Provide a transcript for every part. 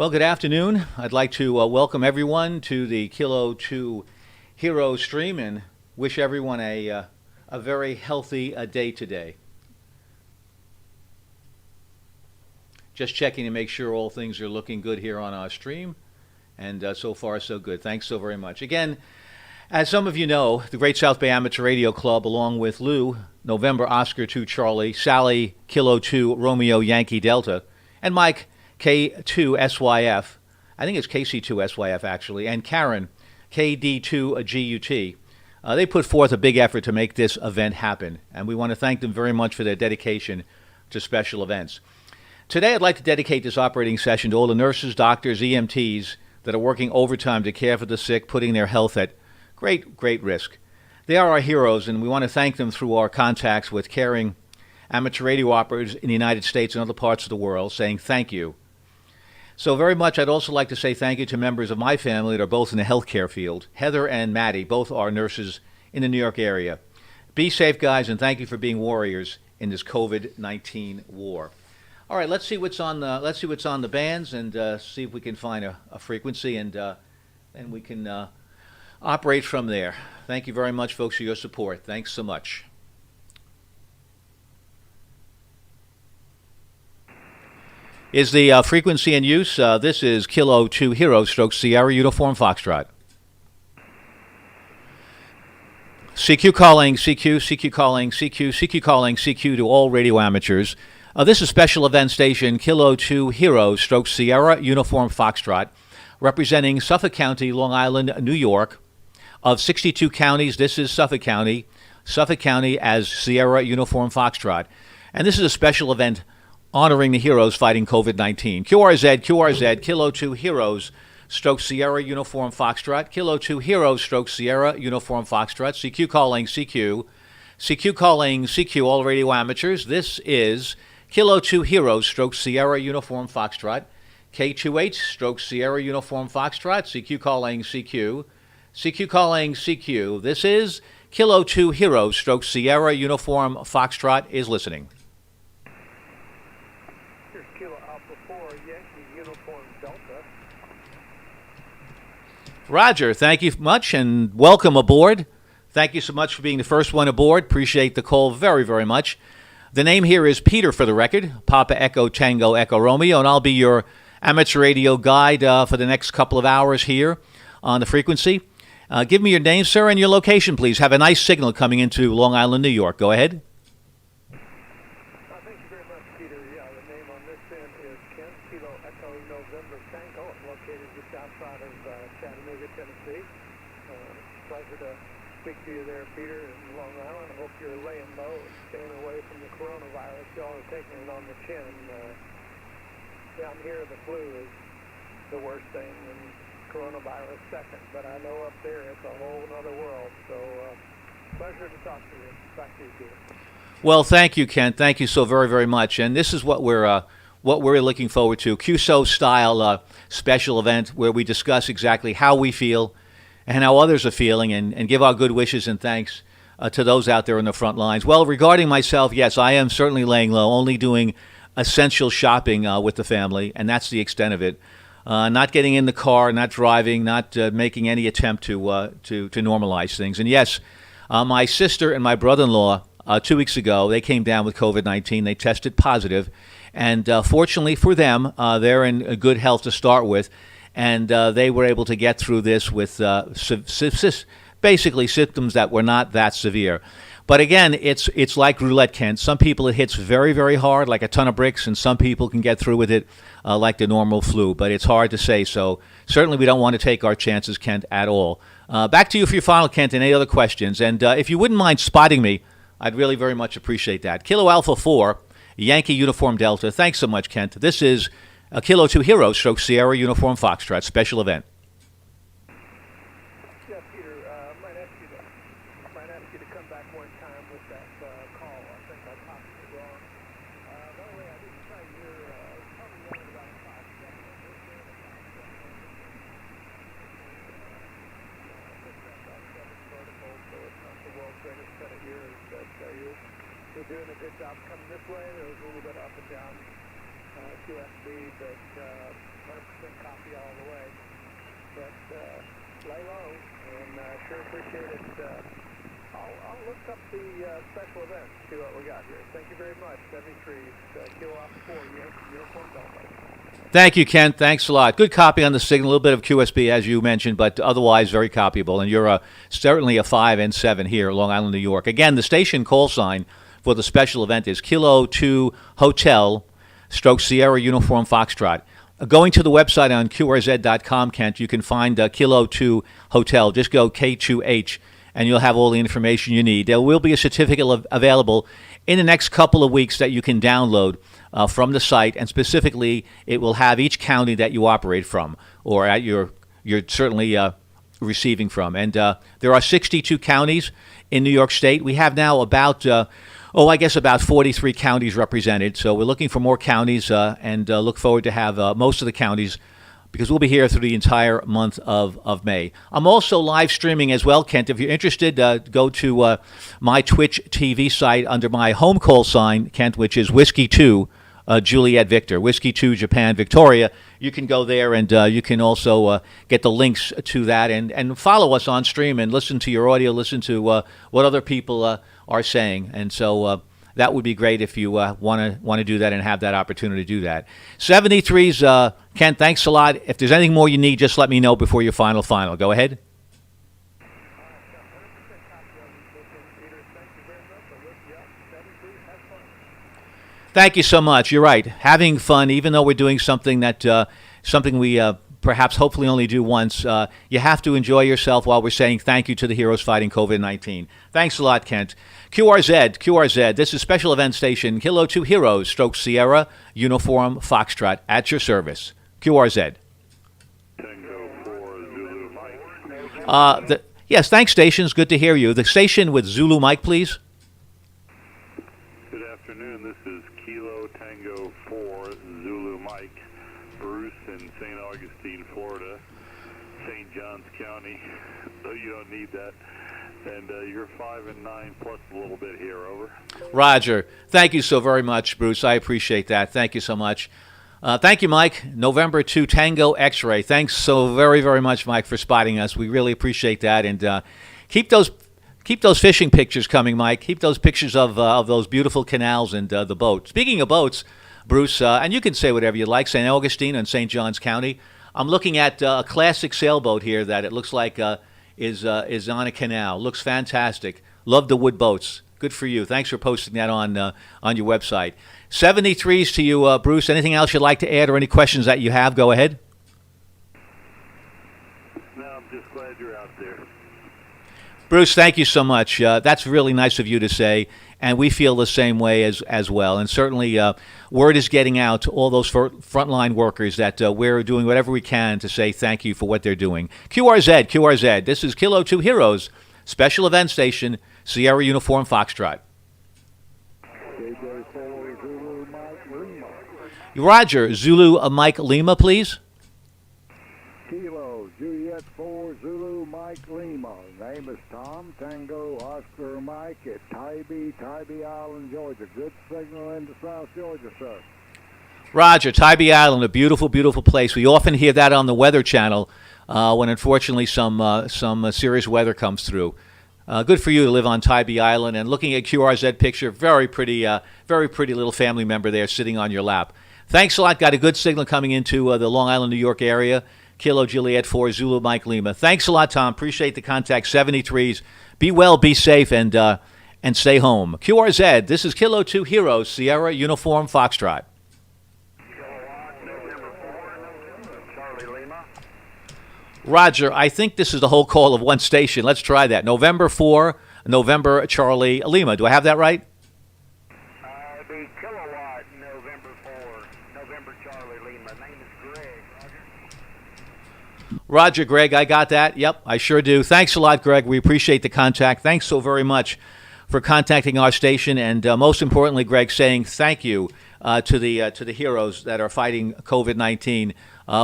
Well, good afternoon. I'd like to welcome everyone to the Kilo 2 Hero stream and wish everyone a very healthy day today. Just checking to make sure all things are looking good here on our stream, and so far so good. Thanks so very much. Again, as some of you know, the Great South Bay Amateur Radio Club, along with Lou, November Oscar 2 Charlie, Sally, Kilo 2 Romeo Yankee Delta, and Mike, K2SYF, I think it's KC2SYF actually, and Karen, KD2GUT. They put forth a big effort to make this event happen, and we want to thank them very much for their dedication to special events. Today, I'd like to dedicate this operating session to all the nurses, doctors, EMTs that are working overtime to care for the sick, putting their health at great risk. They are our heroes, and we want to thank them through our contacts with caring amateur radio operators in the United States and other parts of the world, saying thank you. So very much, I'd also like to say thank you to members of my family that are both in the healthcare field. Heather and Maddie, both are nurses in the New York area. Be safe, guys, and thank you for being warriors in this COVID-19 war. All right, let's see what's on the bands and see if we can find a frequency and we can operate from there. Thank you very much, folks, for your support. Thanks so much. Is the frequency in use? This is Kilo 2 Hero stroke Sierra Uniform Foxtrot. CQ calling, CQ calling, CQ calling, CQ to all radio amateurs. This is special event station Kilo 2 Hero stroke Sierra Uniform Foxtrot, representing Suffolk County, Long Island, New York. Of 62 counties, this is Suffolk County as Sierra Uniform Foxtrot. And this is a special event honoring the heroes fighting COVID-19. QRZ, Kilo 2 Heroes, stroke Sierra Uniform Foxtrot, Kilo 2 Heroes, stroke Sierra Uniform Foxtrot, CQ calling, CQ calling, CQ, all radio amateurs. This is Kilo 2 Heroes, stroke Sierra Uniform Foxtrot, K28, stroke Sierra Uniform Foxtrot, CQ calling, CQ calling, CQ. This is Kilo 2 Heroes, stroke Sierra Uniform Foxtrot is listening. Roger, thank you much and welcome aboard. Thank you so much for being the first one aboard. Appreciate the call very, very much. The name here is Peter for the record, Papa Echo Tango Echo Romeo, and I'll be your amateur radio guide for the next couple of hours here on the frequency. Give me your name, sir, and your location, please. Have a nice signal coming into Long Island, New York. Go ahead. Thank you very much, Peter. Yeah, the name on this end is Kent, Kilo Echo November Tango. I'm located just outside of Chattanooga, Tennessee. Pleasure to speak to you there, Peter, in Long Island. I hope you're laying low and staying away from the coronavirus. Y'all are taking it on the chin. Down here, the flu is the worst thing, and coronavirus second. But I know up there it's a whole other world. So pleasure to talk to you. Back to you, Peter. Well, thank you, Kent. Thank you so very, very much. And this is what we're looking forward to, QSO style special event where we discuss exactly how we feel and how others are feeling, and give our good wishes and thanks to those out there in the front lines. Well, regarding myself, yes, I am certainly laying low, only doing essential shopping with the family, and that's the extent of it. Not getting in the car, not driving, not making any attempt to normalize things. And yes, my sister and my brother-in-law, 2 weeks ago, they came down with COVID-19. They tested positive, and fortunately for them, they're in good health to start with, and they were able to get through this with basically symptoms that were not that severe. But again, it's like roulette, Kent. Some people it hits very, very hard, like a ton of bricks, and some people can get through with it like the normal flu. But it's hard to say, so certainly we don't want to take our chances, Kent, at all. Back to you for your final, Kent, and any other questions. And if you wouldn't mind spotting me, I'd really very much appreciate that. Kilo Alpha 4, Yankee Uniform Delta. Thanks so much, Kent. This is a Kilo 2 Hero stroke Sierra Uniform Foxtrot special event. Yeah, Peter, I might ask you to come back one time with that call. I think I copied it wrong. By the way, I didn't tell you, you're probably wondering about 5 seconds. Protocol, so it's not the world's greatest set of years, but you're doing a good job coming this way. There was a little bit up and down QSB, but 100% copy all the way. But lay low, and sure appreciate it. I'll look up the special events, see what we got here. Thank you very much. 73's Kilo Alpha 4, Uniform Delta. Thank you, Kent. Thanks a lot. Good copy on the signal. A little bit of QSB, as you mentioned, but otherwise very copyable. And you're certainly a 5 and 7 here, Long Island, New York. Again, the station call sign for the special event is Kilo 2 Hotel / Sierra Uniform Foxtrot. Going to the website on QRZ.com, Kent, you can find Kilo 2 Hotel. Just go K2H, and you'll have all the information you need. There will be a certificate available in the next couple of weeks that you can download from the site, and specifically, it will have each county that you operate from, or at you're certainly receiving from. And there are 62 counties in New York State. We have now about 43 counties represented. So we're looking for more counties and look forward to have most of the counties, because we'll be here through the entire month of May. I'm also live streaming as well, Kent. If you're interested, go to my Twitch TV site under my home call sign, Kent, which is Whiskey 2, Juliet Victor, Whiskey 2, Japan, Victoria. You can go there, and you can also get the links to that and follow us on stream and listen to your audio, listen to what other people are saying. And so that would be great if you want to do that and have that opportunity to do that. 73's, Kent, thanks a lot. If there's anything more you need, just let me know before your final. Go ahead. Thank you so much. You're right. Having fun, even though we're doing something that something we perhaps hopefully only do once, you have to enjoy yourself while we're saying thank you to the heroes fighting COVID-19. Thanks a lot, Kent. QRZ, this is Special Event Station, Kilo 2 Heroes / Sierra Uniform Foxtrot at your service. QRZ. Tango 4 Zulu Mike. Yes, thanks, stations. Good to hear you. The station with Zulu Mike, please. Good afternoon. This is Kilo Tango 4 Zulu Mike. Bruce in St. Augustine, Florida, St. Johns County. Though you don't need that. And you're 5 and 9 plus a little bit here. Over. Roger. Thank you so very much, Bruce. I appreciate that. Thank you so much. Thank you, Mike. November 2 Tango X-Ray. Thanks so very, very much, Mike, for spotting us. We really appreciate that. And keep those fishing pictures coming, Mike. Keep those pictures of those beautiful canals and the boat. Speaking of boats, Bruce, and you can say whatever you like, St. Augustine and St. Johns County. I'm looking at a classic sailboat here that it looks like is on a canal. Looks fantastic. Love the wood boats. Good for you. Thanks for posting that on your website. 73s to you, Bruce. Anything else you'd like to add or any questions that you have? Go ahead. No, I'm just glad you're out there. Bruce, thank you so much. That's really nice of you to say, and we feel the same way as well. And certainly word is getting out to all those frontline workers that we're doing whatever we can to say thank you for what they're doing. QRZ. This is Kilo 2 Heroes, Special Event Station, Sierra Uniform Foxtrot. Zulu Mike Lima. Roger, Zulu Mike Lima, please. Kilo, Juliet 4, Zulu Mike Lima. Name is Tom Tango Oscar Mike at Tybee Island, Georgia. Good signal into South Georgia, sir. Roger, Tybee Island, a beautiful, beautiful place. We often hear that on the Weather Channel when unfortunately some serious weather comes through. Good for you to live on Tybee Island. And looking at QRZ picture, very pretty little family member there sitting on your lap. Thanks a lot. Got a good signal coming into the Long Island, New York area. Kilo Juliet 4 Zulu Mike Lima. Thanks a lot, Tom. Appreciate the contact. 73s. Be well, be safe, and stay home. QRZ. This is Kilo 2 Heroes, Sierra Uniform Foxtrot. Roger, I think this is the whole call of one station. Let's try that. November 4, November Charlie Lima. Do I have that right? The Kilowatt, November 4, November Charlie Lima. Name is Greg. Roger, Greg, I got that. Yep, I sure do. Thanks a lot, Greg. We appreciate the contact. Thanks so very much for contacting our station, and most importantly, Greg, saying thank you to the heroes that are fighting COVID-19.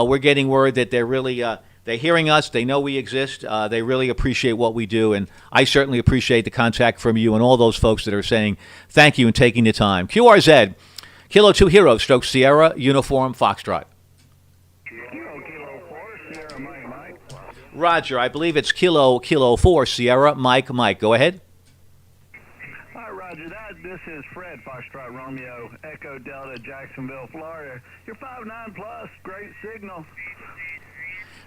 We're getting word that they're hearing us. They know we exist. They really appreciate what we do, and I certainly appreciate the contact from you and all those folks that are saying thank you and taking the time. QRZ, Kilo 2 Hero, Stroke Sierra, Uniform Foxtrot. Kilo 4, Sierra Mike. Roger, I believe it's Kilo 4, Sierra Mike. Go ahead. Hi, Roger that. This is Fred, Foxtrot Romeo, Echo Delta, Jacksonville, Florida. You're 5'9 plus, great signal.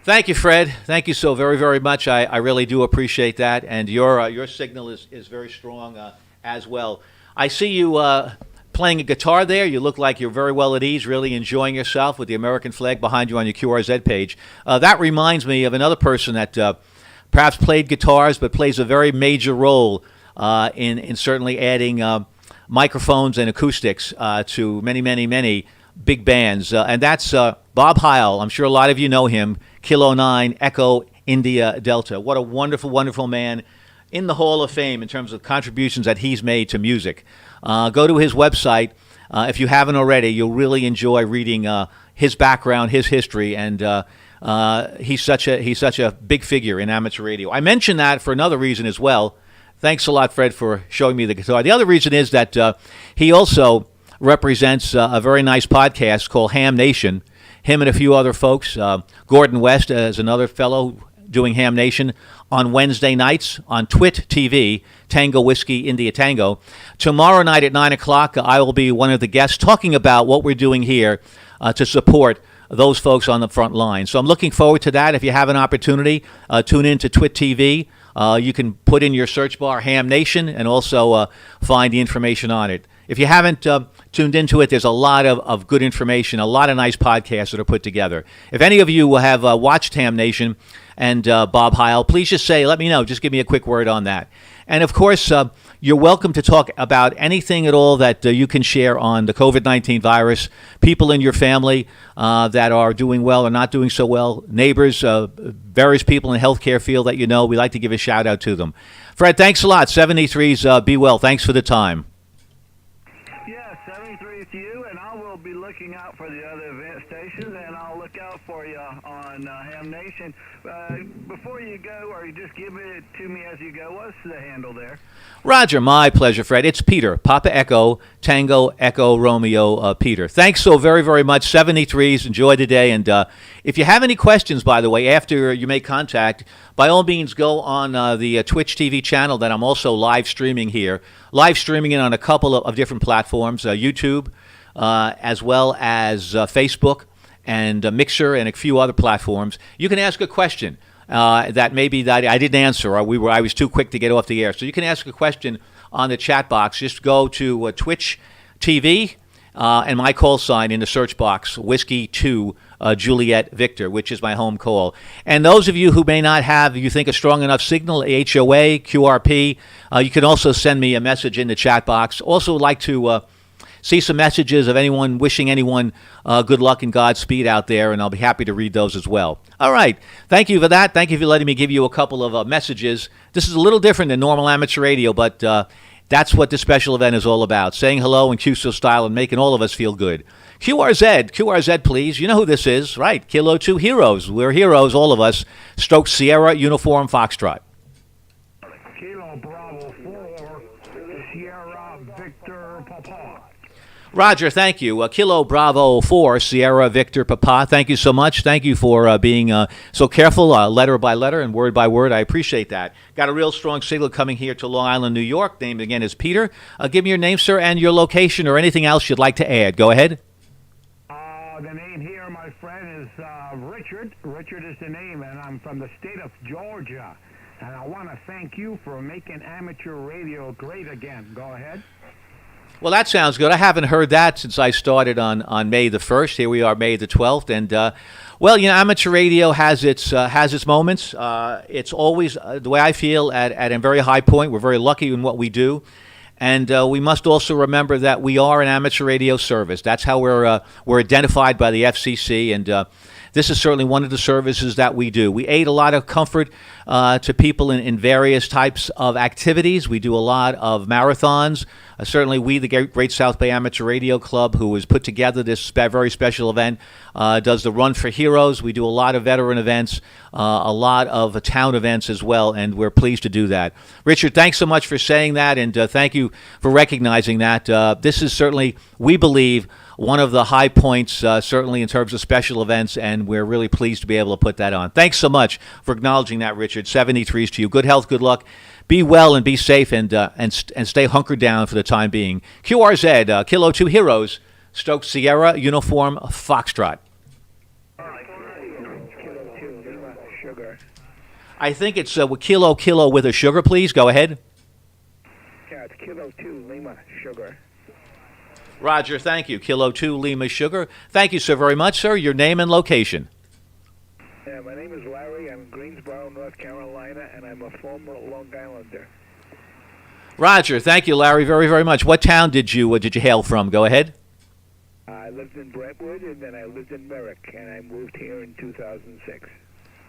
Thank you, Fred. Thank you so very, very much. I really do appreciate that, and your signal is very strong as well. I see you playing a guitar there. You look like you're very well at ease, really enjoying yourself with the American flag behind you on your QRZ page. That reminds me of another person that perhaps played guitars but plays a very major role in certainly adding microphones and acoustics to many, many, many big bands. And that's Bob Heil. I'm sure a lot of you know him. Kilo 9, Echo, India, Delta. What a wonderful, wonderful man in the Hall of Fame in terms of contributions that he's made to music. Go to his website. If you haven't already, you'll really enjoy reading his background, his history, and he's such a big figure in amateur radio. I mention that for another reason as well. Thanks a lot, Fred, for showing me the guitar. The other reason is that he also represents a very nice podcast called Ham Nation. Him and a few other folks. Gordon West is another fellow doing Ham Nation on Wednesday nights on Twit TV, Tango Whiskey India Tango. Tomorrow night at 9 o'clock, I will be one of the guests talking about what we're doing here to support those folks on the front line. So I'm looking forward to that. If you have an opportunity, tune in to Twit TV. You can put in your search bar Ham Nation and also find the information on it. If you haven't tuned into it, there's a lot of good information, a lot of nice podcasts that are put together. If any of you have watched Ham Nation and Bob Heil, please just let me know. Just give me a quick word on that. And, of course, you're welcome to talk about anything at all that you can share on the COVID-19 virus, people in your family that are doing well or not doing so well, neighbors, various people in the healthcare field that you know. We like to give a shout-out to them. Fred, thanks a lot. 73's Be Well. Thanks for the time. Yeah, 73 to you, and I will be looking out for the other event stations, and I'll look out for you on Ham Nation. Before you go, or you just give it to me as you go, what's the handle there? Roger, my pleasure, Fred. It's Peter, Papa Echo, Tango, Echo, Romeo, Peter. Thanks so very, very much. 73s, enjoy the day. And if you have any questions, by the way, after you make contact, by all means, go on the Twitch TV channel that I'm also live streaming here. Live streaming it on a couple of different platforms, YouTube, as well as Facebook and Mixer and a few other platforms. You can ask a question that maybe that I didn't answer, or I was too quick to get off the air. So you can ask a question on the chat box. Just go to Twitch TV and my call sign in the search box, Whiskey 2 Juliet Victor, which is my home call. And those of you who may not have, you think, a strong enough signal, HOA, QRP, you can also send me a message in the chat box. Also like to see some messages of anyone wishing anyone good luck and Godspeed out there, and I'll be happy to read those as well. All right. Thank you for that. Thank you for letting me give you a couple of messages. This is a little different than normal amateur radio, but that's what this special event is all about, saying hello in QSO style and making all of us feel good. QRZ, please. You know who this is, right? Kilo 2 Heroes. We're heroes, all of us. Stroke Sierra, Uniform Foxtrot. Kilo Bravo 4, Sierra Victor Papa. Roger, thank you. Kilo Bravo 4, Sierra Victor Papa. Thank you so much. Thank you for being so careful, letter by letter and word by word. I appreciate that. Got a real strong signal coming here to Long Island, New York. Name again is Peter. Give me your name, sir, and your location or anything else you'd like to add. Go ahead. The name here, my friend, is Richard. Richard is the name, and I'm from the state of Georgia. And I want to thank you for making amateur radio great again. Go ahead. Well, that sounds good. I haven't heard that since I started on May the 1st. Here we are, May the 12th. And, well, you know, amateur radio has its moments. It's always, the way I feel, at a very high point. We're very lucky in what we do. And we must also remember that we are an amateur radio service. That's how we're identified by the FCC. And this is certainly one of the services that we do. We aid a lot of comfort to people in various types of activities. We do a lot of marathons. Certainly, we, the Great South Bay Amateur Radio Club, who has put together this very special event, does the Run for Heroes. We do a lot of veteran events, a lot of town events as well, and we're pleased to do that. Richard, thanks so much for saying that, and thank you for recognizing that. This is certainly, we believe, one of the high points, certainly in terms of special events, and we're really pleased to be able to put that on. Thanks so much for acknowledging that, Richard. 73s to you. Good health, good luck. Be well and be safe, and stay hunkered down for the time being. QRZ, Kilo 2 Heroes, Stoke Sierra, Uniform Foxtrot. Sugar. I think it's Kilo with a sugar, please. Go ahead. Yeah, it's Kilo 2 Lima Sugar. Roger, thank you. Kilo 2 Lima Sugar. Thank you so very much, sir. Your name and location. Yeah, my name is Larry. I'm in Greensboro, North Carolina, and I'm a former Long Islander. Roger, thank you, Larry, very, very much. What town did you hail from? Go ahead. I lived in Brentwood, and then I lived in Merrick, and I moved here in 2006.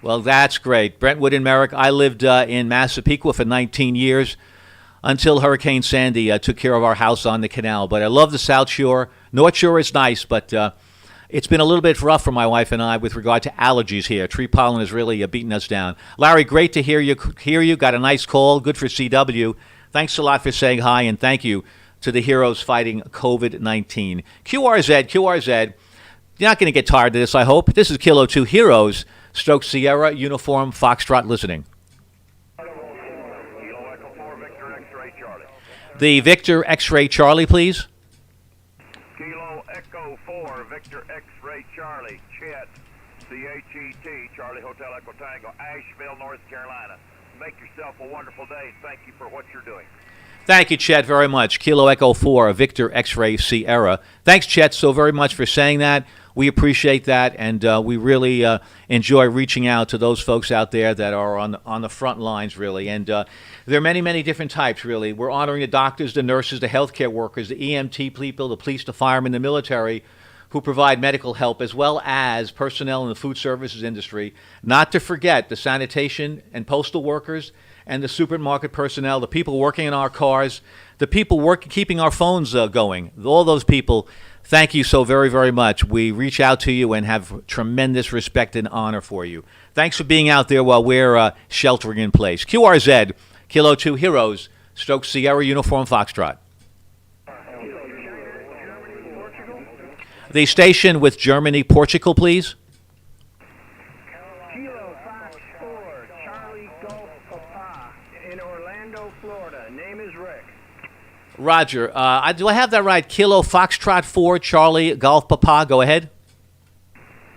Well, that's great. Brentwood and Merrick. I lived in Massapequa for 19 years until Hurricane Sandy took care of our house on the canal. But I love the South Shore. North Shore is nice, but it's been a little bit rough for my wife and I with regard to allergies here. Tree pollen has really beaten us down. Larry, great to hear you. Got a nice call. Good for CW. Thanks a lot for saying hi, and thank you to the heroes fighting COVID-19. QRZ, you're not going to get tired of this, I hope. This is Kilo 2 Heroes, Stoke Sierra, Uniform Foxtrot listening. The Victor X-Ray Charlie, please. Kilo Echo 4, Victor X-Ray Charlie, Chet, C-H-E-T, Charlie Hotel Echo Tango, Asheville, North Carolina. Make yourself a wonderful day. Thank you for what you're doing. Thank you, Chet, very much. Kilo Echo 4, Victor X-Ray Sierra. Thanks, Chet, so very much for saying that. We appreciate that, and we really enjoy reaching out to those folks out there that are on the front lines, really. And there are many, many different types, really. We're honoring the doctors, the nurses, the healthcare workers, the EMT people, the police, the firemen, the military, who provide medical help, as well as personnel in the food services industry. Not to forget the sanitation and postal workers and the supermarket personnel, the people working in our cars, the people keeping our phones going. All those people, thank you so very, very much. We reach out to you and have tremendous respect and honor for you. Thanks for being out there while we're sheltering in place. QRZ, Kilo 2 Heroes, Stoke Sierra, Uniform Foxtrot. The station with Germany, Portugal, please. Kilo Fox 4, Charlie Golf Papa, in Orlando, Florida. Name is Rick. Roger. Do I have that right? Kilo Foxtrot 4, Charlie Golf Papa. Go ahead.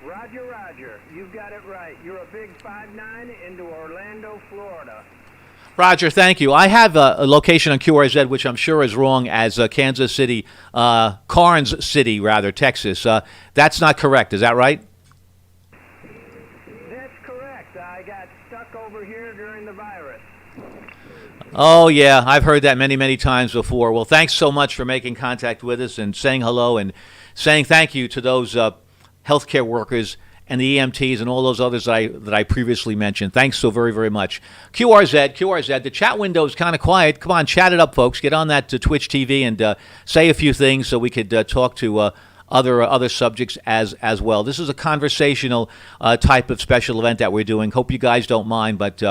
Roger. You've got it right. You're a big 5'9" into Orlando, Florida. Roger, thank you. I have a location on QRZ, which I'm sure is wrong, as Kansas City, Carnes City, rather, Texas. That's not correct. Is that right? That's correct. I got stuck over here during the virus. Oh, yeah. I've heard that many, many times before. Well, thanks so much for making contact with us and saying hello and saying thank you to those healthcare workers and the EMTs and all those others that I previously mentioned. Thanks so very, very much. QRZ, the chat window is kind of quiet. Come on, chat it up, folks. Get on that Twitch TV and say a few things so we could talk to other subjects as well. This is a conversational type of special event that we're doing. Hope you guys don't mind, but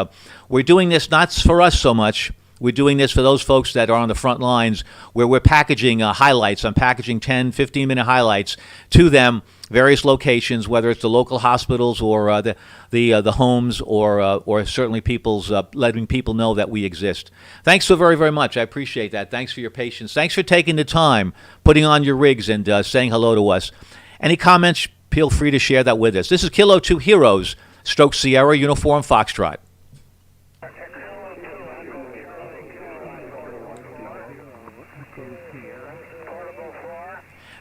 we're doing this not for us so much. We're doing this for those folks that are on the front lines, where we're packaging highlights. I'm packaging 10, 15-minute highlights to them, various locations, whether it's the local hospitals or the homes or certainly letting people know that we exist. Thanks so very, very much. I appreciate that. Thanks for your patience. Thanks for taking the time, putting on your rigs, and saying hello to us. Any comments, feel free to share that with us. This is Kilo 2 Heroes, Stoke Sierra, Uniform Foxtrot.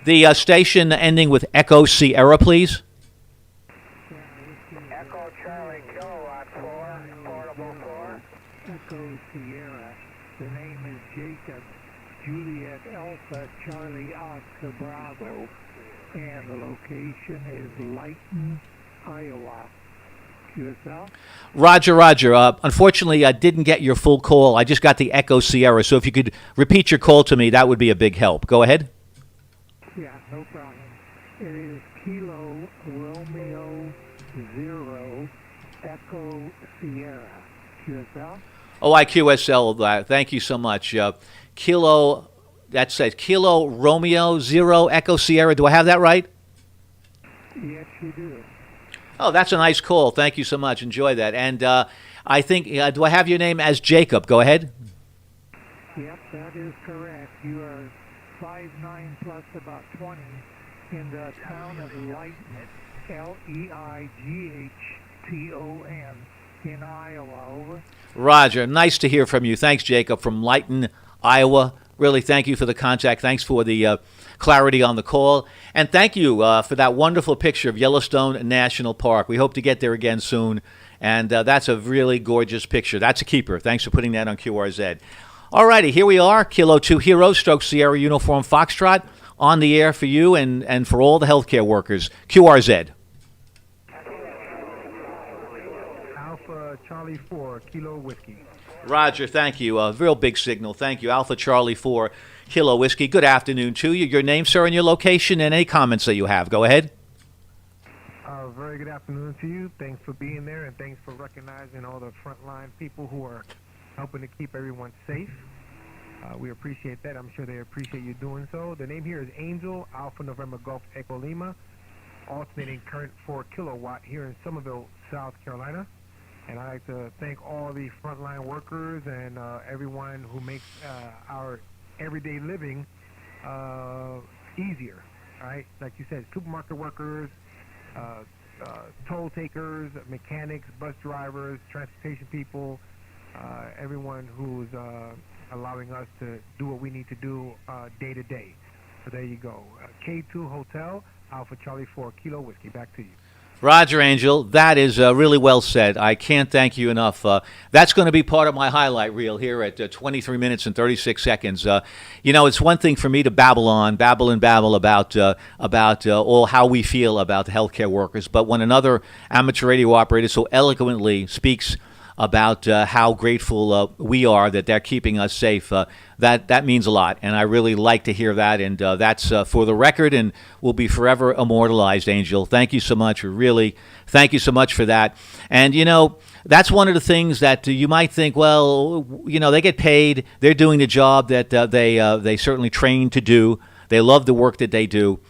The station ending with Echo Sierra, please. Echo Charlie Kilowatt 4, Portable 4. Echo Sierra. The name is Jacob Juliet Alpha Charlie Oscar Bravo. And the location is Lighton, Iowa. QSL? Roger, Roger. Unfortunately, I didn't get your full call. I just got the Echo Sierra. So if you could repeat your call to me, that would be a big help. Go ahead. Yeah, no problem. It is Kilo Romeo 0 Echo Sierra. QSL? Oh, IQSL. Thank you so much. Kilo, that says Kilo Romeo 0 Echo Sierra. Do I have that right? Yes, you do. Oh, that's a nice call. Thank you so much. Enjoy that. And I think, do I have your name as Jacob? Go ahead. Yep, that is correct. You are 5'9" plus about 20 in the town of Leighton, Leighton, in Iowa. Over. Roger. Nice to hear from you. Thanks, Jacob, from Leighton, Iowa. Really, thank you for the contact. Thanks for the clarity on the call. And thank you for that wonderful picture of Yellowstone National Park. We hope to get there again soon. And that's a really gorgeous picture. That's a keeper. Thanks for putting that on QRZ. All righty, here we are. Kilo 2 Hero, Stroke Sierra Uniform Foxtrot, on the air for you and for all the healthcare workers. QRZ. Alpha Charlie 4 Kilo Whiskey. Roger, thank you. A real big signal. Thank you. Alpha Charlie 4 Kilo Whiskey. Good afternoon to you. Your name, sir, and your location, and any comments that you have. Go ahead. Very good afternoon to you. Thanks for being there, and thanks for recognizing all the frontline people who are helping to keep everyone safe. We appreciate that. I'm sure they appreciate you doing so. The name here is Angel, Alpha November Golf Echo Lima, alternating current 4 kilowatt here in Somerville, South Carolina. And I'd like to thank all the frontline workers and everyone who makes our everyday living easier. All right, like you said, supermarket workers, toll takers, mechanics, bus drivers, transportation people, everyone who's allowing us to do what we need to do day to day. So there you go. K2 Hotel, Alpha Charlie 4 Kilo Whiskey. Back to you. Roger, Angel. That is really well said. I can't thank you enough. That's going to be part of my highlight reel here at 23 minutes and 36 seconds. It's one thing for me to babble about all how we feel about the healthcare workers, but when another amateur radio operator so eloquently speaks about how grateful we are that they're keeping us safe, that means a lot, and I really like to hear that, and that's for the record and will be forever immortalized, Angel. Thank you so much. Really, thank you so much for that. And, that's one of the things that you might think, well, they get paid. They're doing the job that they certainly trained to do. They love the work that they do.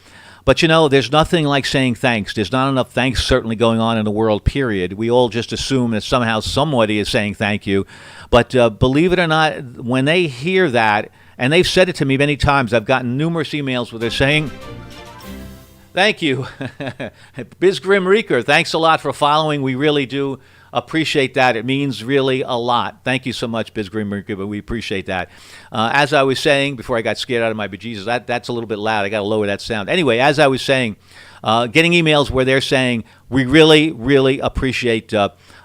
But, there's nothing like saying thanks. There's not enough thanks certainly going on in the world, period. We all just assume that somehow somebody is saying thank you. But believe it or not, when they hear that, and they've said it to me many times, I've gotten numerous emails where they're saying, thank you. Biz Grim Reeker, thanks a lot for following. We really do appreciate that. It means really a lot. Thank you so much, Biz Grim Reeker, but we appreciate that. As I was saying, before I got scared out of my bejesus, that's a little bit loud. I got to lower that sound. Anyway, as I was saying, getting emails where they're saying, we really, really appreciate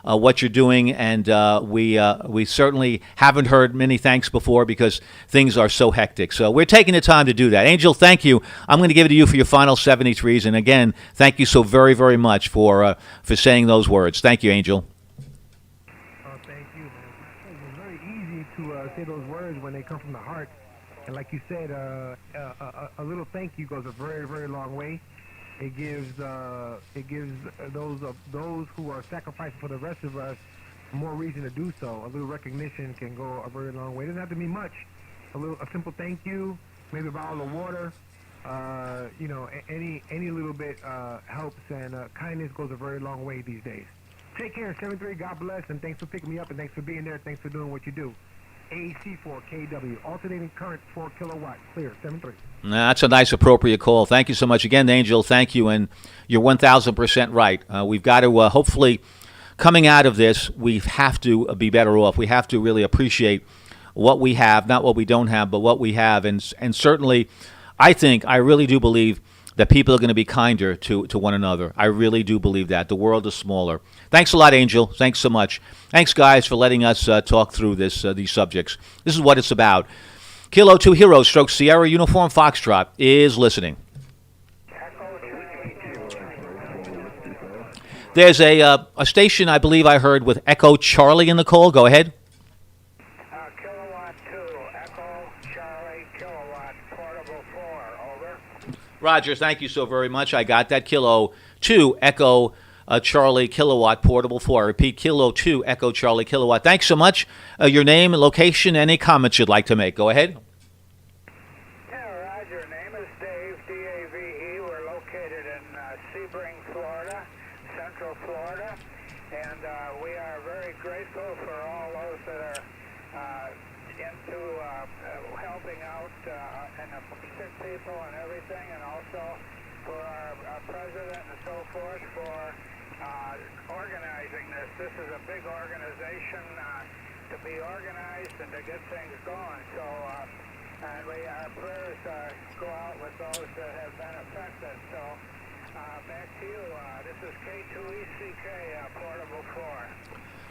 what you're doing, and we certainly haven't heard many thanks before because things are so hectic. So we're taking the time to do that. Angel, thank you. I'm going to give it to you for your final 73s, and again, thank you so very, very much for saying those words. Thank you, Angel. Thank you, man. It's very easy to say those words when they come from the heart, and like you said, a little thank you goes a very, very long way. It gives those who are sacrificing for the rest of us more reason to do so. A little recognition can go a very long way. It doesn't have to be much. A simple thank you, maybe a bottle of water. Any little bit helps, and kindness goes a very long way these days. Take care, 73. God bless, and thanks for picking me up, and thanks for being there. Thanks for doing what you do. AC4KW, alternating current 4 kilowatt, clear, 73. That's a nice, appropriate call. Thank you so much again, Angel. Thank you, and you're 1,000% right. We've got to hopefully, coming out of this, we have to be better off. We have to really appreciate what we have, not what we don't have, but what we have, and certainly, I really do believe that people are going to be kinder to one another. I really do believe that. The world is smaller. Thanks a lot, Angel. Thanks so much. Thanks, guys, for letting us talk through these subjects. This is what it's about. Kilo 2 Hero, Stroke Sierra Uniform Foxtrot is listening. There's a station I believe I heard with Echo Charlie in the call. Go ahead. Kilowatt 2, Echo Charlie Kilowatt Portable 4, over. Roger, thank you so very much. I got that. Kilo 2 Echo Charlie Kilowatt Portable 4. I repeat, Kilo 2 Echo Charlie Kilowatt. Thanks so much. Your name and location, any comments you'd like to make. Go ahead. Yeah, Roger. Name is Dave, D-A-V-E. We're located in Sebring, Florida, Central Florida. And we are very grateful for all those that are into helping out and the sick people and everything, and also for our president and so forth for organizing this. This is a big organization to be organized and to get things going. So, and our prayers go out with those that have been affected. So, back to you. This is K2ECK Portable 4.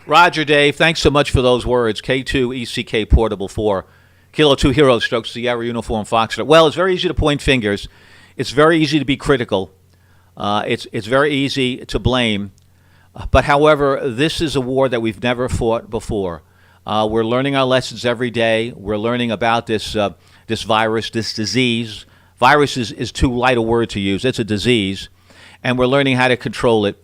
Roger, Dave. Thanks so much for those words. K2ECK Portable 4. Kilo 2 Hero Stroke Sierra Uniform Foxtrot. Well, it's very easy to point fingers. It's very easy to be critical. It's very easy to blame. But however, this is a war that we've never fought before. We're learning our lessons every day. We're learning about this this virus, this disease. Virus is too light a word to use. It's a disease. And we're learning how to control it.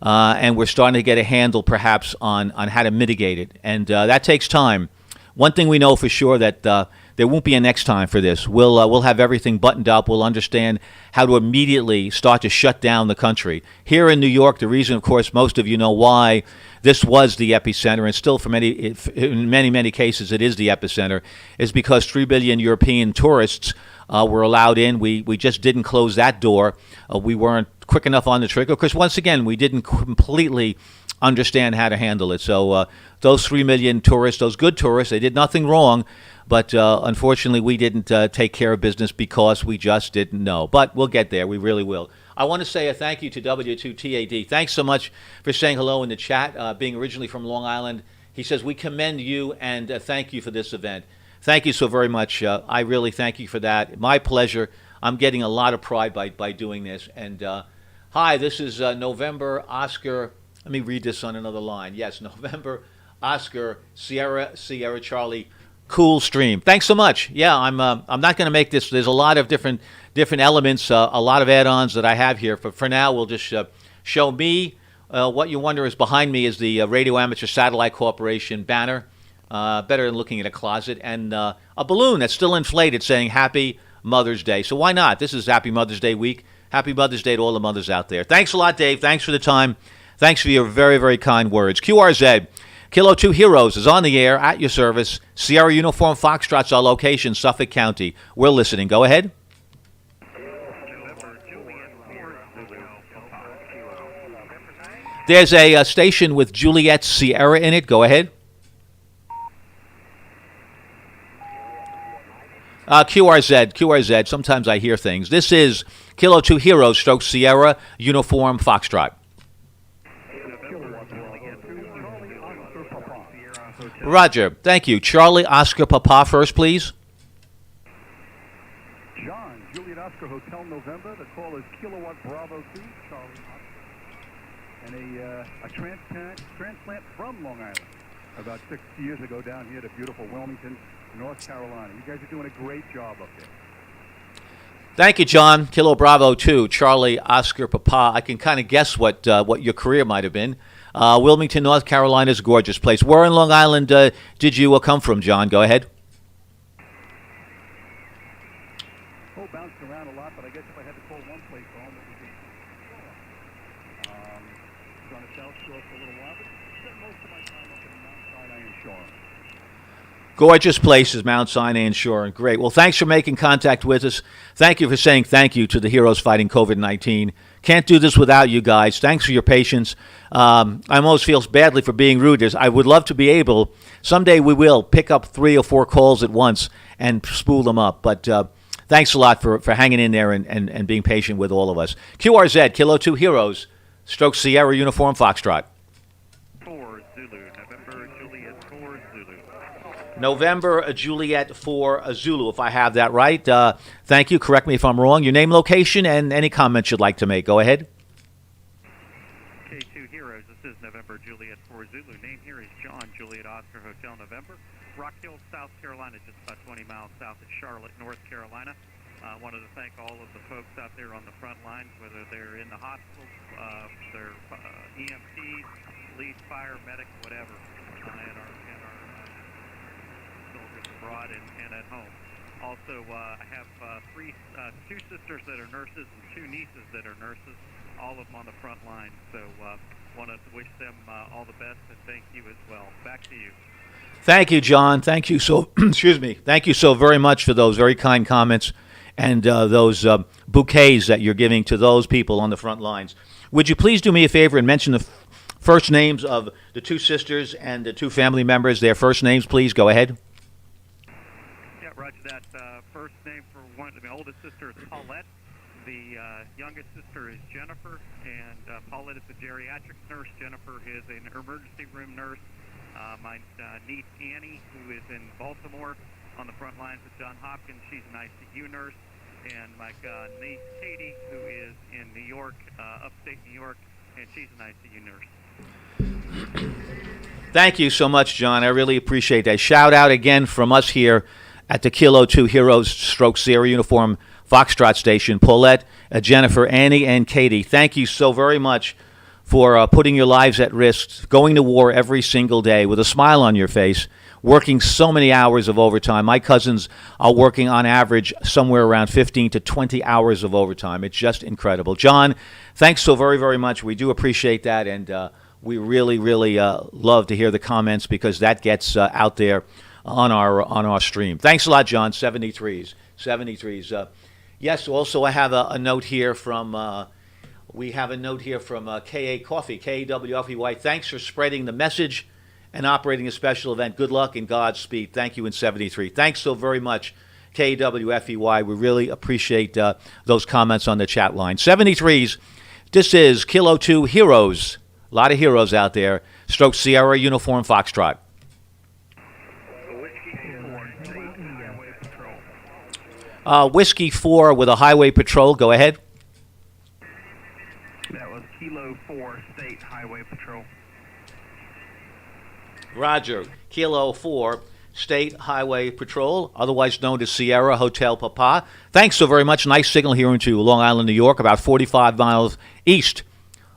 And we're starting to get a handle, perhaps, on how to mitigate it. And that takes time. One thing we know for sure that there won't be a next time for this. We'll have everything buttoned up. We'll understand how to immediately start to shut down the country. Here in New York, the reason, of course, most of you know why this was the epicenter, and still in many cases it is the epicenter, is because 3 billion European tourists were allowed in. We just didn't close that door. We weren't quick enough on the trigger because, once again, we didn't completely understand how to handle it. So those 3 million tourists, those good tourists, they did nothing wrong, but unfortunately we didn't take care of business because we just didn't know. But we'll get there. We really will. I want to say a thank you to W2TAD. Thanks so much for saying hello in the chat. Being originally from Long Island, he says, we commend you and thank you for this event. Thank you so very much. I really thank you for that. My pleasure. I'm getting a lot of pride by doing this. And hi, this is November Oscar. Let me read this on another line. Yes, November Oscar Sierra Charlie. Cool stream. Thanks so much. Yeah, I'm not going to make this. There's a lot of different elements, a lot of add-ons that I have here. But for now, we'll just show me. What you wonder is behind me is the Radio Amateur Satellite Corporation banner. Better than looking at a closet, and a balloon that's still inflated saying Happy Mother's Day. So why not? This is Happy Mother's Day week. Happy Mother's Day to all the mothers out there. Thanks a lot, Dave. Thanks for the time. Thanks for your very, very kind words. QRZ, Kilo 2 Heroes is on the air at your service. Sierra Uniform Foxtrot's our location, Suffolk County. We're listening. Go ahead. There's a station with Juliet Sierra in it. Go ahead. QRZ. Sometimes I hear things. This is Kilo 2 Heroes Stroke Sierra Uniform Foxtrot. Roger. Thank you. Charlie Oscar Papa first, please. John, Juliet Oscar Hotel November. The call is Kilowatt Bravo 2, Charlie Oscar. And a transplant from Long Island about 6 years ago down here to beautiful Wilmington, North Carolina. You guys are doing a great job up there. Thank you, John. Kilo Bravo 2, Charlie Oscar Papa. I can kind of guess what your career might have been. Wilmington, North Carolina is a gorgeous place. Where in Long Island did you come from, John? Go ahead. Oh, bounced around a lot, but I guess if I had to call one place home, it would be was on the South Shore for a little while, but spent most of my time up in Mount Sinai and Shore. Gorgeous places, Mount Sinai and Shore. Great. Well, thanks for making contact with us. Thank you for saying thank you to the heroes fighting COVID-19. Can't do this without you guys. Thanks for your patience. I almost feel badly for being rude. I would love to be able, someday we will, pick up 3 or 4 calls at once and spool them up. But thanks a lot for hanging in there and being patient with all of us. QRZ, Kilo 2 Heroes, Stroke Sierra Uniform Foxtrot. 4 Zulu, November Juliet 4 Zulu. November Juliet 4 Zulu, if I have that right. Thank you. Correct me if I'm wrong. Your name, location, and any comments you'd like to make. Go ahead. K2 Hotel November. Rock Hill, South Carolina, just about 20 miles south of Charlotte, North Carolina. Wanted to thank all of the folks out there on the front lines, whether they're in the hospitals, they're EMTs, police, fire, medic, whatever, and our soldiers abroad and at home. Also, I have two sisters that are nurses and two nieces that are nurses, all of them on the front line. So want to wish them all the best and thank you as well. Back to you. Thank you, John. Thank you so. Excuse me. Thank you so very much for those very kind comments and those bouquets that you're giving to those people on the front lines. Would you please do me a favor and mention the first names of the two sisters and the two family members? Their first names, please. Go ahead. Yeah, roger that. First name for one, my oldest sister is Paulette. The youngest sister is Jennifer, and Paulette is a geriatric nurse. Jennifer is an emergency room nurse. My niece Annie, who is in Baltimore on the front lines with John Hopkins, she's an ICU nurse. And my niece Katie, who is in New York, upstate New York, and she's an ICU nurse. Thank you so much, John. I really appreciate that. Shout out again from us here at the Kilo 2 Heroes Stroke Sierra Uniform Foxtrot Station. Paulette, Jennifer, Annie, and Katie, thank you so very much for putting your lives at risk, going to war every single day with a smile on your face, working so many hours of overtime. My cousins are working on average somewhere around 15 to 20 hours of overtime. It's just incredible. John, thanks so very, very much. We do appreciate that, and we really, really love to hear the comments because that gets out there on our stream. Thanks a lot, John. 73s. Yes, also I have a note here from... We have a note here from KA Coffee, KWFEY. Thanks for spreading the message and operating a special event. Good luck and Godspeed. Thank you in 73. Thanks so very much, KWFEY. We really appreciate those comments on the chat line. 73s, this is Kilo 2 Heroes. A lot of heroes out there. Stroke Sierra Uniform Foxtrot. Whiskey 4 with a highway patrol. Go ahead. That was Kilo 4 State Highway Patrol. Roger. Kilo 4 State Highway Patrol, otherwise known as Sierra Hotel Papa. Thanks so very much. Nice signal here into Long Island, New York, about 45 miles east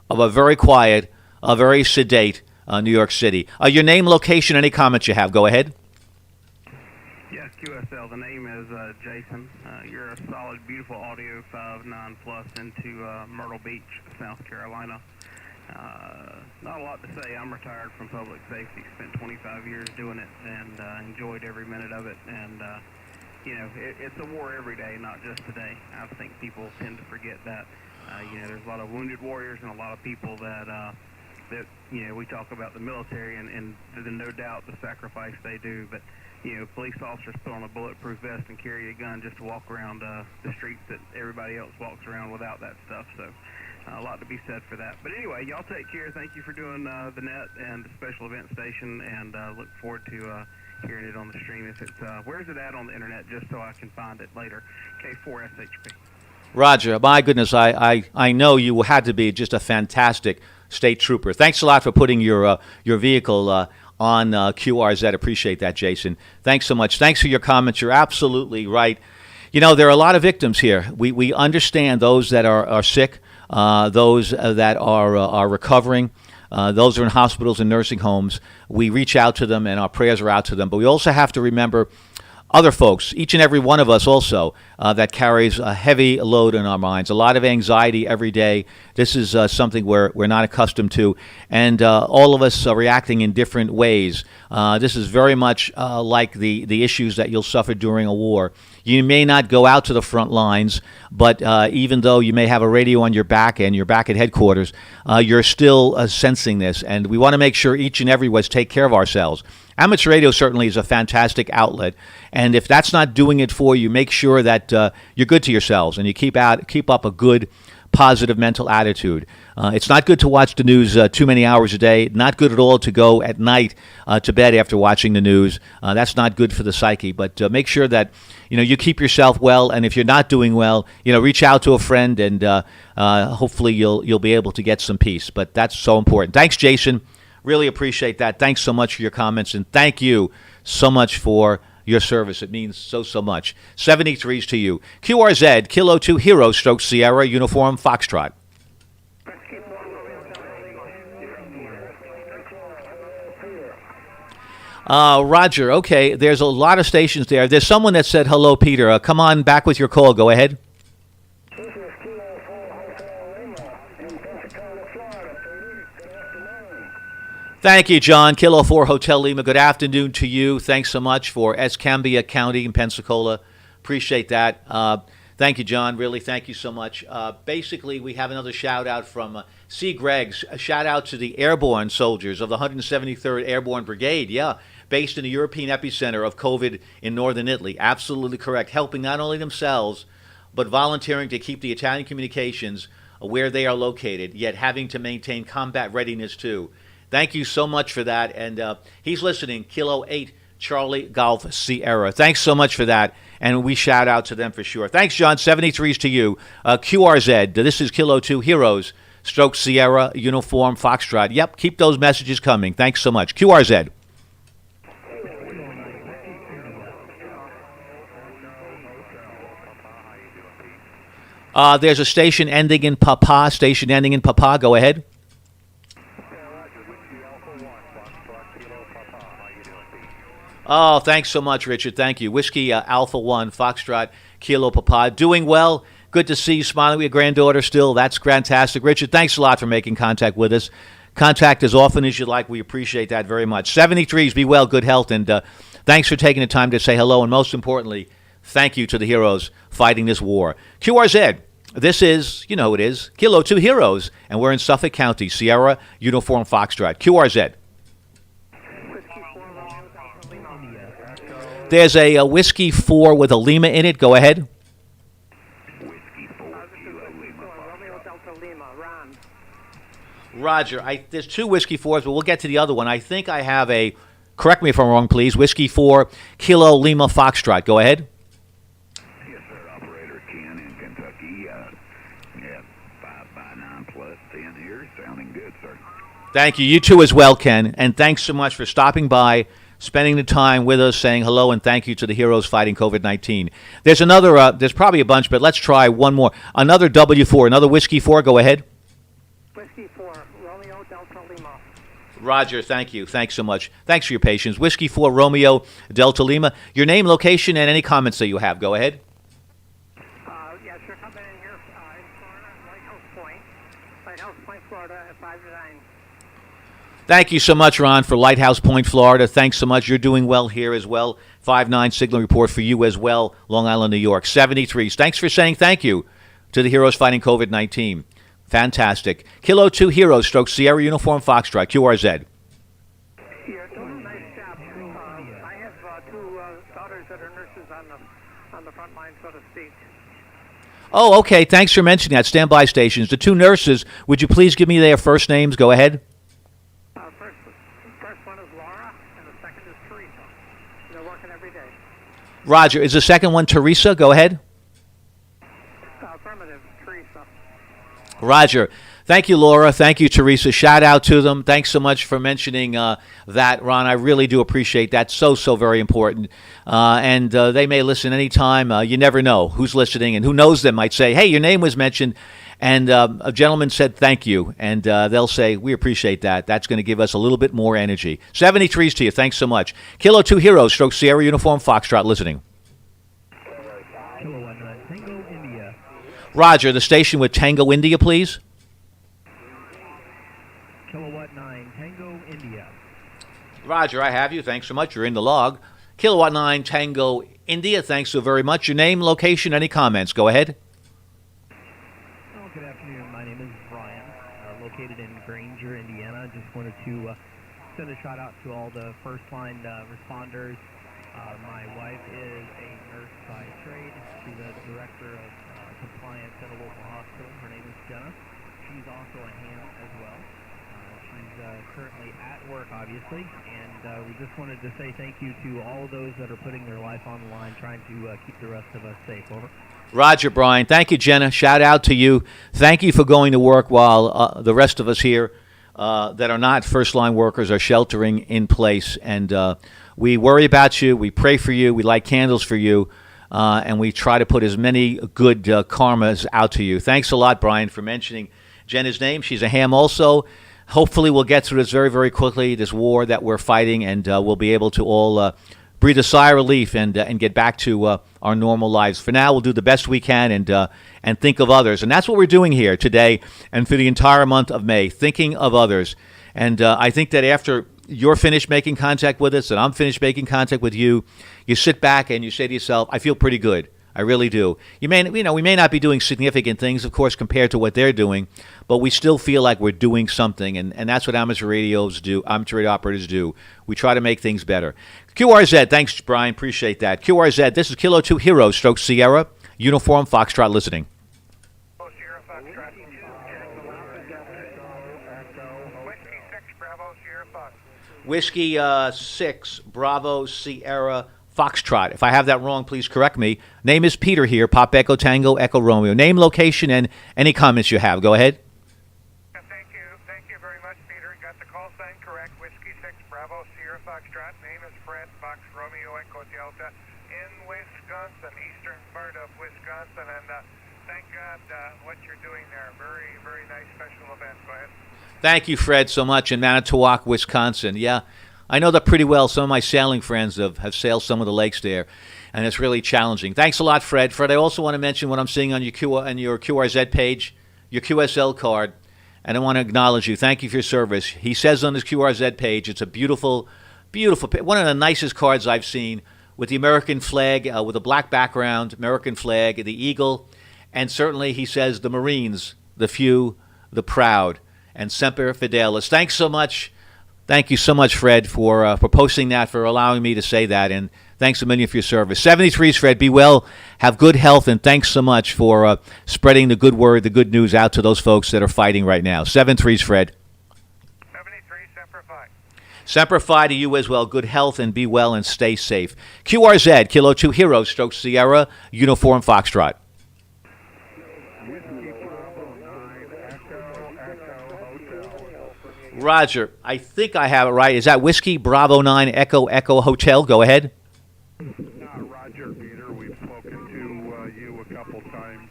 of a very quiet, a very sedate New York City. Your name, location, any comments you have. Go ahead. Yes, QSL. The name is Jason. You're a solid, beautiful audio 5.9 plus into Myrtle Beach, South Carolina. Not a lot to say. I'm retired from public safety. Spent 25 years doing it and enjoyed every minute of it. And, it's a war every day, not just today. I think people tend to forget that. There's a lot of wounded warriors and a lot of people that we talk about the military and no doubt the sacrifice they do. But, police officers put on a bulletproof vest and carry a gun just to walk around the streets that everybody else walks around without that stuff. So a lot to be said for that. But anyway, y'all take care. Thank you for doing the net and the special event station, and look forward to hearing it on the stream. If it's where's it at on the internet, just so I can find it later. K4SHP. Roger. My goodness, I know you had to be just a fantastic state trooper. Thanks a lot for putting your vehicle on QRZ. Appreciate that, Jason. Thanks so much. Thanks for your comments. You're absolutely right. There are a lot of victims here. We understand those that are sick, those that are recovering, those are in hospitals and nursing homes. We reach out to them, and our prayers are out to them. But we also have to remember other folks, each and every one of us also, that carries a heavy load in our minds, a lot of anxiety every day. This is something we're not accustomed to, and all of us are reacting in different ways. This is very much like the issues that you'll suffer during a war. You may not go out to the front lines, but even though you may have a radio on your back and you're back at headquarters, you're still sensing this, and we want to make sure each and every one take care of ourselves. Amateur radio certainly is a fantastic outlet, and if that's not doing it for you, make sure that you're good to yourselves and you keep up a good, positive mental attitude. It's not good to watch the news too many hours a day. Not good at all to go at night to bed after watching the news. That's not good for the psyche. But make sure that you keep yourself well, and if you're not doing well, reach out to a friend, and hopefully you'll be able to get some peace. But that's so important. Thanks, Jason. Really appreciate that. Thanks so much for your comments, and thank you so much for your service. It means so much. 73s to you. QRZ, Kilo 2 Hero, Stroke Sierra, Uniform Foxtrot. Roger, okay, there's a lot of stations there. There's someone that said, hello, Peter. Come on back with your call. Go ahead. Thank you, John. Kilo 4 Hotel Lima. Good afternoon to you. Thanks so much for Escambia County in Pensacola. Appreciate that. Thank you, John. Really, thank you so much. Basically, we have another shout-out from C. Greggs. A shout-out to the airborne soldiers of the 173rd Airborne Brigade. Yeah, based in the European epicenter of COVID in northern Italy. Absolutely correct. Helping not only themselves, but volunteering to keep the Italian communications where they are located, yet having to maintain combat readiness, too. Thank you so much for that. And he's listening, Kilo 8 Charlie Golf Sierra. Thanks so much for that. And we shout out to them for sure. Thanks, John. 73s to you. QRZ, this is Kilo 2 Heroes, Stroke Sierra, Uniform Foxtrot. Yep, keep those messages coming. Thanks so much. QRZ. There's a station ending in Papa. Station ending in Papa. Go ahead. Oh, thanks so much, Richard. Thank you. Whiskey Alpha 1, Foxtrot, Kilo Papa. Doing well. Good to see you smiling with your granddaughter still. That's fantastic. Richard, thanks a lot for making contact with us. Contact as often as you like. We appreciate that very much. 73s, be well, good health, and thanks for taking the time to say hello, and most importantly, thank you to the heroes fighting this war. QRZ, this is, you know who it is, Kilo 2 Heroes, and we're in Suffolk County, Sierra, Uniform Foxtrot. QRZ. There's a Whiskey 4 with a Lima in it. Go ahead. Roger, there's two Whiskey 4s, but we'll get to the other one. I think I have a, correct me if I'm wrong, please, Whiskey 4, Kilo Lima Foxtrot. Go ahead. Yes, sir, Operator Ken in Kentucky. Yeah, 5x9 plus 10 here. Sounding good, sir. Thank you. You too as well, Ken. And thanks so much for stopping by, spending the time with us, saying hello, and thank you to the heroes fighting COVID-19. There's another, there's probably a bunch, but let's try one more. Another W4, another Whiskey 4. Go ahead. Whiskey 4, Romeo Delta Lima. Roger, thank you. Thanks so much. Thanks for your patience. Whiskey 4, Romeo Delta Lima. Your name, location, and any comments that you have. Go ahead. Yes, you're coming in here in Florida, Lighthouse Point, Florida, at 5 to 9. Thank you so much, Ron, for Lighthouse Point, Florida. Thanks so much. You're doing well here as well. 5-9 signal report for you as well, Long Island, New York. 73s. Thanks for saying thank you to the heroes fighting COVID-19. Fantastic. Kilo 2 Heroes, Stroke Sierra Uniform Foxtrot, QRZ. You're doing a nice job. I have two daughters that are nurses on the front line, so to speak. Oh, okay. Thanks for mentioning that. Standby stations. The two nurses, would you please give me their first names? Go ahead. First one is Laura, and the second is Teresa. They're working every day. Roger. Is the second one Teresa? Go ahead. Affirmative, Teresa. Roger. Thank you, Laura. Thank you, Teresa. Shout out to them. Thanks so much for mentioning that, Ron. I really do appreciate that. So very important. And they may listen anytime. You never know who's listening, and who knows them might say, hey, your name was mentioned, and a gentleman said thank you. And they'll say, we appreciate that. That's going to give us a little bit more energy. 73s to you. Thanks so much. Kilo 2 Heroes, Stroke Sierra Uniform Foxtrot, listening. Tango India. Roger, the station with Tango India, please. Kilowatt 9, Tango India. Roger, I have you. Thanks so much. You're in the log. Kilowatt 9, Tango India. Thanks so very much. Your name, location, any comments? Go ahead. Oh, good afternoon. My name is Brian, located in Granger, Indiana. Just wanted to send a shout out to all the first line responders. My wife is a nurse by trade. She's a director of compliance at a local hospital. Her name is Jenna. She's also a ham as well. She's currently at work, obviously, and we just wanted to say thank you to all of those that are putting their life on the line, trying to keep the rest of us safe. Over. Roger, Brian. Thank you, Jenna. Shout out to you. Thank you for going to work while the rest of us here that are not first-line workers are sheltering in place. And we worry about you. We pray for you. We light candles for you. And we try to put as many good karmas out to you. Thanks a lot, Brian, for mentioning Jenna's name. She's a ham also. Hopefully we'll get through this very, very quickly, this war that we're fighting, and we'll be able to all breathe a sigh of relief and get back to our normal lives. For now, we'll do the best we can and think of others. And that's what we're doing here today and for the entire month of May, thinking of others. And I think that after you're finished making contact with us and I'm finished making contact with you, you sit back and you say to yourself, I feel pretty good. I really do. We may not be doing significant things, of course, compared to what they're doing, but we still feel like we're doing something, and that's what amateur radios do, amateur radio operators do. We try to make things better. QRZ, thanks, Brian, appreciate that. QRZ, this is Kilo 2 Hero, Stroke Sierra, Uniform Foxtrot listening. Whiskey 6, Bravo, Sierra, Foxtrot. If I have that wrong, please correct me. Name is Peter here, Pop Echo Tango Echo Romeo. Name, location, and any comments you have. Go ahead. Thank you very much, Peter. Got the call sign correct. Whiskey 6, Bravo, Sierra, Foxtrot. Name is Fred, Fox, Romeo, Echo, Delta, in Wisconsin, eastern part of Wisconsin. And thank God what you're doing there. Very, very nice special event. Go ahead. Thank you, Fred, so much in Manitowoc, Wisconsin. Yeah, I know that pretty well. Some of my sailing friends have sailed some of the lakes there, and it's really challenging. Thanks a lot, Fred. Fred, I also want to mention what I'm seeing on your QRZ page, your QSL card, and I want to acknowledge you. Thank you for your service. He says on his QRZ page, it's a beautiful, beautiful, one of the nicest cards I've seen, with the American flag, with a black background, American flag, the eagle, and certainly he says the Marines, the few, the proud, and Semper Fidelis. Thanks so much. Thank you so much, Fred, for posting that, for allowing me to say that, and thanks a million for your service. 73s, Fred, be well, have good health, and thanks so much for spreading the good word, the good news out to those folks that are fighting right now. 73s, Fred. 73, Semper Fi. Semper Fi to you as well. Good health, and be well, and stay safe. QRZ, Kilo 2 Hero, Stroke Sierra, Uniform Foxtrot. Roger, I think I have it right. Is that Whiskey Bravo 9 Echo Echo Hotel? Go ahead. Roger, Peter, we've spoken to you a couple times.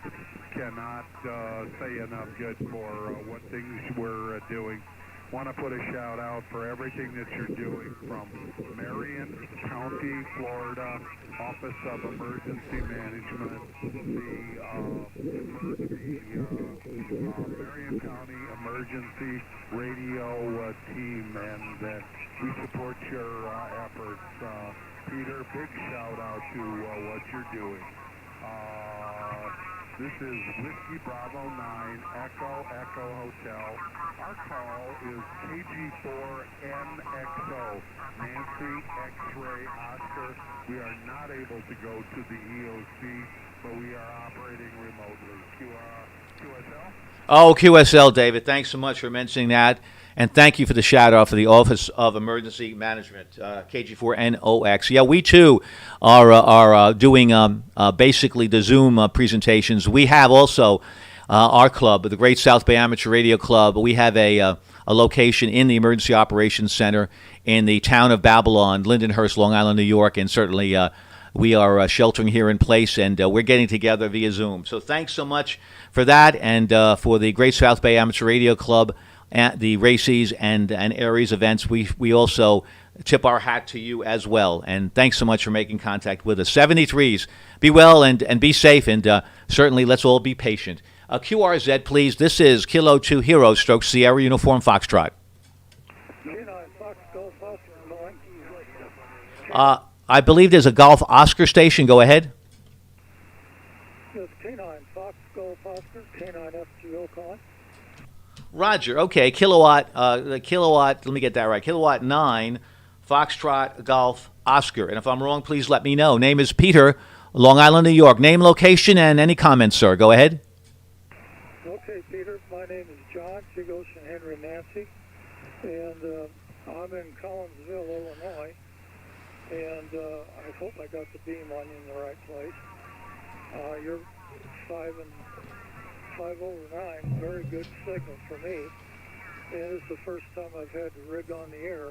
Cannot say enough good for what things we're doing. Want to put a shout out for everything that you're doing from Marion County, Florida, Office of Emergency Management, the Marion County Emergency Radio team, and that we support your efforts. Peter, big shout out to what you're doing. This is Whiskey Bravo 9 Echo Echo Hotel. Our call is KG4NXO, Nancy X-Ray Oscar. We are not able to go to the EOC, but we are operating remotely. QSL? Oh, QSL, David. Thanks so much for mentioning that. And thank you for the shout-out for the Office of Emergency Management, KG4NOX. Yeah, we, too, are doing basically the Zoom presentations. We have also our club, the Great South Bay Amateur Radio Club. We have a location in the Emergency Operations Center in the town of Babylon, Lindenhurst, Long Island, New York, and certainly we are sheltering here in place, and we're getting together via Zoom. So thanks so much for that, and for the Great South Bay Amateur Radio Club, at the Races and Aries events. We also tip our hat to you as well. And thanks so much for making contact with us. 73s, be well and be safe, and certainly let's all be patient. QRZ, please. This is Kilo 2 Hero, Stroke Sierra, Uniform Foxtrot. I believe there's a Golf Oscar station. Go ahead. It's K9 Fox Golf Oscar, K9 FGO calling. Roger. Okay, kilowatt. Let me get that right. Kilowatt 9, Foxtrot Golf Oscar. And if I'm wrong, please let me know. Name is Peter, Long Island, New York. Name, location, and any comments, sir. Go ahead. Okay, Peter. My name is John, Big Ocean Henry Nancy, and I'm in Collinsville, Illinois. And I hope I got the beam on you in the right place. You're 5 over 9, very good signal for me. and it's the first time I've had the rig on the air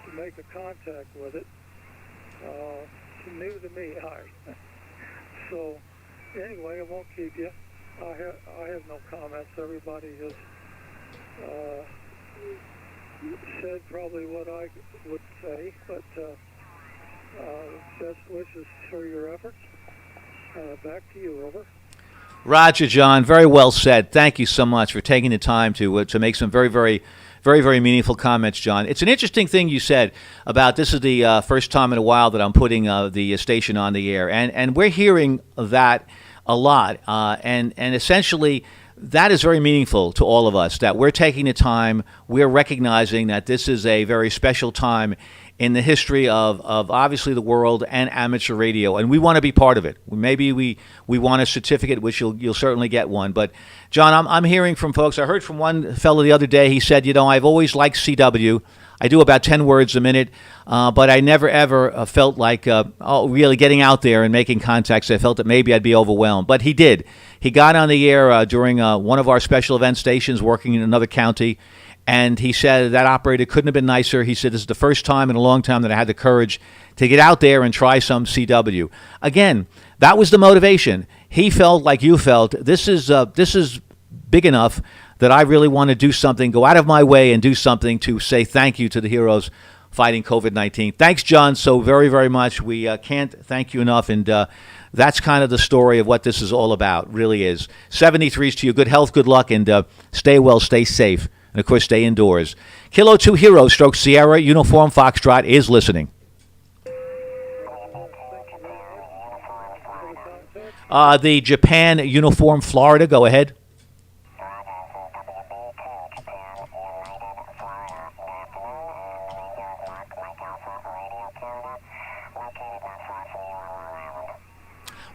to make a contact with it. It's new to me. So anyway, I won't keep you. I have no comments. Everybody has said probably what I would say, but best wishes for your efforts. Back to you, over. Roger, John, very well said. Thank you so much for taking the time to make some very meaningful comments, John. It's an interesting thing you said about this is the first time in a while that I'm putting the station on the air, and we're hearing that a lot, and essentially that is very meaningful to all of us, that we're taking the time, we're recognizing that this is a very special time in the history of obviously the world and amateur radio, and we want to be part of it. Maybe we want a certificate, which you'll certainly get one. But John, I'm hearing from folks. I heard from one fellow the other day. He said, I've always liked CW. I do about 10 words a minute, but I never ever felt like really getting out there and making contacts. I felt that maybe I'd be overwhelmed, but he did. He got on the air during one of our special event stations, working in another county. And he said that operator couldn't have been nicer. He said this is the first time in a long time that I had the courage to get out there and try some CW. Again, that was the motivation. He felt like you felt. This is big enough that I really want to do something, go out of my way and do something to say thank you to the heroes fighting COVID-19. Thanks, John, so very much. We can't thank you enough. And that's kind of the story of what this is all about, really is. 73s to you. Good health, good luck, and stay well, stay safe. And, of course, stay indoors. Kilo 2 Hero stroke Sierra Uniform Foxtrot is listening. The Japan Uniform Florida, go ahead.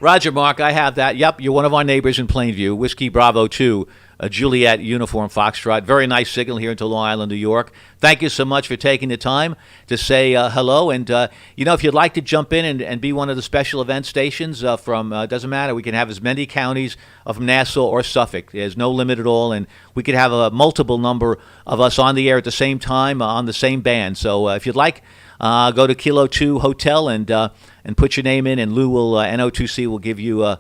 Roger, Mark, I have that. Yep, you're one of our neighbors in Plainview. Whiskey Bravo 2, Juliet Uniform Foxtrot. Very nice signal here into Long Island, New York. Thank you so much for taking the time to say hello. And, if you'd like to jump in and be one of the special event stations from, doesn't matter, we can have as many counties from Nassau or Suffolk. There's no limit at all. And we could have a multiple number of us on the air at the same time on the same band. So if you'd like, go to Kilo 2 Hotel and put your name in, and Lou will, NO2C will give you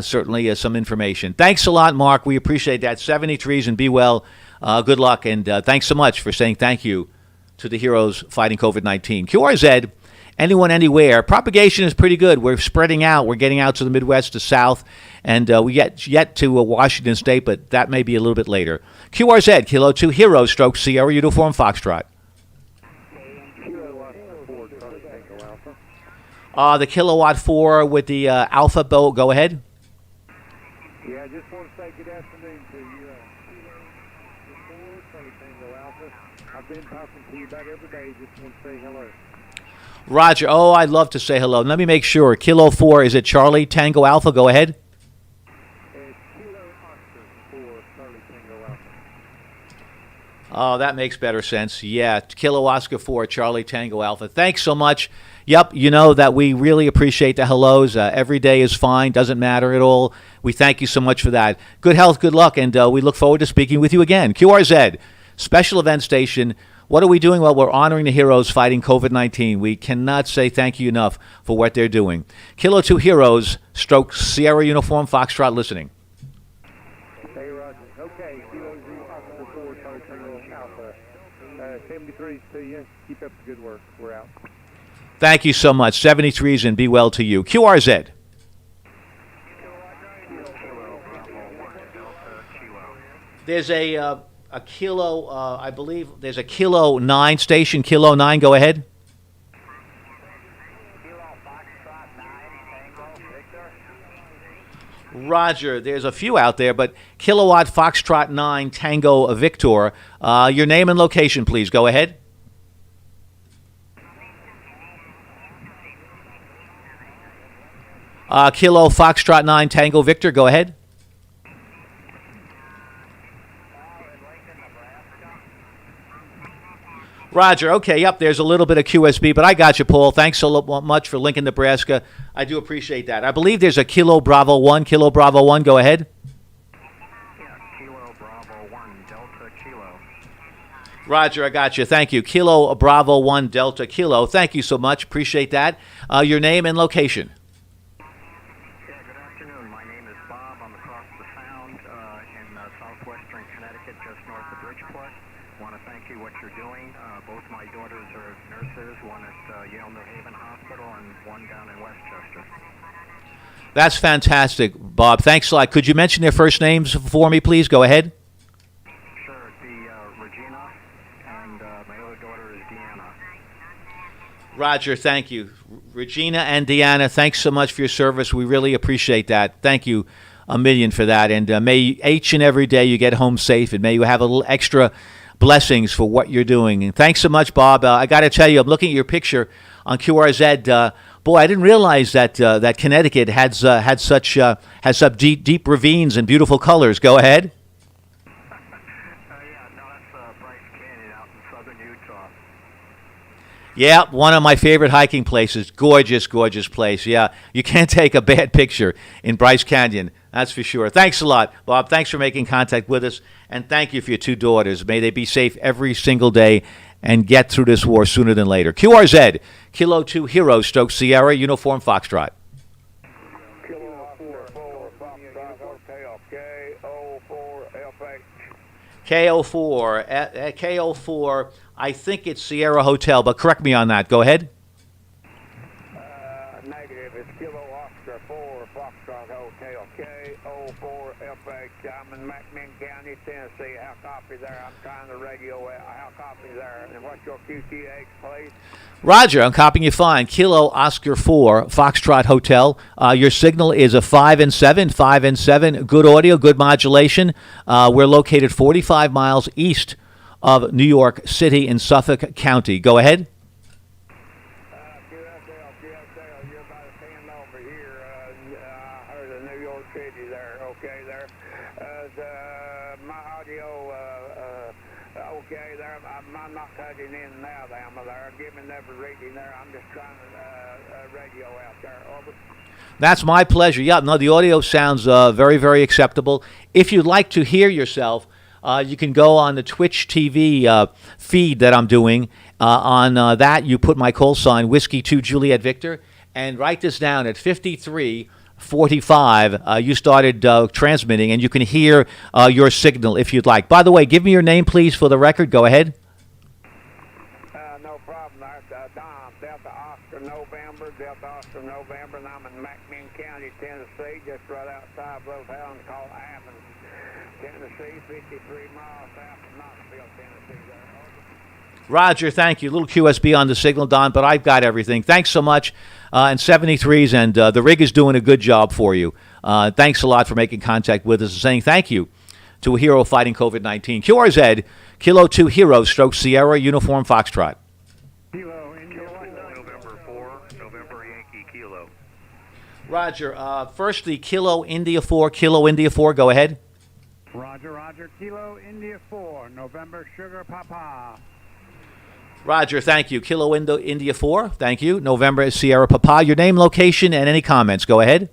certainly some information. Thanks a lot, Mark. We appreciate that. 73s and be well. Good luck, and thanks so much for saying thank you to the heroes fighting COVID-19. QRZ, anyone, anywhere. Propagation is pretty good. We're spreading out. We're getting out to the Midwest, to South, and we get yet to Washington State, but that may be a little bit later. QRZ, Kilo 2 Hero stroke Sierra Uniform Foxtrot. The Kilowatt 4 with the Alpha boat. Go ahead. Yeah, I just want to say good afternoon to you. I've been talking to you about every day. Just want to say hello. Roger. Oh, I'd love to say hello. Let me make sure. Kilo 4, is it Charlie Tango Alpha? Go ahead. It's Kilo Oscar for Charlie Tango Alpha. Oh, that makes better sense. Yeah, Kilo Oscar 4, Charlie Tango Alpha. Thanks so much. Yep, you know that we really appreciate the hellos. Every day is fine, doesn't matter at all. We thank you so much for that. Good health, good luck, and we look forward to speaking with you again. QRZ, special event station. What are we doing? Well, we're honoring the heroes fighting COVID-19. We cannot say thank you enough for what they're doing. Kilo 2 Heroes, stroke Sierra Uniform Foxtrot listening. Hey, Roger. Okay, Kilo 0 Oscar 4, Charlie Tango Alpha. 73s to you. Keep up the good work. We're out. Thank you so much. 73s and be well to you. QRZ. There's a Kilo, I believe there's a Kilo 9 station. Kilo 9, go ahead. Roger, there's a few out there, but Kilowatt Foxtrot 9 Tango Victor. Your name and location, please. Go ahead. Kilo Foxtrot 9 Tango Victor, go ahead. Roger, okay, yep, there's a little bit of QSB, but I got you, Paul. Thanks so much for Lincoln, Nebraska. I do appreciate that. I believe there's a Kilo Bravo 1. Kilo Bravo 1, go ahead. Yeah, Kilo Bravo 1, Delta Kilo. Roger, I got you. Thank you. Kilo Bravo 1 Delta Kilo. Thank you so much. Appreciate that. Your name and location. Yeah, good afternoon. My name is Bob. I'm across the Sound in southwestern Connecticut, just north of Bridgeport. Want to thank you what you're doing. Both my daughters are nurses, one at Yale New Haven Hospital and one down in Westchester. That's fantastic, Bob. Thanks a lot. Could you mention their first names for me, please? Go ahead. Sure, it'd be Regina, and my other daughter is Deanna. Roger, thank you. Regina and Deanna, thanks so much for your service. We really appreciate that. Thank you a million for that. And may each and every day you get home safe, and may you have a little extra blessings for what you're doing. And thanks so much, Bob. I got to tell you, I'm looking at your picture on QRZ. Boy, I didn't realize that that Connecticut has such deep ravines and beautiful colors. Go ahead. Yeah, one of my favorite hiking places. Gorgeous, gorgeous place. Yeah, you can't take a bad picture in Bryce Canyon. That's for sure. Thanks a lot, Bob. Thanks for making contact with us. And thank you for your two daughters. May they be safe every single day and get through this war sooner than later. QRZ, Kilo 2 Hero, Stoke Sierra, Uniform Foxtrot. KO4, I think it's Sierra Hotel, but correct me on that. Go ahead. Negative. It's Kilo Oscar 4 Foxtrot Hotel. KO4FH. I'm in McMinn County, Tennessee. How copy there? I'm trying to radio it. How copy there? And what's your QTH, please? Roger, I'm copying you fine. Kilo Oscar 4 Foxtrot Hotel. Your signal is a 5 and 7. Good audio, good modulation. We're located 45 miles east of New York City in Suffolk County. Go ahead. QSL, you're about a 10 over here. I heard of New York City there. Okay, there. My audio, okay, there. I'm not cutting in now, down there. Give me never reading there. I'm just trying to radio out there. Over. That's my pleasure. Yeah, no, the audio sounds very, very acceptable. If you'd like to hear yourself, you can go on the Twitch TV feed that I'm doing. On that, you put my call sign, Whiskey 2 Juliet Victor, and write this down at 5345. You started transmitting, and you can hear your signal if you'd like. By the way, give me your name, please, for the record. Go ahead. No problem. Tom, Delta Oscar November, and I'm in McMinn County, Tennessee, just right outside of Little town called Athens, Tennessee, 53 miles south of Knoxville, Tennessee. Roger, thank you. Little QSB on the signal, Don, but I've got everything. Thanks so much. And 73s, and the rig is doing a good job for you. Thanks a lot for making contact with us and saying thank you to a hero fighting COVID-19. QRZ, Kilo 2 Hero, Stroke Sierra, Uniform Foxtrot. Kilo, November 4, November Yankee Kilo. Roger. Firstly, Kilo India 4, go ahead. Roger, Kilo India 4, November Sugar Papa. Roger, thank you. Kilo India 4, thank you. November Sierra Papa. Your name, location, and any comments. Go ahead.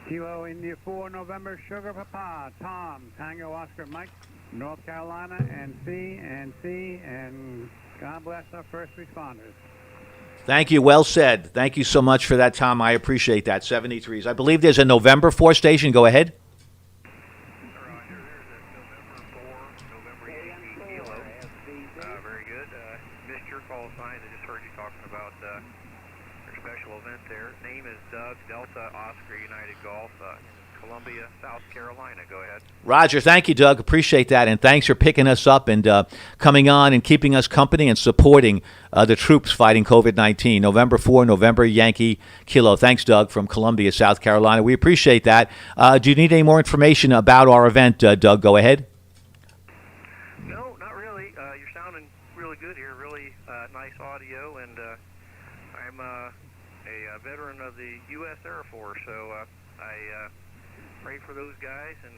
Kilo India 4, November Sugar Papa. Tom, Tango Oscar Mike, North Carolina, NC, and God bless our first responders. Thank you. Well said. Thank you so much for that, Tom. I appreciate that. 73s. I believe there's a November 4 station. Go ahead. Very good. Missed your call sign. I just heard you talking about your special event there. Name is Doug, Delta Oscar United Golf, Columbia, South Carolina. Go ahead. Roger. Thank you, Doug. Appreciate that. And thanks for picking us up and coming on and keeping us company and supporting the troops fighting COVID-19. November 4, November Yankee Kilo. Thanks, Doug, from Columbia, South Carolina. We appreciate that. Do you need any more information about our event, Doug? Go ahead. No, not really. You're sounding really good here. Really nice audio. And I'm a veteran of the U.S. Air Force, so I pray for those guys and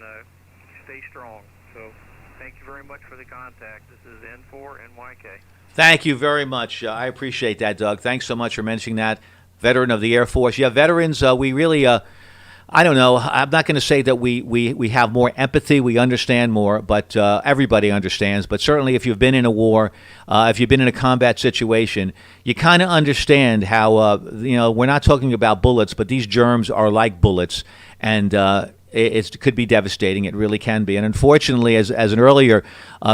stay strong. So thank you very much for the contact. This is N4NYK. Thank you very much. I appreciate that, Doug. Thanks so much for mentioning that. Veteran of the Air Force. Yeah, veterans, we really I don't know. I'm not going to say that we have more empathy, we understand more, but everybody understands. But certainly if you've been in a war, if you've been in a combat situation, you kind of understand how, we're not talking about bullets, but these germs are like bullets. And it could be devastating. It really can be. And unfortunately, as an earlier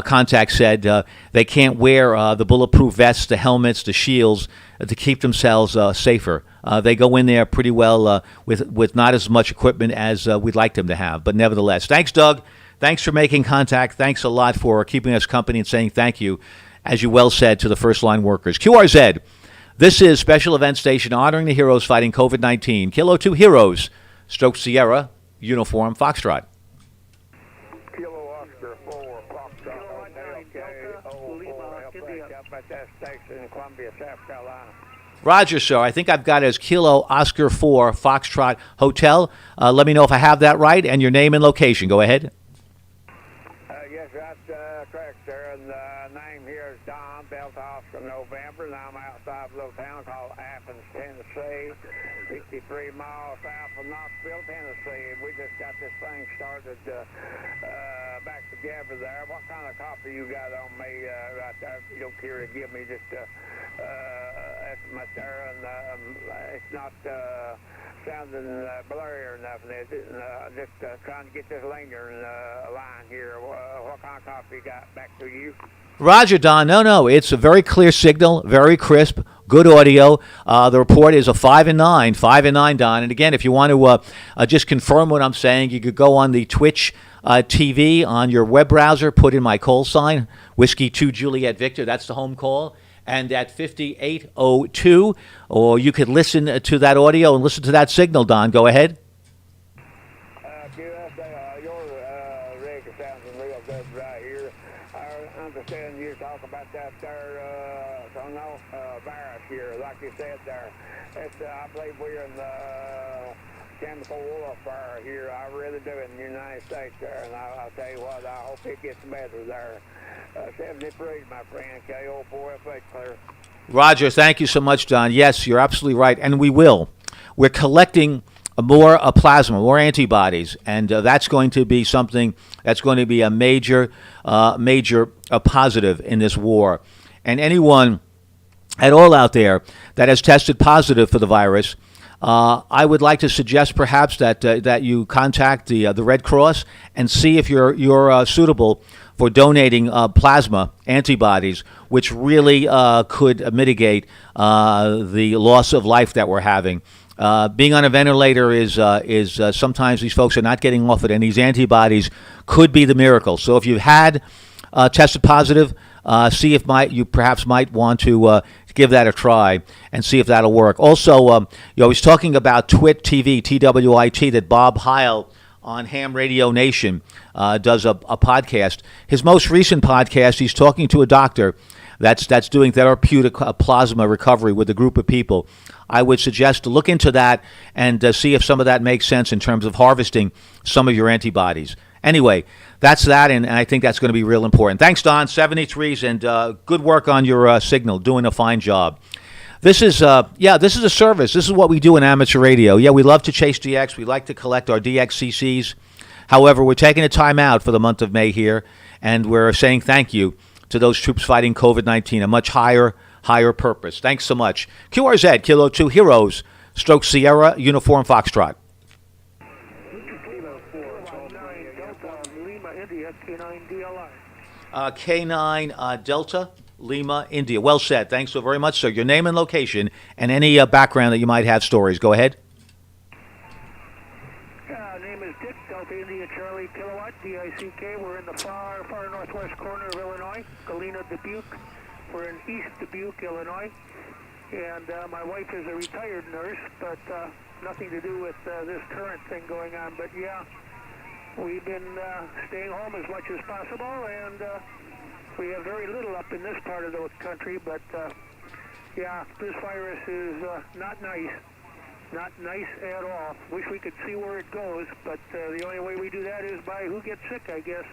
contact said, they can't wear the bulletproof vests, the helmets, the shields to keep themselves safer. They go in there pretty well with not as much equipment as we'd like them to have. But nevertheless, thanks, Doug. Thanks for making contact. Thanks a lot for keeping us company and saying thank you, as you well said, to the first line workers. QRZ, this is Special Event Station honoring the heroes fighting COVID-19. Kilo 2 Heroes, Stroke Sierra, Uniform Foxtrot. Kilo Oscar 4, Foxtrot, Hotel, K-O-4, Airplane up at that station in Columbia, South Carolina. Roger, sir. I think I've got it as Kilo Oscar 4 Foxtrot Hotel. Let me know if I have that right and your name and location. Go ahead. Yes, that's correct, sir. And the name here is Don Delta Oscar November, and I'm outside of a little town called Athens, Tennessee, 53 miles south of Knoxville, Tennessee. We just got this thing started back together there. What kind of copy you got on me right there? If you don't care to give me just estimate there, and it's not sounding blurry or nothing, is it? Just trying to get this lingering line here. What kind of copy you got back to you? Roger, Don. No. It's a very clear signal, very crisp, good audio. The report is a 5 and 9, Don. And again, if you want to just confirm what I'm saying, you could go on the Twitch TV on your web browser, put in my call sign, Whiskey 2 Juliet Victor. That's the home call. And at 5802, or you could listen to that audio and listen to that signal, Don. Go ahead. Your rig is sounding real good right here. I understand you talk about that there, virus here, like you said there. It's, I believe we're in the chemical warfare here. I really do in the United States there, and I'll tell you what, I hope it gets better there. 73, my friend, KO4FH, clear. Roger, thank you so much, Don. Yes, you're absolutely right, and we will. We're collecting more plasma, more antibodies, and that's going to be something that's going to be a major positive in this war. And anyone at all out there that has tested positive for the virus, I would like to suggest perhaps that you contact the Red Cross and see if you're suitable for donating plasma antibodies, which really could mitigate the loss of life that we're having. Being on a ventilator is sometimes these folks are not getting off it, and these antibodies could be the miracle. So if you've had tested positive, see if you perhaps might want to give that a try and see if that'll work. Also, I was talking about TWIT TV, TWIT, that Bob Heil on Ham Radio Nation does a podcast. His most recent podcast, he's talking to a doctor that's doing therapeutic plasma recovery with a group of people. I would suggest to look into that and see if some of that makes sense in terms of harvesting some of your antibodies. Anyway, that's that, and I think that's going to be real important. Thanks, Don. 73s, and good work on your signal. Doing a fine job. This is a service. This is what we do in amateur radio. Yeah, we love to chase DX. We like to collect our DXCCs. However, we're taking a time out for the month of May here, and we're saying thank you to those troops fighting COVID-19, a much higher purpose. Thanks so much. QRZ, Kilo 2 Heroes, Stroke Sierra, Uniform Foxtrot. K9 Delta, Lima, India. Well said. Thanks so very much, sir. Your name and location and any background that you might have stories. Go ahead. Name is Dick, Delta India Charlie Kilowatt, DICK. We're in the far northwest corner of Illinois, Galena, Dubuque. We're in East Dubuque, Illinois. And my wife is a retired nurse, but nothing to do with this current thing going on. But yeah, we've been staying home as much as possible, and we have very little up in this part of the country, but yeah, this virus is not nice. Not nice at all. Wish we could see where it goes, but the only way we do that is by who gets sick, I guess.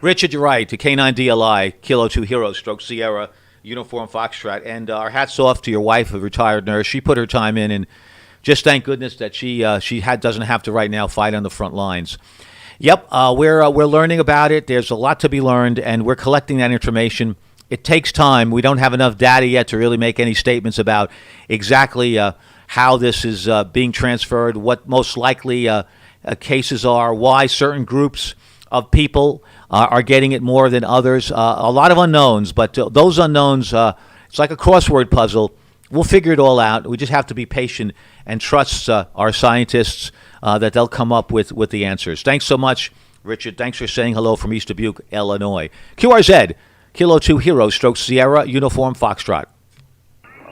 Richard, you're right. To K9 DLI, Kilo 2 Heroes, Stroke Sierra, Uniform Foxtrot. And our hats off to your wife, a retired nurse. She put her time in just thank goodness that she doesn't have to right now fight on the front lines. Yep, we're learning about it. There's a lot to be learned, and we're collecting that information. It takes time. We don't have enough data yet to really make any statements about exactly how this is being transferred, what most likely cases are, why certain groups of people are getting it more than others. A lot of unknowns, but those unknowns, it's like a crossword puzzle. We'll figure it all out. We just have to be patient and trust our scientists that they'll come up with the answers. Thanks so much, Richard. Thanks for saying hello from East Dubuque, Illinois. QRZ, Kilo 2 Hero, Stroke Sierra, Uniform Foxtrot.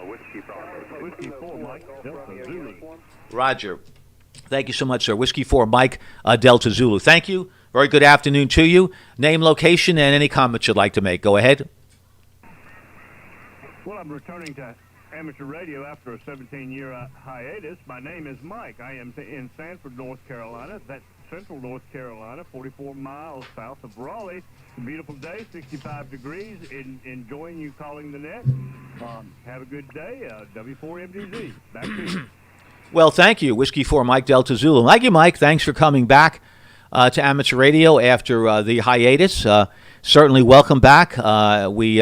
Whiskey 4, Mike, Delta Zulu. Roger. Thank you so much, sir. Whiskey 4, Mike, Delta Zulu. Thank you. Very good afternoon to you. Name, location, and any comments you'd like to make. Go ahead. Well, I'm returning to amateur radio after a 17-year hiatus. My name is Mike. I am in Sanford, North Carolina. That's central North Carolina, 44 miles south of Raleigh. It's a beautiful day, 65 degrees. Enjoying you calling the net. Have a good day. W4MDZ. Back to you. Well, thank you. Whiskey 4, Mike, Delta Zulu. Thank you, Mike. Thanks for coming back to amateur radio after the hiatus. Certainly welcome back. We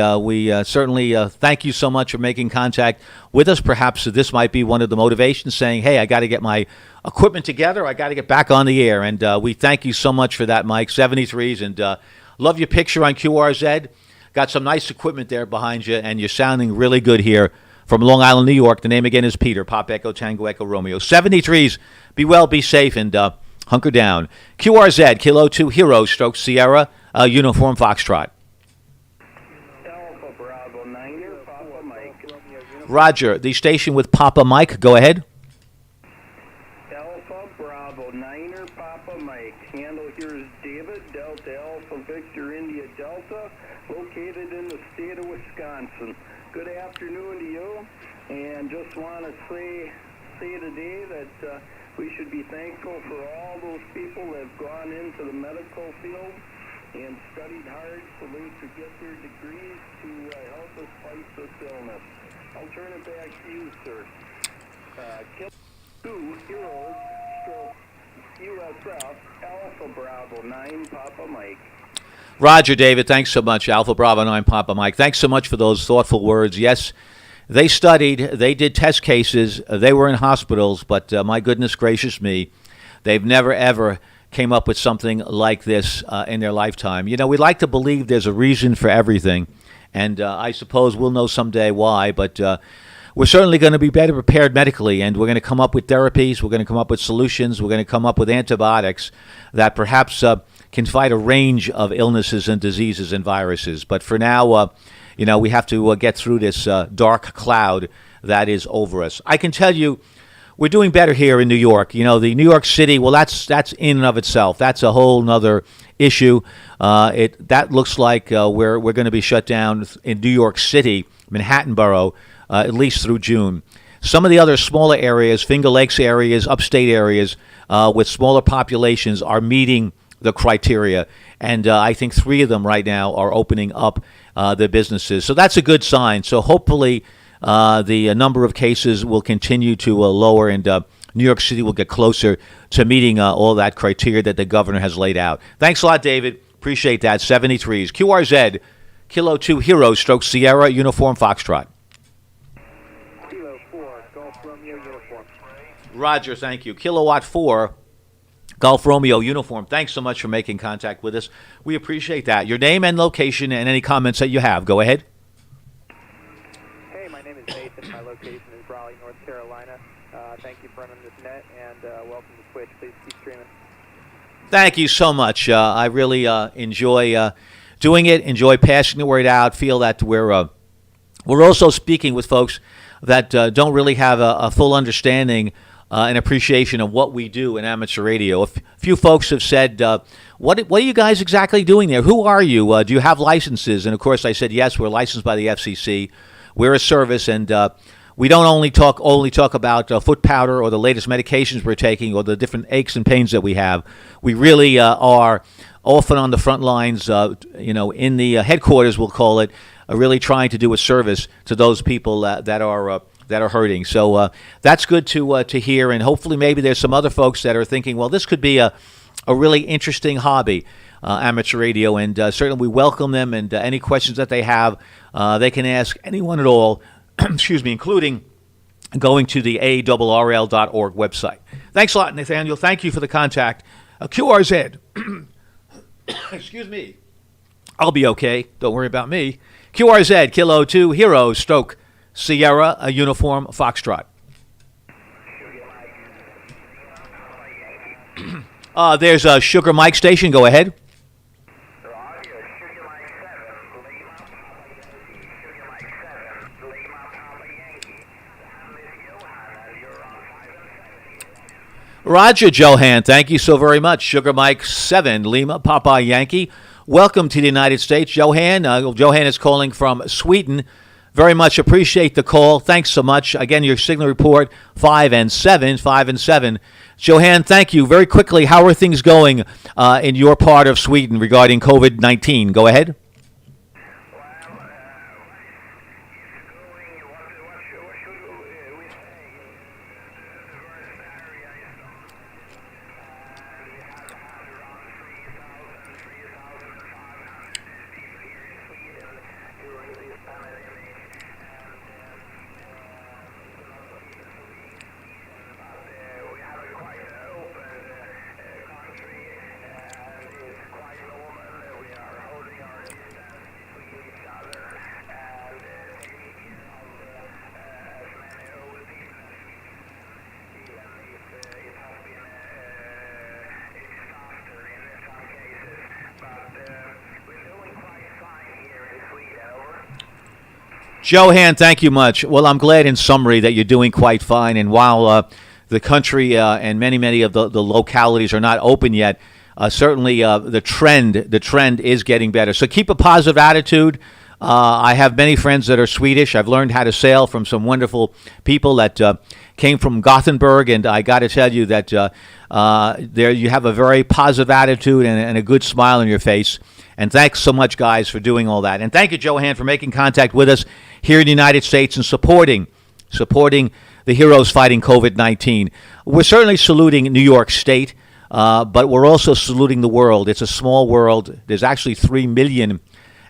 certainly thank you so much for making contact with us. Perhaps this might be one of the motivations saying, hey, I got to get my equipment together. I got to get back on the air. And we thank you so much for that, Mike. 73s. And love your picture on QRZ. Got some nice equipment there behind you. And you're sounding really good here from Long Island, New York. The name again is Peter. Pop Echo Tango Echo Romeo. 73s. Be well, be safe, and hunker down. QRZ, Kilo 2 Hero, Stroke Sierra, Uniform Foxtrot. Alpha Bravo 9, Papa Mike. Roger, the station with Papa Mike. Go ahead. Alpha Bravo 9, Papa Mike. Handle here is David, Delta Alpha Victor India Delta, located in the state of Wisconsin. Good afternoon to you, and just want to say today that we should be thankful for all those people that have gone into the medical field and studied hard so they could get their degrees to help us fight this illness. I'll turn it back to you, sir. Kill 2 Heroes, Stroke USF, Alpha Bravo 9, Papa Mike. Roger, David. Thanks so much. Alpha Bravo 9, Papa Mike. Thanks so much for those thoughtful words. Yes, they studied. They did test cases. They were in hospitals. But my goodness gracious me, they've never, ever came up with something like this in their lifetime. You know, we like to believe there's a reason for everything. And I suppose we'll know someday why. But we're certainly going to be better prepared medically. And we're going to come up with therapies. We're going to come up with solutions. We're going to come up with antibiotics that perhaps can fight a range of illnesses and diseases and viruses. But for now, you know, we have to get through this dark cloud that is over us. I can tell you, we're doing better here in New York. You know, the New York City, well, that's in and of itself. That's a whole nother issue. That looks like we're going to be shut down in New York City, Manhattan Borough, at least through June. Some of the other smaller areas, Finger Lakes areas, upstate areas with smaller populations are meeting the criteria. And I think 3 of them right now are opening up their businesses. So that's a good sign. So hopefully the number of cases will continue to lower, and New York City will get closer to meeting all that criteria that the governor has laid out. Thanks a lot, David. Appreciate that. 73s. QRZ, Kilo 2 Hero, Stroke Sierra, Uniform Foxtrot. Kilo 4, Golf Romeo Uniform. Roger, thank you. Kilowatt 4, Golf Romeo Uniform. Thanks so much for making contact with us. We appreciate that. Your name and location and any comments that you have. Go ahead. Hey, my name is Nathan. My location is Raleigh, North Carolina. Thank you for running this net, and welcome to Twitch. Please keep streaming. Thank you so much. I really enjoy doing it, enjoy passing the word out, feel that we're also speaking with folks that don't really have a full understanding and appreciation of what we do in amateur radio. A few folks have said, what are you guys exactly doing there? Who are you? Do you have licenses? And, of course, I said, yes, we're licensed by the FCC. We're a service, and we don't only talk about foot powder or the latest medications we're taking or the different aches and pains that we have. We really are often on the front lines, in the headquarters, we'll call it, really trying to do a service to those people that are that are hurting. So that's good to hear, and hopefully maybe there's some other folks that are thinking, well, this could be a really interesting hobby, amateur radio, and certainly we welcome them, and any questions that they have, they can ask anyone at all, excuse me, including going to the ARRL.org website. Thanks a lot, Nathaniel. Thank you for the contact. QRZ. Excuse me. I'll be okay. Don't worry about me. QRZ, Kilo 2, Hero, Stroke, Sierra, a Uniform, Foxtrot. There's a Sugar Mike station. Go ahead. Roger, Johan, thank you so very much. Sugar Mike 7, Lima, Papa Yankee. Welcome to the United States, Johan. Johan is calling from Sweden. Very much appreciate the call. Thanks so much. Again, your signal report, 5 and 7, 5 and 7. Johan, thank you. Very quickly, how are things going in your part of Sweden regarding COVID-19? Go ahead. Johan, thank you much. Well, I'm glad in summary that you're doing quite fine. And while the country and many of the localities are not open yet, certainly the trend is getting better. So keep a positive attitude. I have many friends that are Swedish. I've learned how to sail from some wonderful people that came from Gothenburg, and I got to tell you that there you have a very positive attitude and a good smile on your face. And thanks so much, guys, for doing all that. And thank you, Johan, for making contact with us here in the United States and supporting the heroes fighting COVID-19. We're certainly saluting New York State, but we're also saluting the world. It's a small world. There's actually 3 million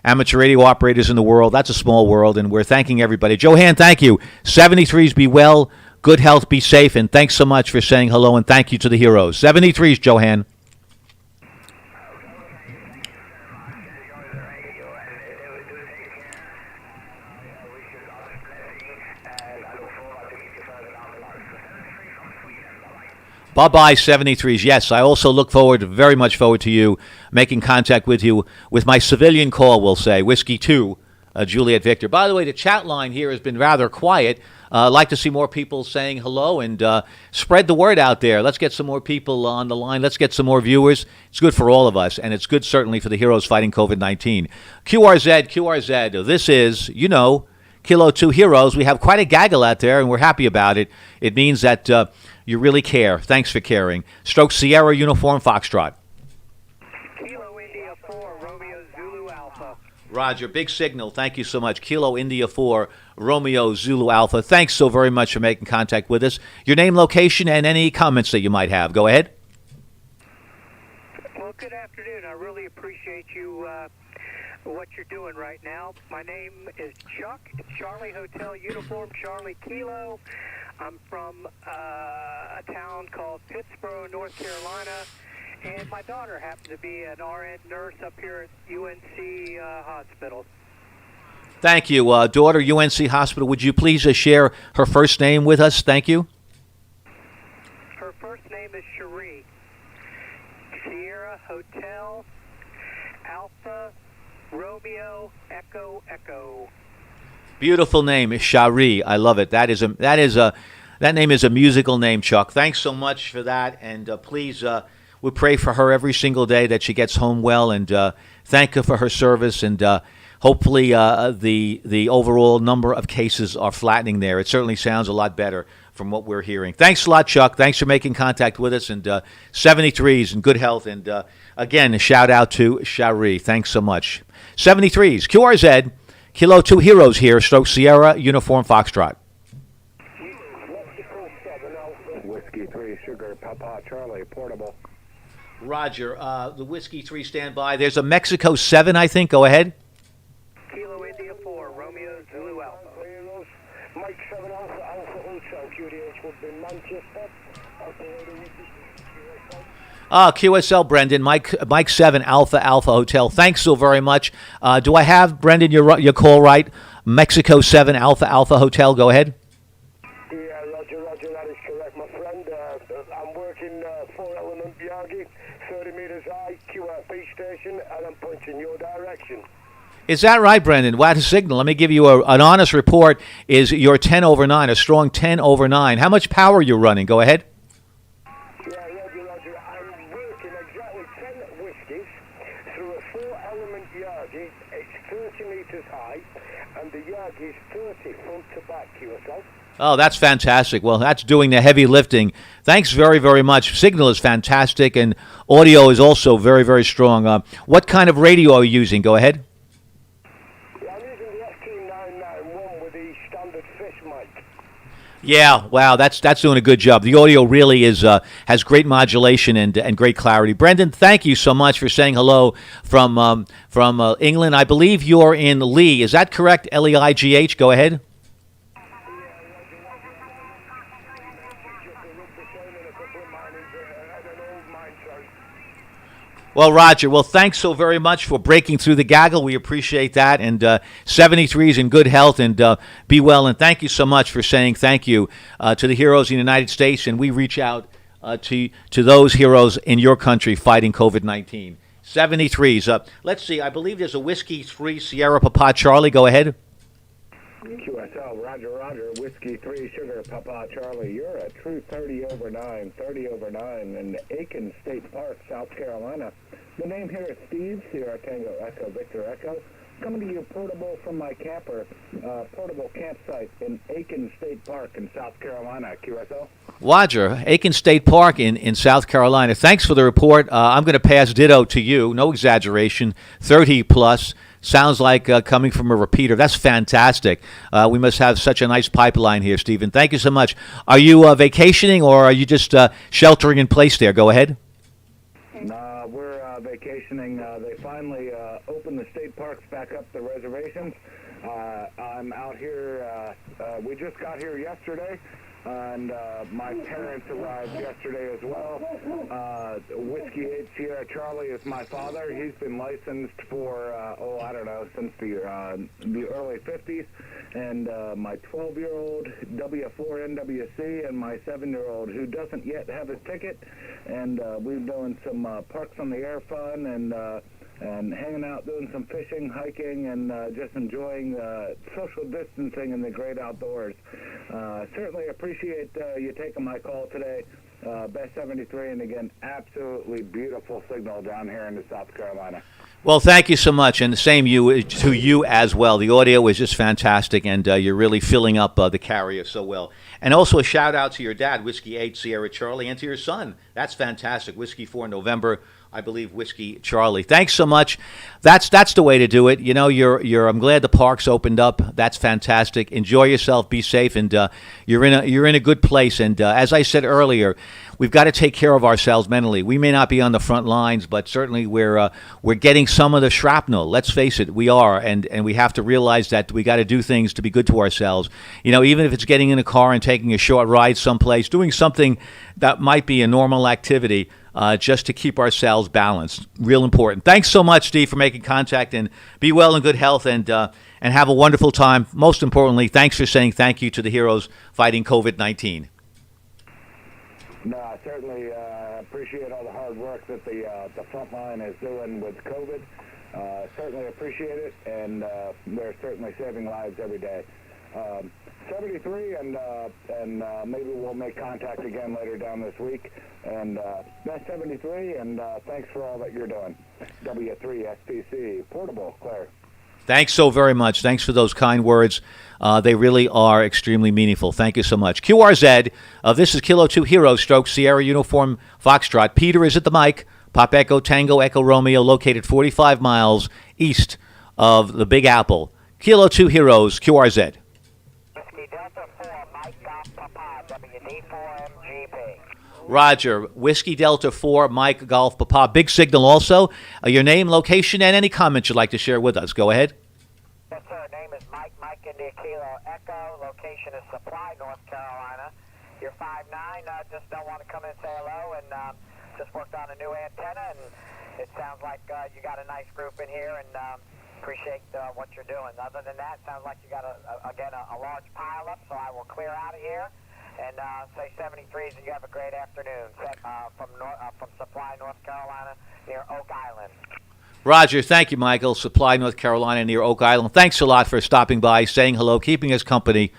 amateur radio operators in the world. That's a small world, and we're thanking everybody. Johan, thank you. 73s, be well, good health, be safe, and thanks so much for saying hello, and thank you to the heroes. 73s, Johan. Bye-bye, 73s. Yes, I also look very much forward to you making contact with you with my civilian call, we'll say, Whiskey 2, Juliet Victor. By the way, the chat line here has been rather quiet. I'd like to see more people saying hello and spread the word out there. Let's get some more people on the line. Let's get some more viewers. It's good for all of us, and it's good certainly for the heroes fighting COVID-19. QRZ, this is, Kilo 2 Heroes. We have quite a gaggle out there, and we're happy about it. It means that you really care. Thanks for caring. Stroke Sierra Uniform Foxtrot. Kilo India 4, Romeo Zulu Alpha. Roger, big signal. Thank you so much. Kilo India 4, Romeo Zulu Alpha. Thanks so very much for making contact with us. Your name, location, and any comments that you might have. Go ahead. Well, good afternoon. I really appreciate you what you're doing right now. My name is Chuck. It's Charlie Hotel Uniform, Charlie Kilo. I'm from a town called Pittsburgh, North Carolina, and my daughter happens to be an RN nurse up here at UNC Hospital. Thank you. Daughter, UNC Hospital, would you please share her first name with us? Thank you. Her first name is Cherie. Sierra Hotel Alpha Romeo Echo Echo. Beautiful name, Cherie. I love it. That name is a musical name, Chuck. Thanks so much for that, and please, we pray for her every single day that she gets home well, and thank her for her service, and hopefully the overall number of cases are flattening there. It certainly sounds a lot better from what we're hearing. Thanks a lot, Chuck. Thanks for making contact with us, and 73s and good health, and again, a shout out to Cherie. Thanks so much. 73s, QRZ. Kilo 2 Heroes here, Stroke Sierra, Uniform Foxtrot. Papa Charlie, portable. Roger. The Whiskey 3 standby. There's a Mexico 7, I think. Go ahead. Kilo India 4, Romeo Zulu Alpha. Mike 7 Alpha Alpha Hotel, QDH would be Manchester. Operator QSL, Brendan. Mike 7 Alpha Alpha Hotel. Thanks so very much. Do I have, Brendan, your call right? Mexico 7 Alpha Alpha Hotel. Go ahead. Yeah, Roger, that is correct, my friend. I'm working 4 Element Yagi, 30 meters high, QRP station, and I'm pointing your direction. Is that right, Brendan? What a signal. Let me give you an honest report. Is your 10 over 9, a strong 10 over 9. How much power are you running? Go ahead. Yeah, Roger. I'm working exactly 10 whiskies through a 4 Element Yagi. It's 30 meters high, and the Yagi is 30 front to back, QSL. Oh, that's fantastic. Well, that's doing the heavy lifting. Thanks very, very much. Signal is fantastic, and audio is also very, very strong. What kind of radio are you using? Go ahead. Yeah, I'm using the FT991 with the standard fish mic. Yeah, wow, that's doing a good job. The audio really is has great modulation and great clarity. Brendan, thank you so much for saying hello from England. I believe you're in Lee. Is that correct? Leigh? Go ahead. Well, Roger, thanks so very much for breaking through the gaggle. We appreciate that. And 73 is in good health, and be well. And thank you so much for saying thank you to the heroes in the United States. And we reach out to those heroes in your country fighting COVID-19. 73s. Let's see. I believe there's a Whiskey 3 Sierra Papa Charlie. Go ahead. QSL, Roger, Whiskey 3, Sugar, Papa Charlie. You're a true 30 over 9 in Aiken State Park, South Carolina. The name here is Steve, Sierra Tango Echo Victor Echo. Coming to you portable from my camper, portable campsite in Aiken State Park in South Carolina, QSL. Roger, Aiken State Park in South Carolina. Thanks for the report. I'm going to pass ditto to you. No exaggeration. 30 plus. Sounds like coming from a repeater. That's fantastic. We must have such a nice pipeline here, Stephen. Thank you so much. Are you vacationing, or are you just sheltering in place there? Go ahead. We're vacationing. They finally opened the state parks back up, the reservations. I'm out here. We just got here yesterday. And my parents arrived yesterday as well. Whiskey 8 Sierra Charlie is my father. He's been licensed for, since the early 50s. And my 12-year-old W4 NWC and my 7-year-old who doesn't yet have his ticket. And we've done some Parks on the Air fun and hanging out, doing some fishing, hiking, and just enjoying social distancing in the great outdoors. Certainly appreciate you taking my call today. Best 73, and again, absolutely beautiful signal down here in South Carolina. Well, thank you so much, and the same to you as well. The audio is just fantastic, and you're really filling up the carrier so well. And also a shout-out to your dad, Whiskey 8 Sierra Charlie, and to your son. That's fantastic. Whiskey 4 November, I believe, Whiskey Charlie. Thanks so much. That's the way to do it. You know, I'm glad the park's opened up. That's fantastic. Enjoy yourself. Be safe, and you're in a good place. And as I said earlier, we've got to take care of ourselves mentally. We may not be on the front lines, but certainly we're getting some of the shrapnel. Let's face it, we are, and we have to realize that we got to do things to be good to ourselves. You know, even if it's getting in a car and taking a short ride someplace, doing something that might be a normal activity. Just to keep ourselves balanced. Real important. Thanks so much, Steve, for making contact, and be well in good health, and have a wonderful time. Most importantly, thanks for saying thank you to the heroes fighting COVID-19. No, I certainly appreciate all the hard work that the front line is doing with COVID. Certainly appreciate it, and they're certainly saving lives every day. 73, and maybe we'll make contact again later down this week. And that's 73, and thanks for all that you're doing. W3 SPC, portable, Claire. Thanks so very much. Thanks for those kind words. They really are extremely meaningful. Thank you so much. QRZ, this is Kilo 2 Hero Stroke Sierra Uniform Foxtrot. Peter is at the mic. Pop Echo Tango Echo Romeo, located 45 miles east of the Big Apple. Kilo 2 Heroes, QRZ. Whiskey Delta 4, Mike Golf Papa, WD4MGP. Roger. Whiskey Delta 4, Mike Golf Papa. Big signal also. Your name, location, and any comments you'd like to share with us. Go ahead. Yes, sir. Name is Mike India Kilo Echo. Location is Supply, North Carolina. You're 5'9", just don't want to come in and say hello, and just worked on a new antenna, and it sounds like you got a nice group in here, and appreciate what you're doing. Other than that, sounds like you got, a large pile-up, so I will clear out of here, and say 73s, and you have a great afternoon. From Supply, North Carolina, near Oak Island. Roger, thank you, Michael. Supply, North Carolina, near Oak Island. Thanks a lot for stopping by, saying hello, keeping us company.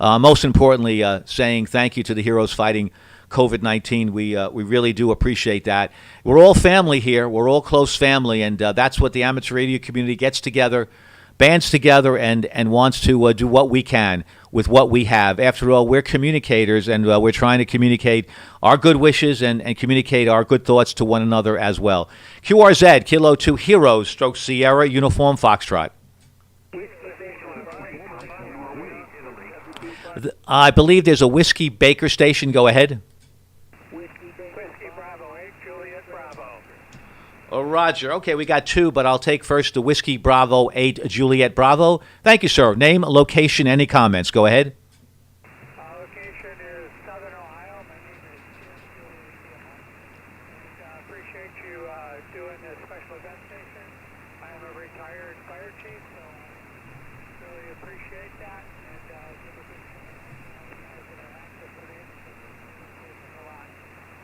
Most importantly, saying thank you to the heroes fighting COVID-19. We really do appreciate that. We're all family here. We're all close family, and that's what the amateur radio community gets together, bands together, and wants to do what we can with what we have. After all, we're communicators, and we're trying to communicate our good wishes and communicate our good thoughts to one another as well. QRZ, Kilo 2 Heroes, Stroke Sierra, Uniform Foxtrot. I believe there's a Whiskey Baker station. Go ahead. Whiskey Bravo 8, Juliet Bravo. Oh, Roger. Okay, we got two, but I'll take first the Whiskey Bravo 8, Juliet Bravo. Thank you, sir. Name, location, any comments. Go ahead. Location is Southern Ohio. My name is Jim. Appreciate you doing this special event station. I am a retired fire chief, so really appreciate that. And give a big access to the industry a lot.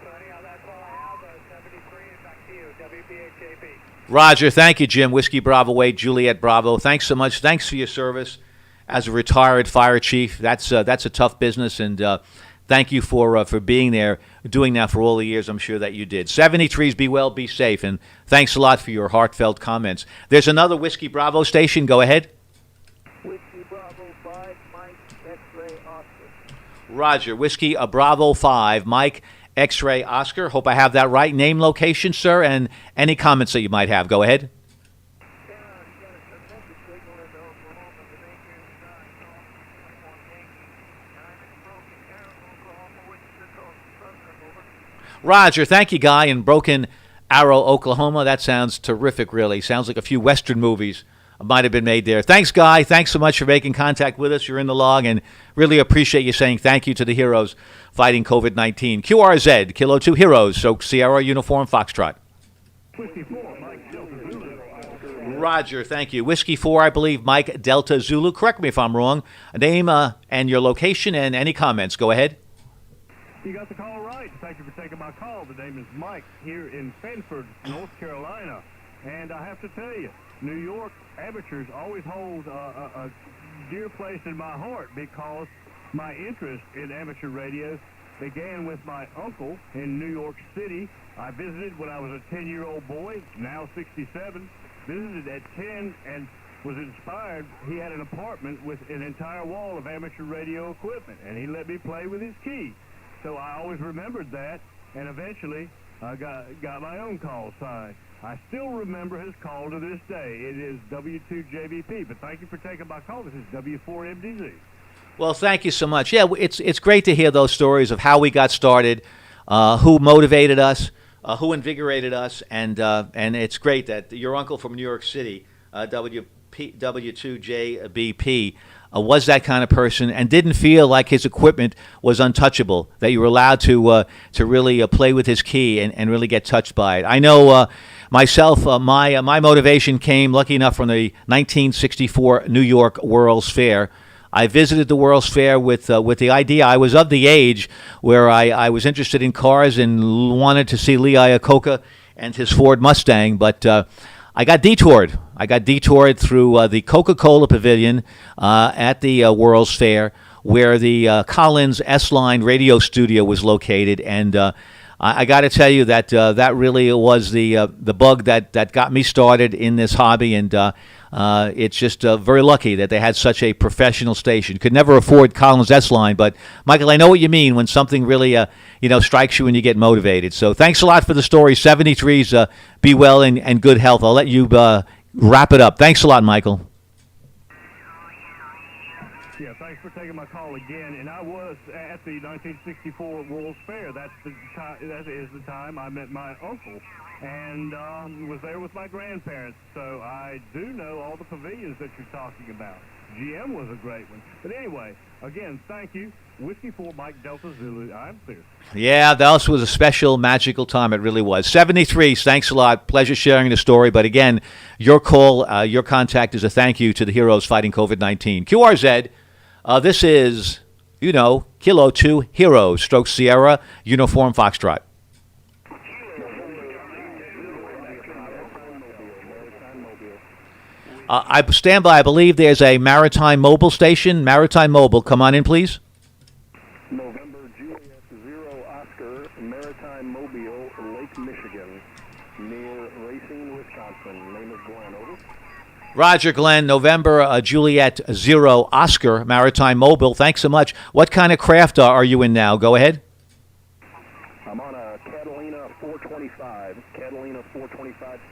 So anyhow, that's all I have. 73, and back to you, WBHAB. Roger. Thank you, Jim. Whiskey Bravo 8, Juliet Bravo. Thanks so much. Thanks for your service as a retired fire chief. That's a tough business, and thank you for being there, doing that for all the years I'm sure that you did. 73s, be well, be safe, and thanks a lot for your heartfelt comments. There's another Whiskey Bravo station. Go ahead. Whiskey Bravo 5, Mike X-Ray Oscar. Roger. Whiskey Bravo 5, Mike X-Ray Oscar. Hope I have that right. Name, location, sir, and any comments that you might have. Go ahead. Roger, thank you, Guy, in Broken Arrow, Oklahoma. That sounds terrific, really. Sounds like a few Western movies might have been made there. Thanks, Guy. Thanks so much for making contact with us. You're in the log, and really appreciate you saying thank you to the heroes fighting COVID-19. QRZ, Kilo 2 Heroes, so Sierra Uniform Foxtrot. Whiskey 4, Mike Delta Zulu. Roger, thank you. Whiskey 4, I believe, Mike Delta Zulu. Correct me if I'm wrong. Name and your location and any comments. Go ahead. You got the call right. Thank you for taking my call. The name is Mike here in Fanford, North Carolina. And I have to tell you, New York amateurs always hold a dear place in my heart because my interest in amateur radio began with my uncle in New York City. I visited when I was a 10-year-old boy, now 67, visited at 10 and was inspired. He had an apartment with an entire wall of amateur radio equipment, and he let me play with his key. So I always remembered that, and eventually I got my own call sign. I still remember his call to this day. It is W2JVP, but thank you for taking my call. This is W4MDZ. Well, thank you so much. Yeah, it's great to hear those stories of how we got started, who motivated us, who invigorated us, and it's great that your uncle from New York City, W2JBP, was that kind of person and didn't feel like his equipment was untouchable, that you were allowed to really play with his key and really get touched by it. I know myself, my motivation came, lucky enough, from the 1964 New York World's Fair. I visited the World's Fair with the idea. I was of the age where I was interested in cars and wanted to see Lee Iacocca and his Ford Mustang, but I got detoured. I got detoured through the Coca-Cola Pavilion at the World's Fair, where the Collins S-Line radio studio was located, and I got to tell you that that really was the bug that got me started in this hobby, and it's just very lucky that they had such a professional station. Could never afford Collins S-Line, but Michael, I know what you mean when something really strikes you and you get motivated. So thanks a lot for the story. 73s, be well and good health. I'll let you wrap it up. Thanks a lot, Michael. Yeah, thanks for taking my call again. And I was at at the 1964 World's Fair. That is the time I met my uncle and was there with my grandparents. So I do know all the pavilions that you're talking about. GM was a great one. But anyway, again, thank you. Whiskey 4 Mike Delta Zulu. I'm clear. Yeah, that was a special, magical time. It really was. 73s, thanks a lot. Pleasure sharing the story. But again, your call, your contact is a thank you to the heroes fighting COVID-19. QRZ, this is, Kilo 2 Heroes, stroke Sierra, uniform Foxtrot. I stand by. I believe there's a Maritime Mobile station. Maritime Mobile, come on in, please. November Juliet 0 Oscar, Maritime Mobile, Lake Michigan, near Racine, Wisconsin. Name is Glenn, over. Roger, Glenn, November Juliet 0 Oscar, Maritime Mobile. Thanks so much. What kind of craft are you in now? Go ahead. I'm on a Catalina 425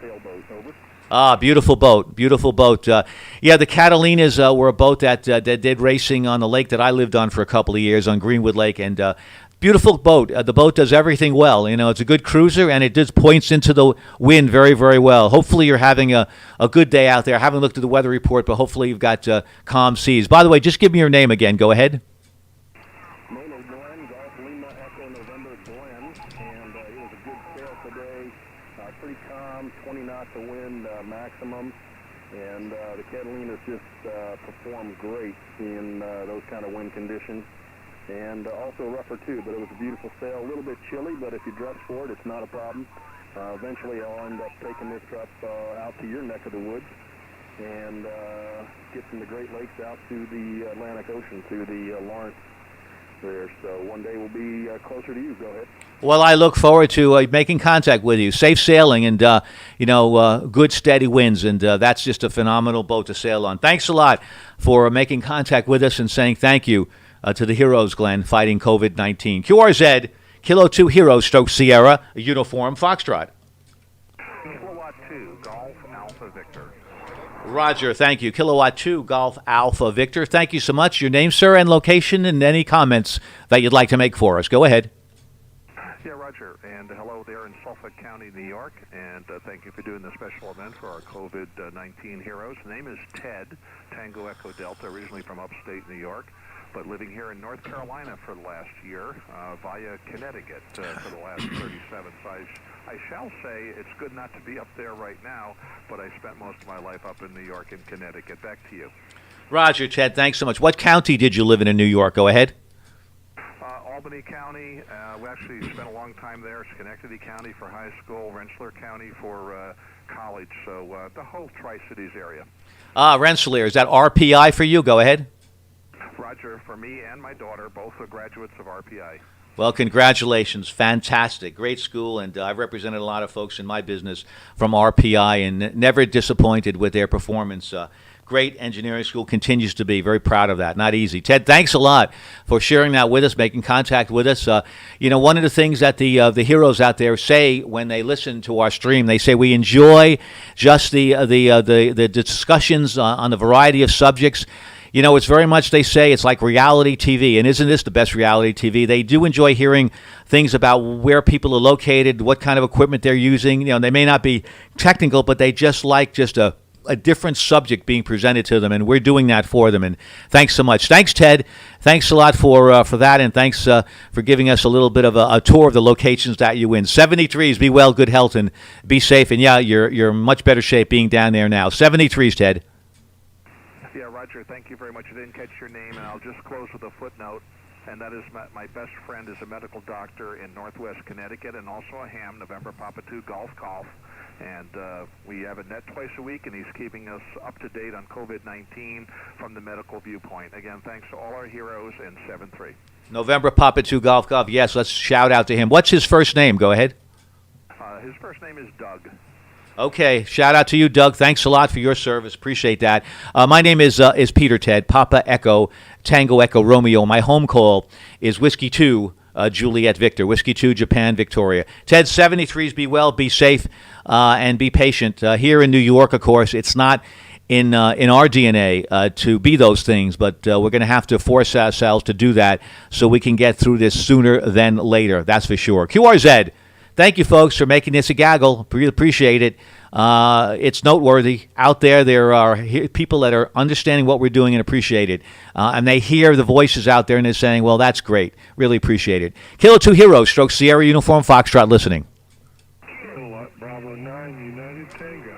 sailboat, over. Ah, beautiful boat, beautiful boat. Yeah, the Catalinas were a boat that did racing on the lake that I lived on for a couple of years on Greenwood Lake, and beautiful boat. The boat does everything well. It's a good cruiser, and it just points into the wind very, very well. Hopefully you're having a good day out there. I haven't looked at the weather report, but hopefully you've got calm seas. By the way, just give me your name again. Go ahead. Name is Glenn, Golf Lima Echo November Glenn, and it was a good sail today. Pretty calm, 20 knots of wind maximum, and the Catalinas just performed great in those kind of wind conditions. And also rougher too, but it was a beautiful sail. A little bit chilly, but if you dress for it, it's not a problem. Eventually I'll end up taking this truck out to your neck of the woods and get from the Great Lakes out to the Atlantic Ocean, to the Lawrence there. So one day we'll be closer to you. Go ahead. Well, I look forward to making contact with you. Safe sailing and, good steady winds, and that's just a phenomenal boat to sail on. Thanks a lot for making contact with us and saying thank you to the heroes, Glenn, fighting COVID-19. QRZ, Kilo 2 Heroes, stroke Sierra, uniform Foxtrot. Kilowatt 2, Golf Alpha Victor. Roger, thank you. Kilowatt 2, Golf Alpha Victor. Thank you so much. Your name, sir, and location, and any comments that you'd like to make for us. Go ahead. Yeah, Roger, and hello there in Suffolk County, New York, and thank you for doing this special event for our COVID-19 heroes. The name is Ted, Tango Echo Delta, originally from upstate New York, but living here in North Carolina for the last year via Connecticut for the last 37. So I shall say it's good not to be up there right now, but I spent most of my life up in New York and Connecticut. Back to you. Roger, Ted, thanks so much. What county did you live in New York? Go ahead. Albany County. We actually spent a long time there. Schenectady County for high school, Rensselaer County for college. So the whole Tri-Cities area. Rensselaer. Is that RPI for you? Go ahead. Roger, for me and my daughter, both are graduates of RPI. Well, congratulations. Fantastic. Great school, and I've represented a lot of folks in my business from RPI and never disappointed with their performance. Great engineering school, continues to be. Very proud of that. Not easy. Ted, thanks a lot for sharing that with us, making contact with us. One of the things that the heroes out there say when they listen to our stream, they say we enjoy just the discussions on a variety of subjects. It's very much, they say, it's like reality TV. And isn't this the best reality TV? They do enjoy hearing things about where people are located, what kind of equipment they're using. They may not be technical, but they just like a different subject being presented to them, and we're doing that for them. And thanks so much. Thanks, Ted. Thanks a lot for that, and thanks for giving us a little bit of a tour of the locations that you in. 73s, be well, good health, and be safe. And yeah, you're in much better shape being down there now. 73s, Ted. Yeah, Roger, thank you very much. I didn't catch your name, and I'll just close with a footnote, and that is my best friend is a medical doctor in Northwest Connecticut and also a ham, November Papa 2 Golf. And we have a net twice a week, and he's keeping us up to date on COVID-19 from the medical viewpoint. Again, thanks to all our heroes in 7-3. November Papa 2 Golf. Yes, let's shout out to him. What's his first name? Go ahead. His first name is Doug. Okay, shout out to you, Doug. Thanks a lot for your service. Appreciate that. My name is Peter, Ted, Papa Echo, Tango Echo Romeo. My home call is Whiskey 2, Juliet Victor, Whiskey 2, Japan, Victoria. Ted, 73s, be well, be safe, and be patient. Here in New York, of course, it's not in our DNA to be those things, but we're going to have to force ourselves to do that so we can get through this sooner than later. That's for sure. QRZ, thank you, folks, for making this a gaggle. Really appreciate it. It's noteworthy. Out there, there are people that are understanding what we're doing and appreciate it. And they hear the voices out there and they're saying, well, that's great. Really appreciate it. Kilo 2 Hero, Stroke Sierra, Uniform Foxtrot listening. Bravo 9, United Tango.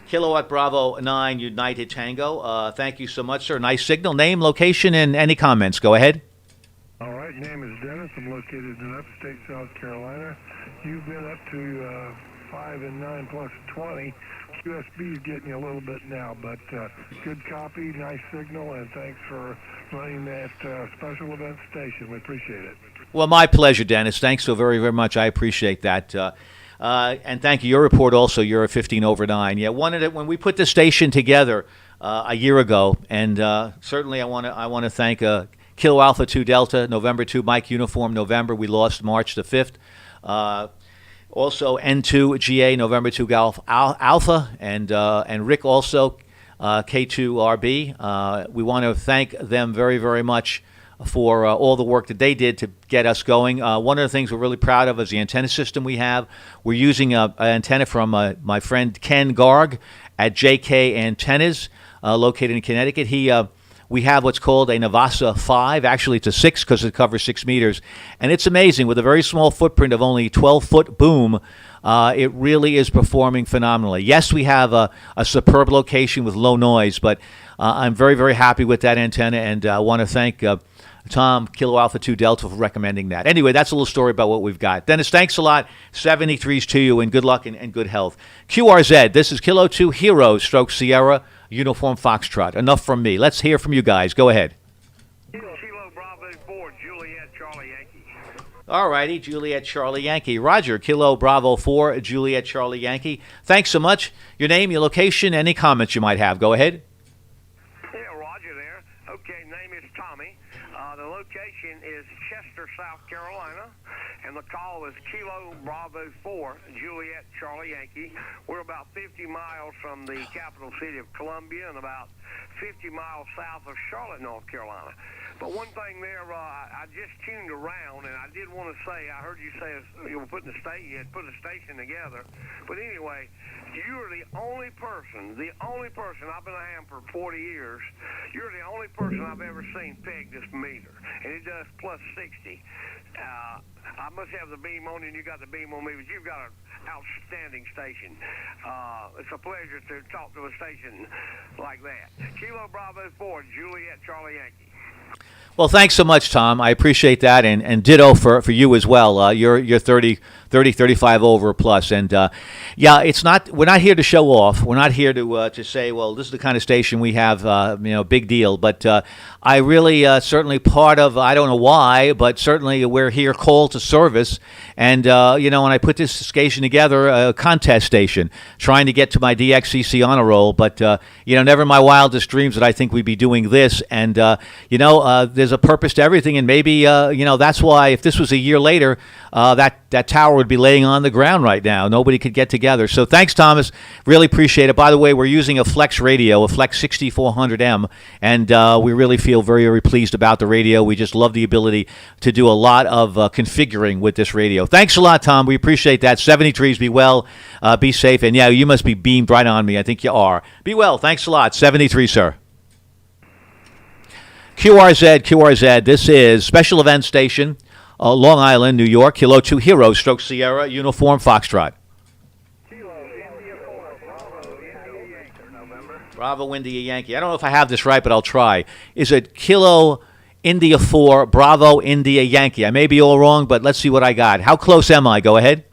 Kilowatt Bravo 9 United Tango. Thank you so much, sir. Nice signal. Name, location, and any comments. Go ahead. All right, name is Dennis. I'm located in upstate South Carolina. You've been up to 5 and 9 plus 20. QSB is getting you a little bit now, but good copy, nice signal, and thanks for running that special event station. We appreciate it. Well, my pleasure, Dennis. Thanks so very, very much. I appreciate that. And thank you. Your report also, you're a 15 over 9. Yeah, when we put the station together a year ago, and certainly I want to thank Kilo Alpha 2 Delta, November 2, Mike Uniform, November. We lost March the 5th. Also N2 GA, November 2 Alpha, and Rick also, K2RB. We want to thank them very, very much for all the work that they did to get us going. One of the things we're really proud of is the antenna system we have. We're using an antenna from my friend Ken Garg at JK Antennas, located in Connecticut. We have what's called a Navasa 5. Actually, it's a 6 because it covers 6 meters. And it's amazing. With a very small footprint of only 12-foot boom, it really is performing phenomenally. Yes, we have a superb location with low noise, but I'm very, very happy with that antenna, and I want to thank Tom, Kilo Alpha 2 Delta, for recommending that. Anyway, that's a little story about what we've got. Dennis, thanks a lot. 73s to you, and good luck and good health. QRZ, this is Kilo 2 Hero, Stroke Sierra, Uniform Foxtrot. Enough from me. Let's hear from you guys. Go ahead. Kilo Bravo 4, Juliet Charlie Yankee. All righty, Juliet Charlie Yankee. Roger, Kilo Bravo 4, Juliet Charlie Yankee. Thanks so much. Your name, your location, any comments you might have. Go ahead. Yeah, Roger there. Okay, name is Tommy. The location is Chester, South Carolina. And the call is Kilo Bravo 4, Juliet Charlie Yankee. We're about 50 miles from the capital city of Columbia and about 50 miles south of Charlotte, North Carolina. But one thing there, I just tuned around, and I did want to say, I heard you say you were putting you had put a station together. But anyway, you're the only person, I've been a ham for 40 years, you're the only person I've ever seen peg this meter. And it does plus 60. I must have the beam on you, and you got the beam on me, but you've got an outstanding station. It's a pleasure to talk to a station like that. Kilo Bravo 4, Juliet Charlie Yankee. Well, thanks so much, Tom. I appreciate that, and ditto for you as well. You're 30, 35 over plus, and yeah, we're not here to show off. We're not here to say, well, this is the kind of station we have, big deal. But I really certainly part of, I don't know why, but certainly we're here called to service. And when I put this station together, a contest station, trying to get to my DXCC honor roll, but never in my wildest dreams that I think we'd be doing this. And there's a purpose to everything, and maybe that's why if this was a year later, that tower would be laying on the ground right now. Nobody could get together. So thanks, Thomas. Really appreciate it. By the way, we're using a Flex radio, a Flex 6400M, and we really feel very, very pleased about the radio. We just love the ability to do a lot of configuring with this radio. Thanks a lot, Tom. We appreciate that. 73s, be well, be safe, and yeah, you must be beamed right on me. I think you are. Be well. Thanks a lot. 73, sir. QRZ, this is Special Event Station, Long Island, New York, Kilo 2 Hero, Stroke Sierra, Uniform Foxtrot. Bravo India Yankee. I don't know if I have this right, but I'll try. Is it Kilo India 4, Bravo India Yankee? I may be all wrong, but let's see what I got. How close am I? Go ahead.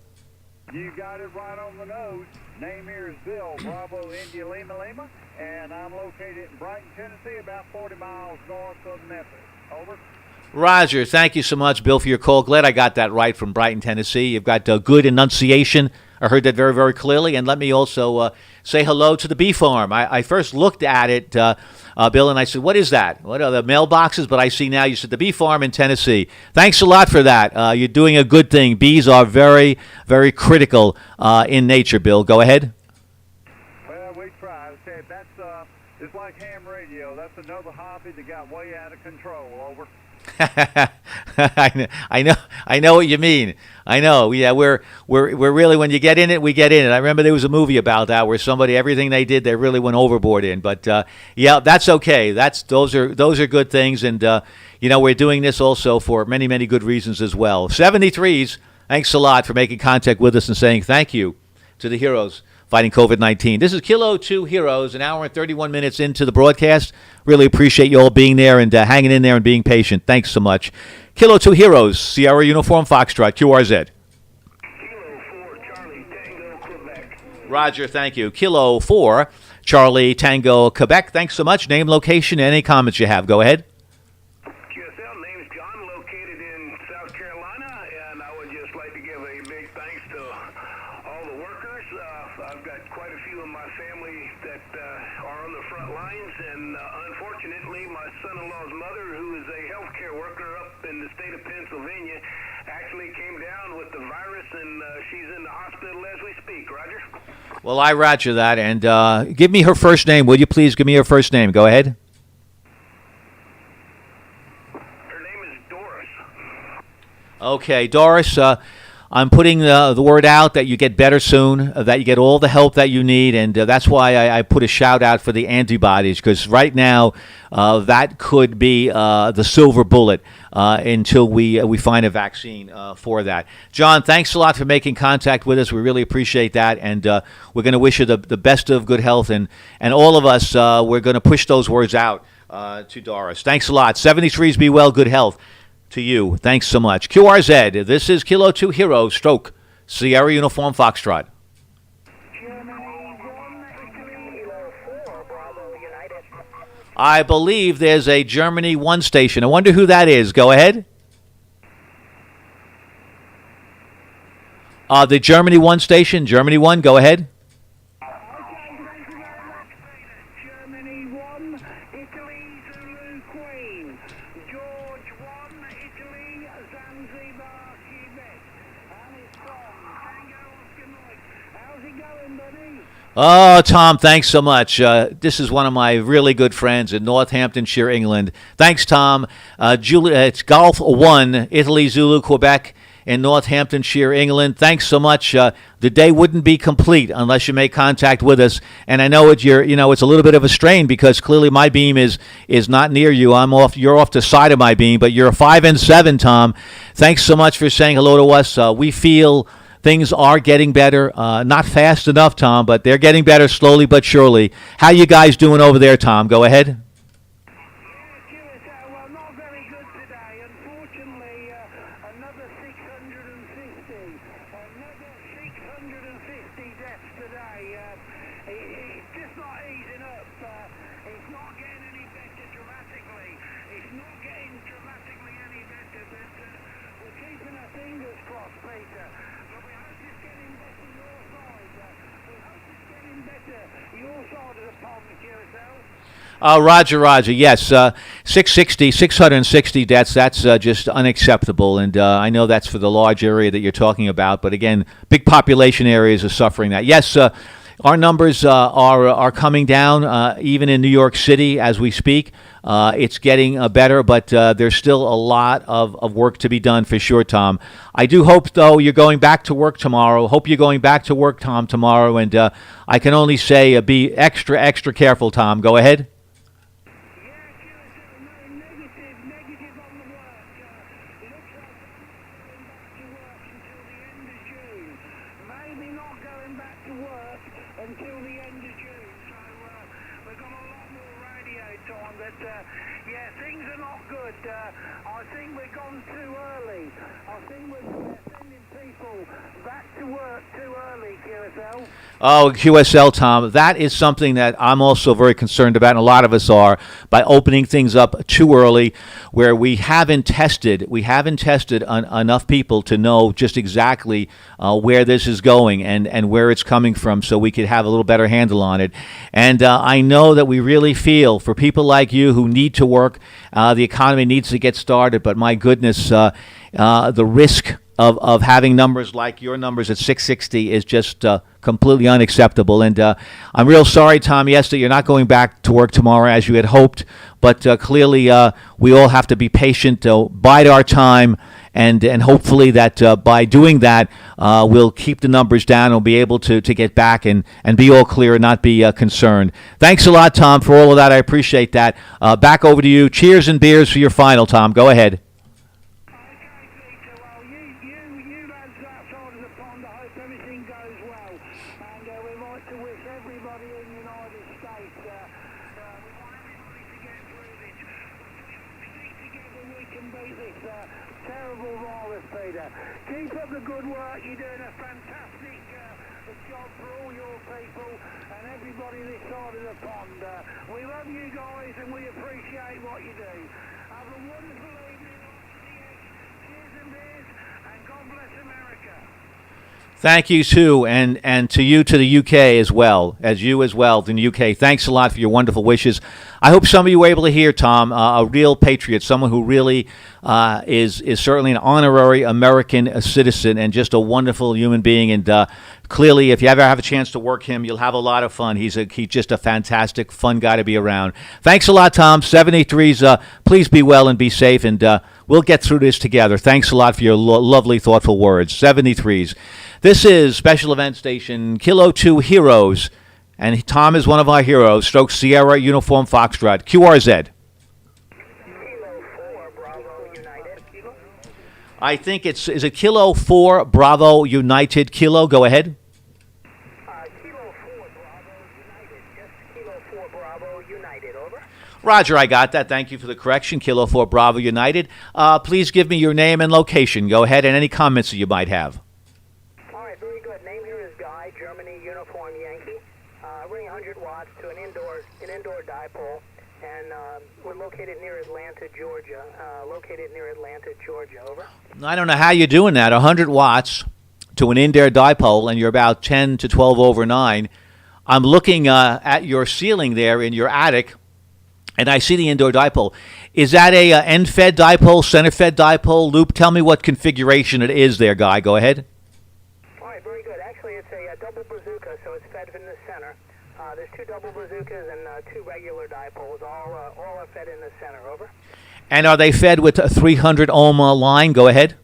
You got it right on the nose. Name here is Bill, Bravo India Lima, and I'm located in Brighton, Tennessee, about 40 miles north of Memphis. Over. Roger, thank you so much, Bill, for your call. Glad I got that right from Brighton, Tennessee. You've got good enunciation. I heard that very, very clearly. And let me also say hello to the bee farm. I first looked at it, Bill, and I said, what is that? What are the mailboxes? But I see now you said the bee farm in Tennessee. Thanks a lot for that. You're doing a good thing. Bees are very, very critical in nature, Bill. Go ahead. Well, we try. Okay, that's it's like ham radio. That's another hobby that got way out of control. Over. I know what you mean. I know. Yeah, we're really, when you get in it, we get in it. I remember there was a movie about that where somebody, everything they did, they really went overboard in. But yeah, that's okay. Those are good things, and we're doing this also for many, many good reasons as well. 73s, thanks a lot for making contact with us and saying thank you to the heroes fighting COVID-19. This is Kilo 2 Heroes, an hour and 31 minutes into the broadcast. Really appreciate you all being there and hanging in there and being patient. Thanks so much. Kilo 2 Heroes, Sierra Uniform Foxtrot, QRZ. Kilo 4 Charlie Tango Quebec. Roger, thank you. Kilo 4 Charlie Tango Quebec. Thanks so much. Name, location, any comments you have. Go ahead. QSL, name's John, located in South Carolina, and I would just like to give a big thanks to all the workers. I've got quite a few in my family that are on the front lines, and unfortunately, my son-in-law's mother, who is a healthcare worker up in the state of Pennsylvania, actually came down with the virus, and she's in the hospital as we speak. Roger? Well, I roger that, and give me her first name. Would you please give me her first name? Go ahead. Her name is Doris. Okay, Doris, I'm putting the word out that you get better soon, that you get all the help that you need, and that's why I put a shout out for the antibodies, because right now that could be the silver bullet until we find a vaccine for that. John, thanks a lot for making contact with us. We really appreciate that, and we're going to wish you the best of good health, and all of us, we're going to push those words out to Doris. Thanks a lot. 73s, be well, good health to you. Thanks so much. QRZ, this is Kilo 2 Hero, stroke, Sierra Uniform Foxtrot. I believe there's a Germany 1 station. I wonder who that is. Go ahead. The Germany 1 station, Germany 1, go ahead. Germany 1, Italy, Zulu Queen. George 1, Italy, Zanzibar, Quebec. And it's from Tango Oscar Mike. How's it going, buddy? Oh, Tom, thanks so much. This is one of my really good friends in Northamptonshire, England. Thanks, Tom. It's Golf 1, Italy, Zulu, Quebec, in Northamptonshire, England. Thanks so much. The day wouldn't be complete unless you make contact with us. And I know it's a little bit of a strain because clearly my beam is not near you. You're off the side of my beam, but you're 5 and 7, Tom. Thanks so much for saying hello to us. We feel things are getting better. Not fast enough, Tom, but they're getting better slowly but surely. How you guys doing over there, Tom? Go ahead. Well, not very good today. Unfortunately, another 650 deaths today. It's just not easing up. It's not getting any better dramatically. It's not getting dramatically any better, but we're keeping our fingers crossed, Peter. But we hope it's getting better your side. We hope it's getting better your side of the pond, QSL. Roger, yes. 660 deaths, that's just unacceptable. And I know that's for the large area that you're talking about. But again, big population areas are suffering that. Yes, our numbers are coming down, even in New York City as we speak. It's getting better, but there's still a lot of work to be done for sure, Tom. I do hope, though, you're going back to work tomorrow. Hope you're going back to work, Tom, tomorrow. And I can only say be extra careful, Tom. Go ahead. Oh, QSL, Tom, that is something that I'm also very concerned about, and a lot of us are, by opening things up too early, where we haven't tested enough people to know just exactly where this is going and where it's coming from, so we could have a little better handle on it. And I know that we really feel for people like you who need to work, the economy needs to get started, but my goodness, the risk of having numbers like your numbers at 660 is just completely unacceptable. And I'm real sorry, Tom, yes, that you're not going back to work tomorrow as you had hoped. But clearly, we all have to be patient, bide our time, and hopefully that by doing that, we'll keep the numbers down and we'll be able to get back and be all clear and not be concerned. Thanks a lot, Tom, for all of that. I appreciate that. Back over to you. Cheers and beers for your final, Tom. Go ahead. Keep up the good work. You're doing a fantastic job for all your people and everybody this side of the pond. We love you guys and we appreciate what you do. Have a wonderful evening. Cheers and beers, and God bless America. Thank you, too, and to you to the UK as well, in the UK. Thanks a lot for your wonderful wishes. I hope some of you were able to hear, Tom, a real patriot, someone who really is certainly an honorary American citizen and just a wonderful human being. And clearly, if you ever have a chance to work him, you'll have a lot of fun. He's just a fantastic, fun guy to be around. Thanks a lot, Tom. 73s, please be well and be safe, and we'll get through this together. Thanks a lot for your lovely, thoughtful words. 73s. This is Special Event Station Kilo 2 Heroes, and Tom is one of our heroes. Stroke Sierra Uniform Foxtrot. QRZ. I think is it Kilo 4 Bravo United Kilo? Go ahead. Roger, I got that. Thank you for the correction. Kilo 4 Bravo United. Please give me your name and location. Go ahead, and any comments that you might have. All right, very good. Name here is Guy, Germany, Uniform Yankee. Running 100 watts to an indoor dipole, and we're located near Atlanta, Georgia. Over. I don't know how you're doing that. 100 watts to an indoor dipole, and you're about 10 to 12 over 9. I'm looking at your ceiling there in your attic, and I see the indoor dipole. Is that a end-fed dipole, center-fed dipole, loop? Tell me what configuration it is there, Guy. Go ahead. All right, very good. Actually, it's a double bazooka, so it's fed in the center. There's two double bazookas and two regular dipoles. All are fed in the center. Over. And are they fed with a 300 ohm line? Go ahead.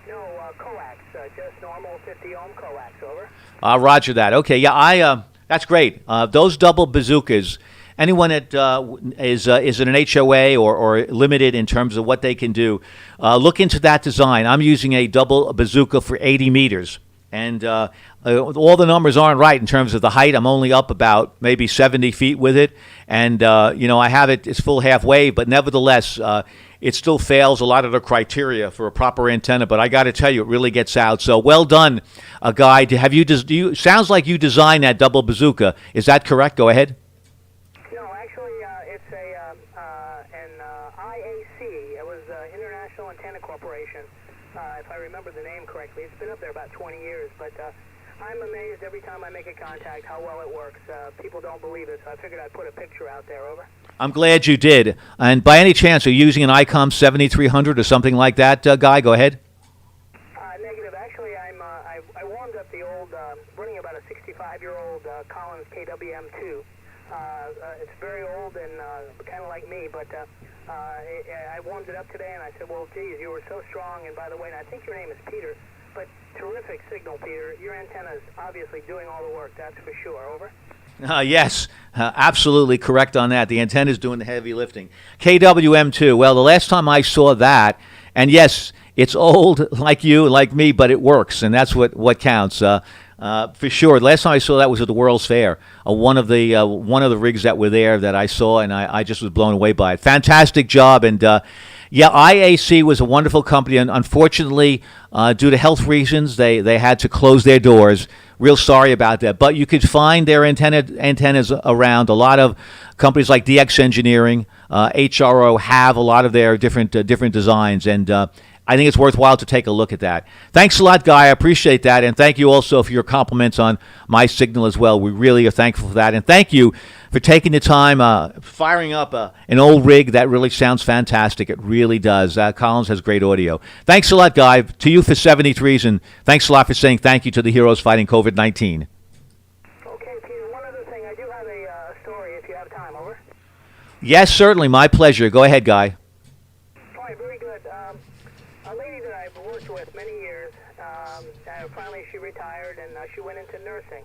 No, coax, just normal 50 ohm coax. Over. Roger that. Okay, yeah, that's great. Those double bazookas. Anyone that is in an HOA or limited in terms of what they can do, look into that design. I'm using a double bazooka for 80 meters. And all the numbers aren't right in terms of the height. I'm only up about maybe 70 feet with it. And, I have it's full halfway, but nevertheless, it still fails a lot of the criteria for a proper antenna. But I got to tell you, it really gets out. So well done, Guy. Sounds like you designed that double bazooka. Is that correct? Go ahead. No, actually, it's an IAC. It was International Antenna Corporation. If I remember the name correctly. It's been up there about 20 years, but I'm amazed every time I make a contact how well it works. People don't believe it, so I figured I'd put a picture out there. Over. I'm glad you did. And by any chance, are you using an ICOM 7300 or something like that, Guy? Go ahead. Negative. Actually, I warmed up the old, running about a 65-year-old Collins KWM2. It's very old and kind of like me, but I warmed it up today, and I said, well, geez, you were so strong, and by the way, and I think your name is Peter, but terrific signal, Peter. Your antenna is obviously doing all the work, that's for sure. Over. Yes, absolutely correct on that. The antenna is doing the heavy lifting. KWM2, well, the last time I saw that, and yes, it's old like you, like me, but it works, and that's what counts. For sure. Last time I saw that was at the World's Fair. One of the rigs that were there that I saw, and I just was blown away by it. Fantastic job, and IAC was a wonderful company, and unfortunately, due to health reasons, they had to close their doors. Real sorry about that, but you could find their antennas around. A lot of companies like DX Engineering, HRO have a lot of their different designs, and I think it's worthwhile to take a look at that. Thanks a lot, Guy. I appreciate that. And thank you also for your compliments on my signal as well. We really are thankful for that. And thank you for taking the time, firing up an old rig. That really sounds fantastic. It really does. Collins has great audio. Thanks a lot, Guy. To you for 73s. And thanks a lot for saying thank you to the heroes fighting COVID-19. Okay, Peter, one other thing. I do have a story if you have time. Over. Yes, certainly. My pleasure. Go ahead, Guy. All right, very good. A lady that I've worked with many years, finally she retired and she went into nursing.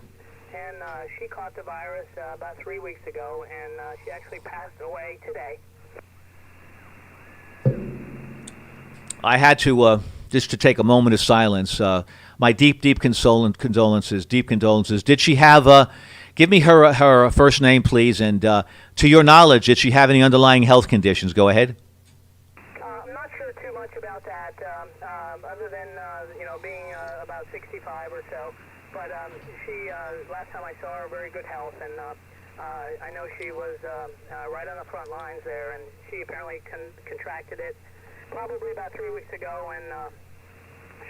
And she caught the virus about 3 weeks ago, and she actually passed away today. I had to, just to take a moment of silence, my deep condolences. Did she have, give me her first name, please, and to your knowledge, did she have any underlying health conditions? Go ahead. I'm not sure too much about that, other than, being about 65 or so. But she, last time I saw her, very good health, and I know she was right on the front lines there, and she apparently contracted it probably about 3 weeks ago, and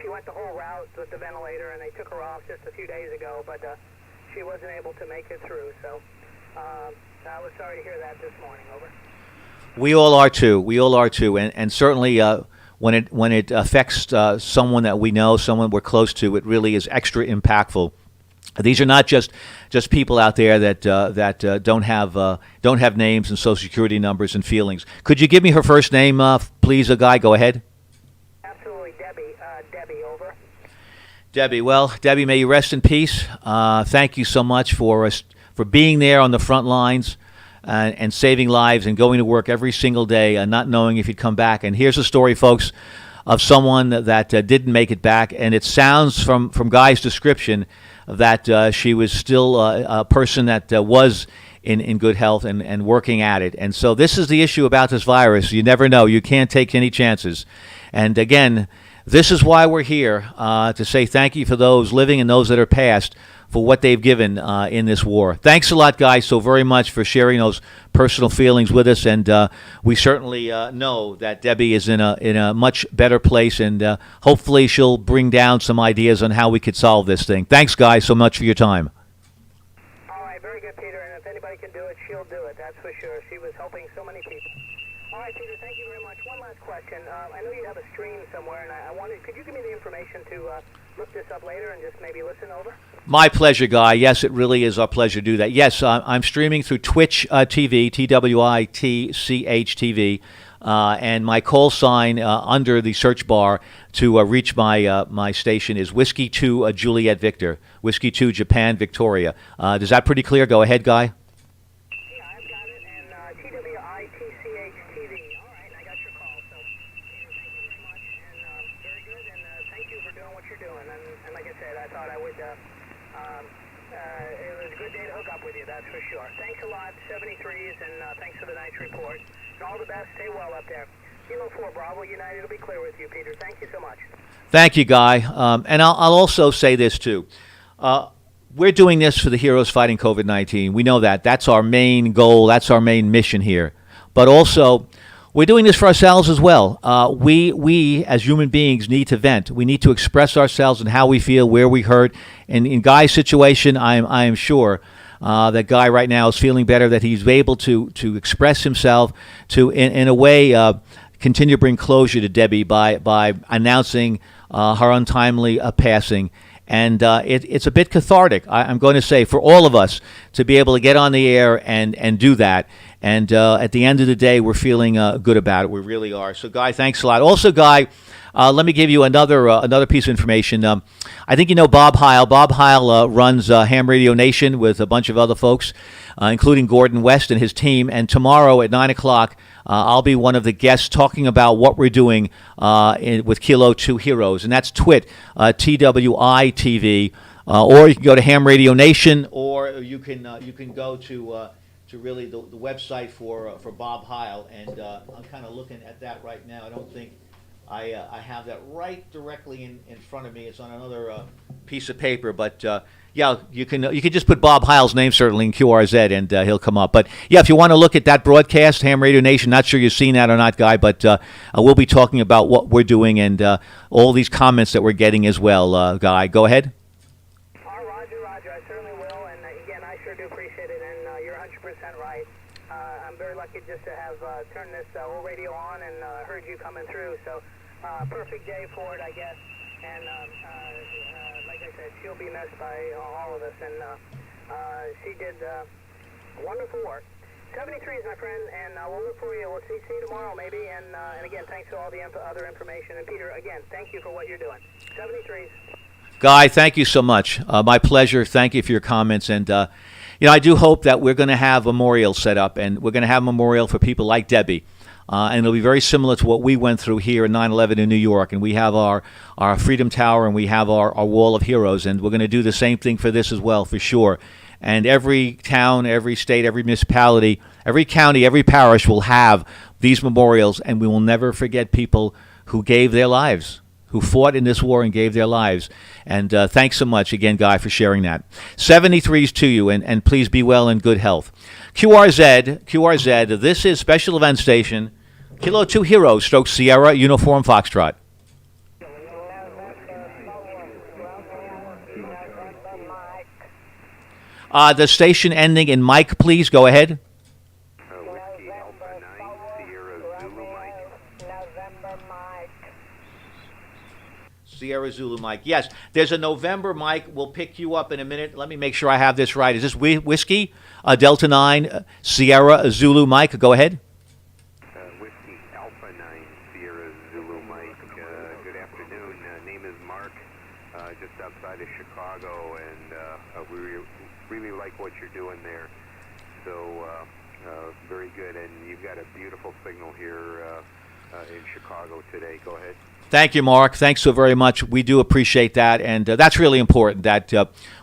she went the whole route with the ventilator, and they took her off just a few days ago, but she wasn't able to make it through, so I was sorry to hear that this morning. Over. We all are too, and certainly when it affects someone that we know, someone we're close to, it really is extra impactful. These are not just people out there that don't have names and social security numbers and feelings. Could you give me her first name, please, Guy? Go ahead. Absolutely, Debbie. Debbie, over. Debbie. Well, Debbie, may you rest in peace. Thank you so much for being there on the front lines. And saving lives and going to work every single day and not knowing if you'd come back. And here's a story, folks, of someone that didn't make it back. And it sounds from Guy's description that she was still a person that was in good health and working at it. And so this is the issue about this virus. You never know. You can't take any chances. And again, this is why we're here, to say thank you for those living and those that are passed for what they've given in this war. Thanks a lot, guys, so very much for sharing those personal feelings with us. And we certainly know that Debbie is in a much better place, and hopefully she'll bring down some ideas on how we could solve this thing. Thanks, guys, so much for your time. All right, very good, Peter. And if anybody can do it, she'll do it. That's for sure. She was helping so many people. All right, Peter, thank you very much. One last question. I know you have a stream somewhere, and I wanted, could you give me the information to look this up later and just maybe listen over? My pleasure, Guy. Yes, it really is our pleasure to do that. Yes, I'm streaming through Twitch TV, TWITCH TV, and my call sign under the search bar to reach my station is Whiskey 2 Juliet Victor, Whiskey 2 Japan Victoria. Is that pretty clear? Go ahead, Guy. It was a good day to hook up with you, that's for sure. Thanks a lot, 73s, and thanks for the nice report. And all the best. Stay well up there. Kilo 4 Bravo United will be clear with you, Peter. Thank you so much. Thank you, Guy. And I'll also say this, too. We're doing this for the heroes fighting COVID-19. We know that. That's our main goal. That's our main mission here. But also, we're doing this for ourselves as well. We as human beings need to vent. We need to express ourselves and how we feel, where we hurt. And in Guy's situation, I am sure that Guy right now is feeling better, that he's able to express himself, to in a way continue to bring closure to Debbie by announcing her untimely passing. And it's a bit cathartic, I'm going to say, for all of us to be able to get on the air and do that. And at the end of the day, we're feeling good about it. We really are. So, Guy, thanks a lot. Also, Guy, let me give you another piece of information. I think you know Bob Heil. Bob Heil runs Ham Radio Nation with a bunch of other folks, including Gordon West and his team. And tomorrow at 9 o'clock, I'll be one of the guests talking about what we're doing with Kilo 2 Heroes. And that's TWIT, TWI-TV. Or you can go to Ham Radio Nation, or you can go to really the website for Bob Heil. And I'm kind of looking at that right now. I don't think I have that right directly in front of me. It's on another piece of paper, but Yeah, you can just put Bob Heil's name certainly in QRZ and he'll come up. But yeah, if you want to look at that broadcast, Ham Radio Nation, not sure you've seen that or not, Guy, but we'll be talking about what we're doing and all these comments that we're getting as well. Guy, go ahead. Roger. I certainly will. And again, I sure do appreciate it. And you're 100% right. I'm very lucky just to have turned this whole radio on and heard you coming through. So perfect day for it, I guess. And like I said, she'll be missed by all of us. And she did wonderful work. 73s, my friend, and we'll look for you. We'll see you tomorrow, maybe. And again, thanks for all the other information. And Peter, again, thank you for what you're doing. 73s. Guy, thank you so much. My pleasure. Thank you for your comments. And, I do hope that we're going to have memorials set up, and we're going to have a memorial for people like Debbie. And it'll be very similar to what we went through here in 9/11 in New York. And we have our Freedom Tower and we have our Wall of Heroes. And we're going to do the same thing for this as well, for sure. And every town, every state, every municipality, every county, every parish will have these memorials. And we will never forget people who gave their lives, who fought in this war and gave their lives. And thanks so much again, Guy, for sharing that. 73s to you, and please be well and good health. QRZ, this is Special Event Station, Kilo 2 Hero, Stroke Sierra, Uniform Foxtrot. The station ending in Mike, please, go ahead. Sierra Zulu Mike. Yes, there's a November Mike. We'll pick you up in a minute. Let me make sure I have this right. Is this Whiskey? Delta 9, Sierra Zulu Mike. Go ahead. Whiskey Alpha 9, Sierra Zulu Mike. Good afternoon. Name is Mark, just outside of Chicago, and we really like what you're doing there. So very good. And you've got a beautiful signal here in Chicago today. Go ahead. Thank you, Mark. Thanks so very much. We do appreciate that, and that's really important that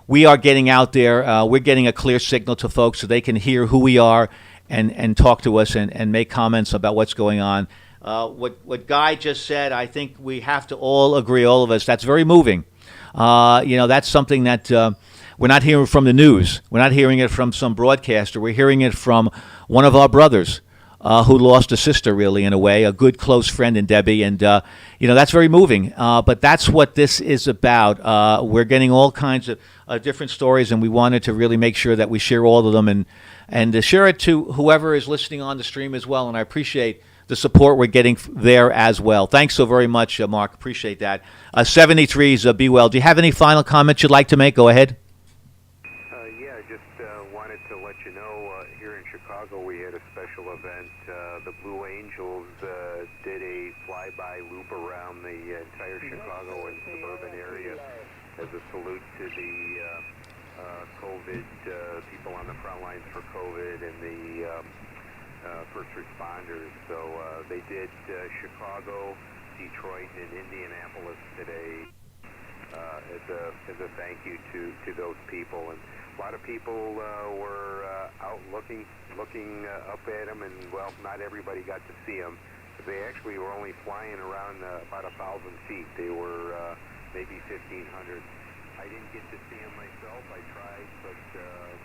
we are getting out there. We're getting a clear signal to folks so they can hear who we are and talk to us and make comments about what's going on. What Guy just said, I think we have to all agree, all of us, that's very moving. That's something that we're not hearing from the news. We're not hearing it from some broadcaster. We're hearing it from one of our brothers. Who lost a sister, really, in a way, a good close friend in Debbie. And, that's very moving. But that's what this is about. We're getting all kinds of different stories, and we wanted to really make sure that we share all of them and share it to whoever is listening on the stream as well. And I appreciate the support we're getting there as well. Thanks so very much, Mark. Appreciate that. 73s, be well. Do you have any final comments you'd like to make? Go ahead. Wanted to let you know, here in Chicago we had a special event. The Blue Angels did a flyby loop around the entire Chicago and suburban area as a salute to the COVID people on the front lines for COVID and the first responders. So they did Chicago, Detroit, and Indianapolis today as a thank you to those people. And a lot of people were out looking up at them, and, well, not everybody got to see them. They actually were only flying around about 1,000 feet. They were maybe 1,500. I didn't get to see them myself. I tried, but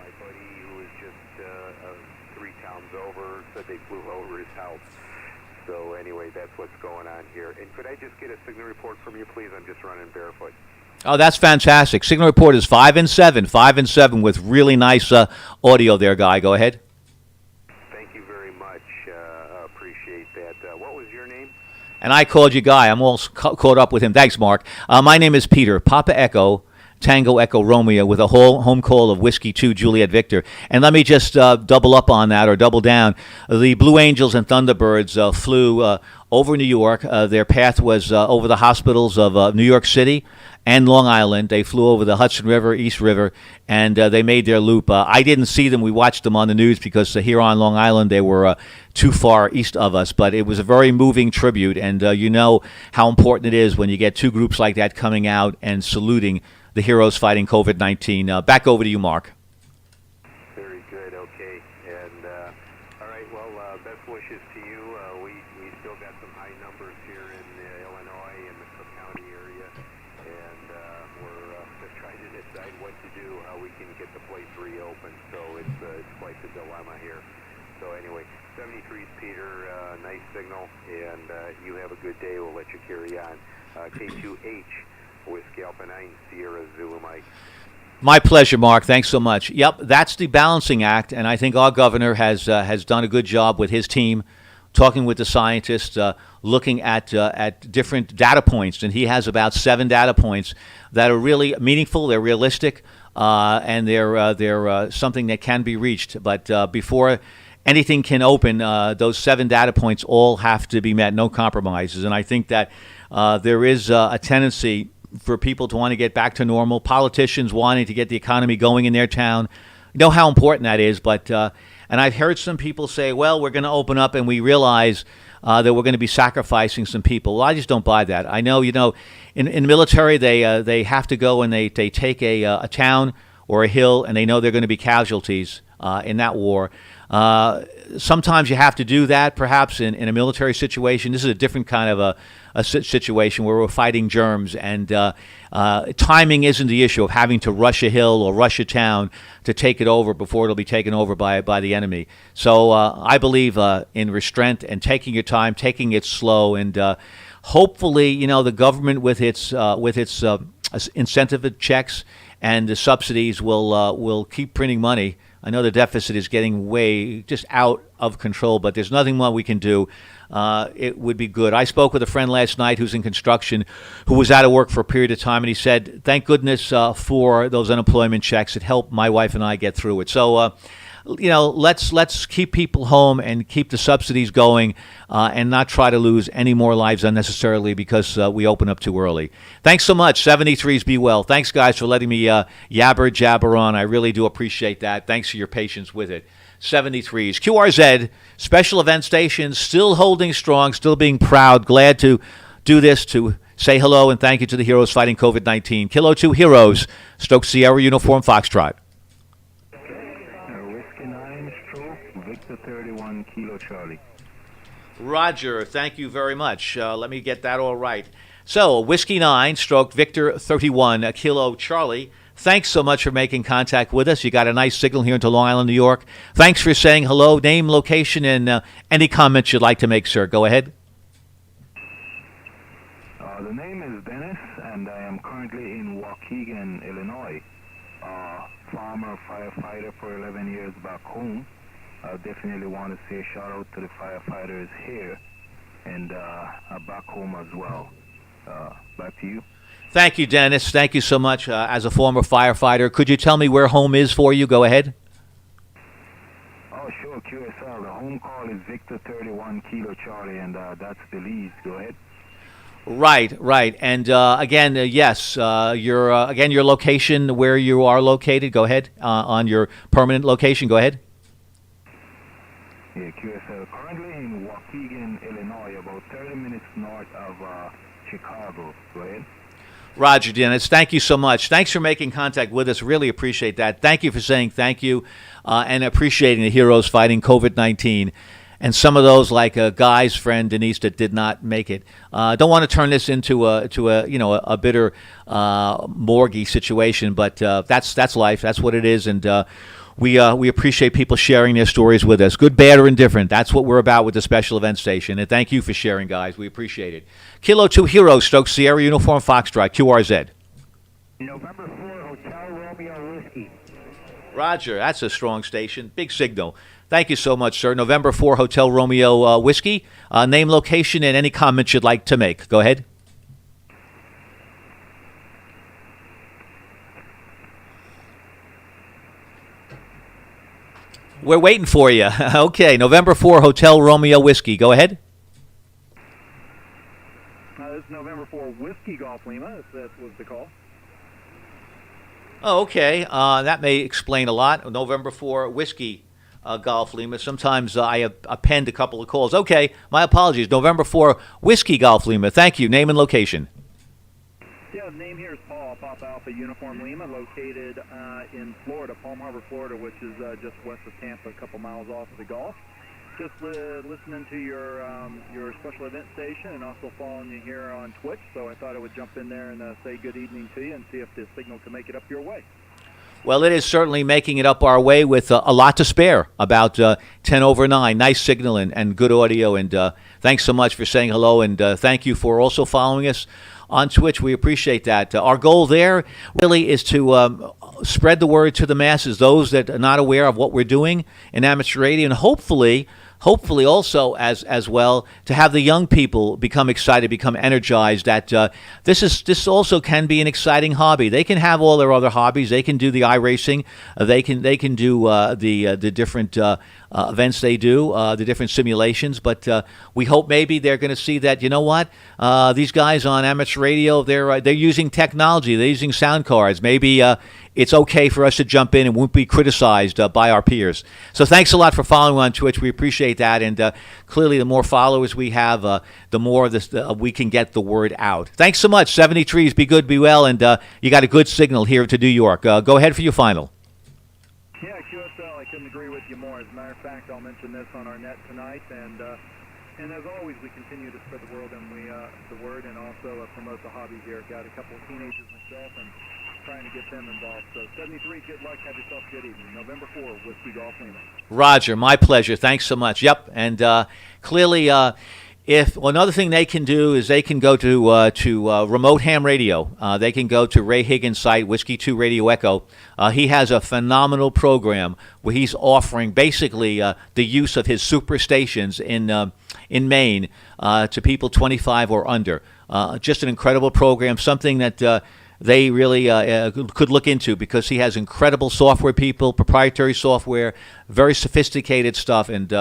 my buddy, who was just 3 towns over, said they flew over his house. So anyway, that's what's going on here. And could I just get a signal report from you, please? I'm just running barefoot. Oh, that's fantastic. Signal report is 5 and 7 with really nice audio there, Guy. Go ahead. Thank you very much. Appreciate that. What was your name? And I called you Guy. I'm all caught up with him. Thanks, Mark. My name is Peter, Papa Echo, Tango Echo Romeo, with a whole home call of Whiskey 2 Juliet Victor. And let me just double up on that, or double down. The Blue Angels and Thunderbirds flew over New York. Their path was over the hospitals of New York City and Long Island. They flew over the Hudson River, East River, and they made their loop. I didn't see them. We watched them on the news because here on Long Island they were too far east of us. But it was a very moving tribute, and you know how important it is when you get 2 groups like that coming out and saluting the heroes fighting COVID-19. Back over to you, Mark. Very good. Okay. And all right. Well, best wishes to you. We still got some high numbers here in Illinois and the Cook County area, and we're trying to decide what to do, how we can get the place reopened. So it's quite the dilemma here. So anyway, 73's Peter, nice signal, and you have a good day. We'll let you carry on. K2H, Whiskey Alpha 9, Sierra Zulu Mike. My pleasure, Mark. Thanks so much. Yep, that's the balancing act, and I think our governor has done a good job with his team, talking with the scientists, looking at different data points, and he has about 7 data points that are really meaningful. They're realistic, and they're something that can be reached. But before anything can open, those 7 data points all have to be met, no compromises. And I think that there is a tendency for people to want to get back to normal, politicians wanting to get the economy going in their town. You know how important that is, but and I've heard some people say, well, we're going to open up and we realize that we're going to be sacrificing some people. Well, I just don't buy that. I know, in the military, they have to go and they take a town or a hill, and they know they're going to be casualties in that war. Sometimes you have to do that, perhaps in a military situation. This is a different kind of a situation where we're fighting germs, and timing isn't the issue of having to rush a hill or rush a town to take it over before it'll be taken over by the enemy. So I believe in restraint and taking your time, taking it slow, and hopefully, the government with its incentive checks and the subsidies will keep printing money. I know the deficit is getting way just out of control, but there's nothing more we can do. It would be good. I spoke with a friend last night who's in construction, who was out of work for a period of time, and he said, thank goodness for those unemployment checks. It helped my wife and I get through it. So, let's keep people home and keep the subsidies going and not try to lose any more lives unnecessarily because we open up too early. Thanks so much. 73s, be well. Thanks, guys, for letting me jabber on. I really do appreciate that. Thanks for your patience with it. 73s. QRZ, special event station, still holding strong, still being proud. Glad to do this, to say hello and thank you to the heroes fighting COVID-19. Kilo 2 Heroes, Stoke Sierra Uniform Foxtrot. Whiskey 9, Stroke, Victor 31, Kilo Charlie. Roger, thank you very much. Let me get that all right. So, Whiskey 9, Stroke, Victor 31, Kilo Charlie. Thanks so much for making contact with us. You got a nice signal here into Long Island, New York. Thanks for saying hello, name, location, and any comments you'd like to make, sir. Go ahead. The name is Dennis, and I am currently in Waukegan, Illinois. Farmer, firefighter for 11 years back home. I definitely want to say a shout out to the firefighters here and back home as well. Back to you. Thank you, Dennis. Thank you so much. As a former firefighter, could you tell me where home is for you? Go ahead. Oh, sure, QSL. The home call is Victor 31, Kilo Charlie, and that's the lead. Go ahead. Right. And again, yes, your location, where you are located. Go ahead. On your permanent location. Go ahead. Yeah, QSL. Currently in Waukegan, Illinois, about 30 minutes north of Chicago. Go ahead. Roger, Dennis, thank you so much. Thanks for making contact with us. Really appreciate that. Thank you for saying thank you and appreciating the heroes fighting COVID-19. And some of those, like Guy's friend Denise, that did not make it. Don't want to turn this into a bitter, morgy situation, but that's life. That's what it is, and we appreciate people sharing their stories with us, good, bad, or indifferent. That's what we're about with the special event station. And thank you for sharing, guys. We appreciate it. Kilo 2 Heroes, Stoke Sierra Uniform Foxtrot, QRZ. November 4, Hotel Romeo Whiskey. Roger, that's a strong station. Big signal. Thank you so much, sir. November 4, Hotel Romeo Whiskey. Name, location, and any comments you'd like to make. Go ahead. We're waiting for you. Okay, November 4, Hotel Romeo Whiskey. Go ahead. This is November 4 Whiskey Golf Lima, if that was the call. Oh, okay. That may explain a lot. November 4 Whiskey Golf Lima. Sometimes I append a couple of calls. Okay, my apologies. November 4 Whiskey Golf Lima. Thank you. Name and location. Yeah, the name here is Paul, Papa Alpha Uniform Lima, located in Florida, Palm Harbor, Florida, which is just west of Tampa, a couple miles off of the Gulf. just listening to your special event station and also following you here on Twitch. So I thought I would jump in there and say good evening to you and see if the signal can make it up your way. Well, it is certainly making it up our way with a lot to spare, about 10 over 9. Nice signal and good audio. And thanks so much for saying hello. And thank you for also following us on Twitch. We appreciate that. Our goal there really is to spread the word to the masses, those that are not aware of what we're doing in amateur radio, and hopefully also as well to have the young people become excited, become energized that this also can be an exciting hobby. They can have all their other hobbies. They can do the iRacing. They can do the different events they do, the different simulations. But we hope maybe they're going to see that, you know what, these guys on amateur radio, they're using technology. They're using sound cards. Maybe it's okay for us to jump in and won't be criticized by our peers. So thanks a lot for following on Twitch. We appreciate that. And clearly, the more followers we have, the more we can get the word out. Thanks so much. 73s, be good, be well. And you got a good signal here to New York. Go ahead for your final. Yeah, QSL, I couldn't agree with you more. As a matter of fact, I'll mention this on our net tonight. And as always, we continue to spread the word and also promote the hobby here. Got a couple of teenagers myself and trying to get them involved. So 73, good luck. Have yourself a good evening. November 4, Whiskey Golf Lima. Roger, my pleasure. Thanks so much. Yep, and clearly, another thing they can do is they can go to Remote Ham Radio. They can go to Ray Higgins' site, Whiskey 2 Radio Echo. He has a phenomenal program where he's offering basically the use of his super stations in Maine to people 25 or under. Just an incredible program, something that they really could look into, because he has incredible software people, proprietary software, very sophisticated stuff, and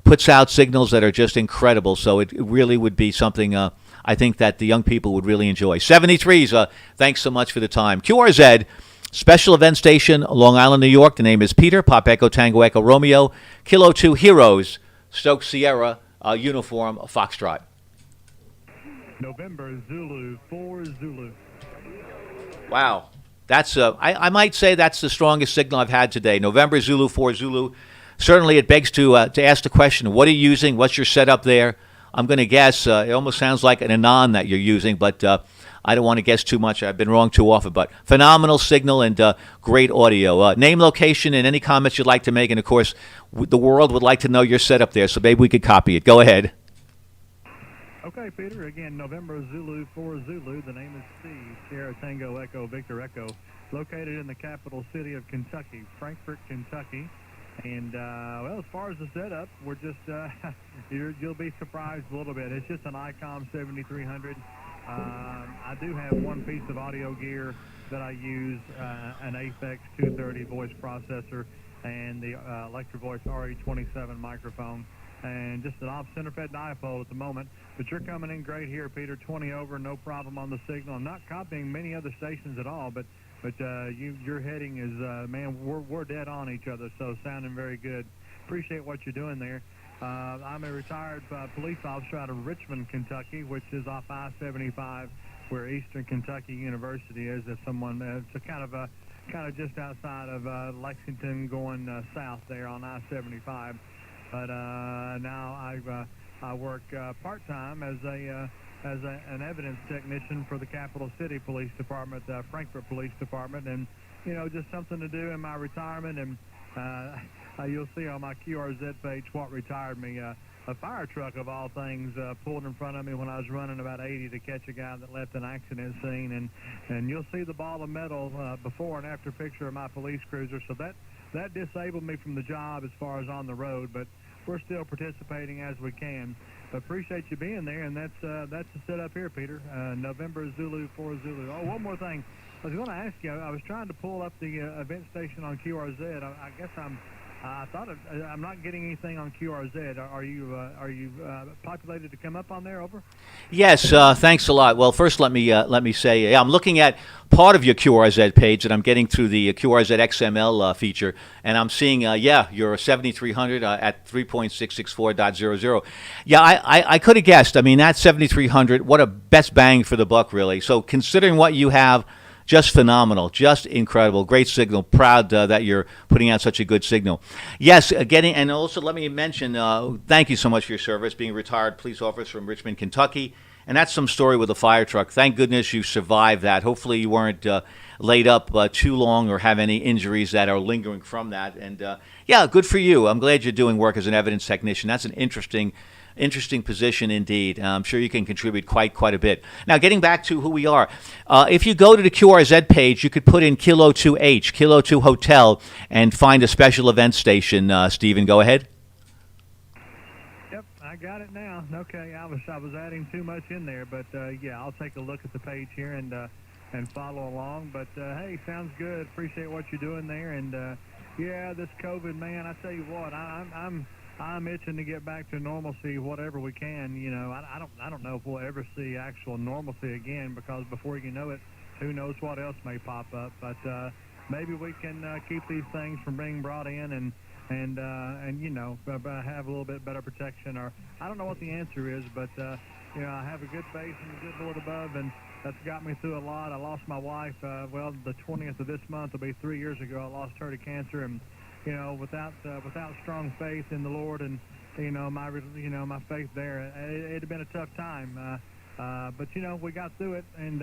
puts out signals that are just incredible. So it really would be something I think that the young people would really enjoy. 73s, thanks so much for the time. QRZ, special event station, Long Island, New York. The name is Peter, Pop Echo Tango Echo Romeo, Kilo 2 Heroes, Stoke Sierra, uniform, Foxtrot. November Zulu 4 Zulu. Wow. That's I might say that's the strongest signal I've had today. November Zulu 4 Zulu. Certainly it begs to ask the question, what are you using? What's your setup there? I'm going to guess it almost sounds like an Anon that you're using, but I don't want to guess too much. I've been wrong too often. But phenomenal signal and great audio. Name, location, and any comments you'd like to make. And, of course, the world would like to know your setup there, so maybe we could copy it. Go ahead. Okay, Peter, again, November Zulu 4 Zulu. The name is Steve, Sierra Tango Echo, Victor Echo, located in the capital city of Kentucky, Frankfort, Kentucky. And, well, as far as the setup, we're just, you'll be surprised a little bit. It's just an ICOM 7300. I do have one piece of audio gear that I use, an Aphex 230 voice processor and the Electro Voice RE27 microphone. And just an off center fed dipole at the moment. But you're coming in great here, Peter. 20 over, no problem on the signal. I'm not copying many other stations at all, but your heading is, man, we're dead on each other, so sounding very good. Appreciate what you're doing there. I'm a retired police officer out of Richmond, Kentucky, which is off I-75, where Eastern Kentucky University is. If someone, it's kind of just outside of Lexington, going south there on I-75. But now I work part-time as an evidence technician for the Capital City Police Department, the Frankfort Police Department, and just something to do in my retirement. And you'll see on my QRZ page what retired me. A fire truck of all things pulled in front of me when I was running about 80 to catch a guy that left an accident scene, and you'll see the ball of metal before and after picture of my police cruiser. So that disabled me from the job as far as on the road, but we're still participating as we can. But appreciate you being there, and that's the setup here, Peter. November Zulu 4 Zulu. Oh, one more thing. I was going to ask you. I was trying to pull up the event station on QRZ. I guess I thought I'm not getting anything on QRZ. Are you populated to come up on there? Over. Yes. Thanks a lot. Well, first let me say I'm looking at part of your QRZ page that I'm getting through the QRZ XML feature, and I'm seeing you're 7300 at 3.664.00. Yeah, I could have guessed. I mean, that 7300. What a best bang for the buck, really. So considering what you have Just phenomenal, just incredible, great signal. Proud that you're putting out such a good signal. Yes, and also let me mention, thank you so much for your service, being a retired police officer from Richmond, Kentucky, and that's some story with a fire truck. Thank goodness you survived that. Hopefully you weren't laid up too long or have any injuries that are lingering from that. And yeah, good for you. I'm glad you're doing work as an evidence technician. That's an interesting position indeed. I'm sure you can contribute quite a bit. Now, getting back to who we are, if you go to the QRZ page, you could put in Kilo 2H, Kilo 2 Hotel, and find a special event station. Stephen, go ahead. Yep, I got it now. Okay, I was adding too much in there, but yeah, I'll take a look at the page here and follow along. But hey, sounds good. Appreciate what you're doing there. And yeah, this COVID, man, I tell you what, I'm itching to get back to normalcy, whatever we can. You know, I don't know if we'll ever see actual normalcy again, because before you know it, who knows what else may pop up. But maybe we can keep these things from being brought in and you know, have a little bit better protection. Or I don't know what the answer is, but you know, I have a good base and a good Lord above, and that's got me through a lot. I lost my wife. Well, the 20th of this month will be 3 years ago. I lost her to cancer, and you know, without strong faith in the Lord and my faith there, it'd have been a tough time. But you know, we got through it, and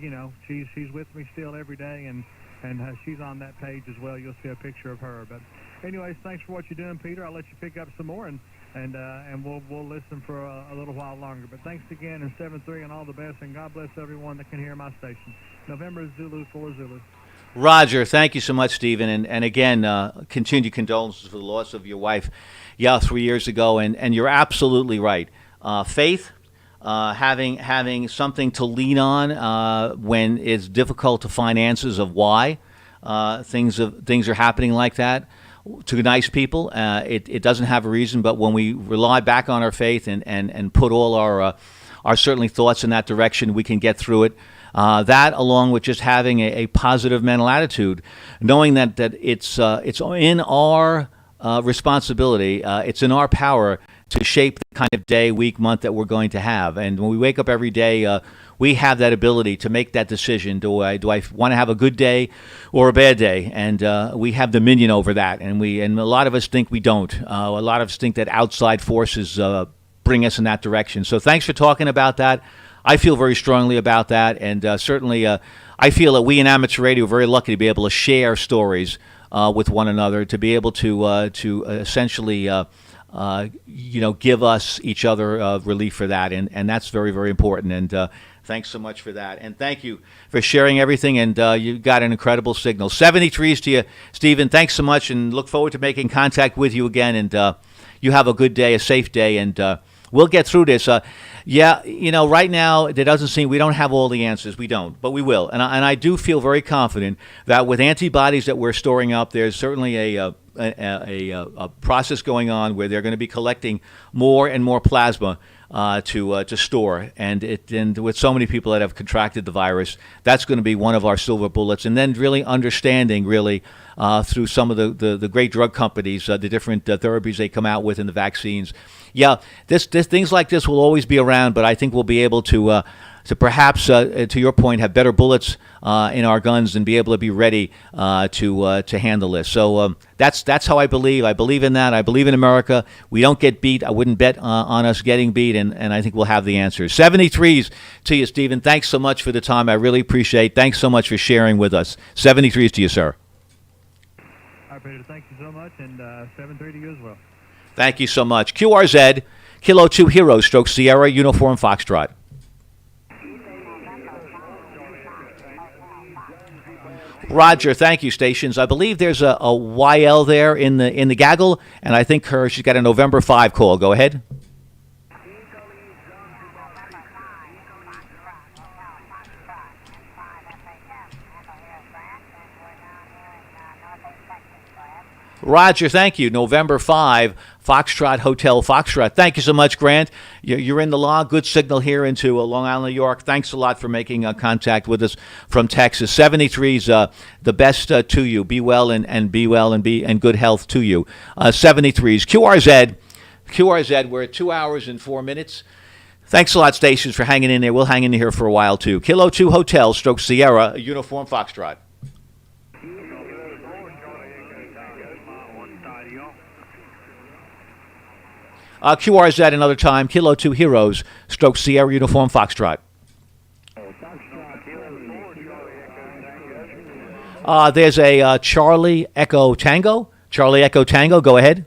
you know, she's with me still every day, and she's on that page as well. You'll see a picture of her. But anyways, thanks for what you're doing, Peter. I'll let you pick up some more, and we'll listen for a little while longer. But thanks again, and 7-3, and all the best, and God bless everyone that can hear my station. November Zulu 4 Zulu. Roger, thank you so much, Stephen. And again, continued condolences for the loss of your wife, 3 years ago. And you're absolutely right. Faith, having something to lean on when it's difficult to find answers of why things are happening like that. To nice people, it doesn't have a reason. But when we rely back on our faith and put all our certainly thoughts in that direction, we can get through it. That, along with just having a positive mental attitude, knowing that it's in our responsibility, it's in our power to shape the kind of day, week, month that we're going to have. And when we wake up every day, we have that ability to make that decision. Do I want to have a good day or a bad day? And we have dominion over that. And a lot of us think we don't. A lot of us think that outside forces bring us in that direction. So thanks for talking about that. I feel very strongly about that, and certainly I feel that we in amateur radio are very lucky to be able to share stories with one another, to be able to essentially give us each other relief for that, and that's very, very important. And thanks so much for that, and thank you for sharing everything. And you got an incredible signal. 73s to you, Stephen. Thanks so much, and look forward to making contact with you again. And you have a good day, a safe day, and we'll get through this. Yeah, you know, right now it doesn't seem we don't have all the answers. We don't, but we will. And I do feel very confident that with antibodies that we're storing up, there's certainly a process going on where they're going to be collecting more and more plasma to store. And with so many people that have contracted the virus, that's going to be one of our silver bullets. And then really understanding through some of the great drug companies, the different therapies they come out with in the vaccines. Yeah, this things like this will always be around, but I think we'll be able to perhaps, to your point, have better bullets in our guns and be able to be ready to handle this. So that's how I believe. I believe in that. I believe in America. We don't get beat. I wouldn't bet on us getting beat, and I think we'll have the answers. 73s to you, Stephen. Thanks so much for the time. I really appreciate it. Thanks so much for sharing with us. 73s to you, sir. All right, Peter. Thank you so much, and 7-3 to you as well. Thank you so much. QRZ, Kilo 2 Hero Stroke Sierra Uniform Foxtrot. Roger, thank you, stations. I believe there's a YL there in the gaggle, and I think she's got a November 5 call. Go ahead. Roger, thank you. November 5, Foxtrot Hotel Foxtrot. Thank you so much, Grant. You're in the log. Good signal here into Long Island, New York. Thanks a lot for making contact with us from Texas. 73's the best to you. Be well and be well and be in good health to you. 73's QRZ. We're at 2 hours and 4 minutes. Thanks a lot, stations, for hanging in there. We'll hang in here for a while, too. Kilo 2 Hotel, Stroke Sierra, Uniform Foxtrot. QRZ another time, Kilo 2 Heroes, Stroke Sierra, Uniform Foxtrot. There's a Charlie Echo Tango. Charlie Echo Tango, go ahead.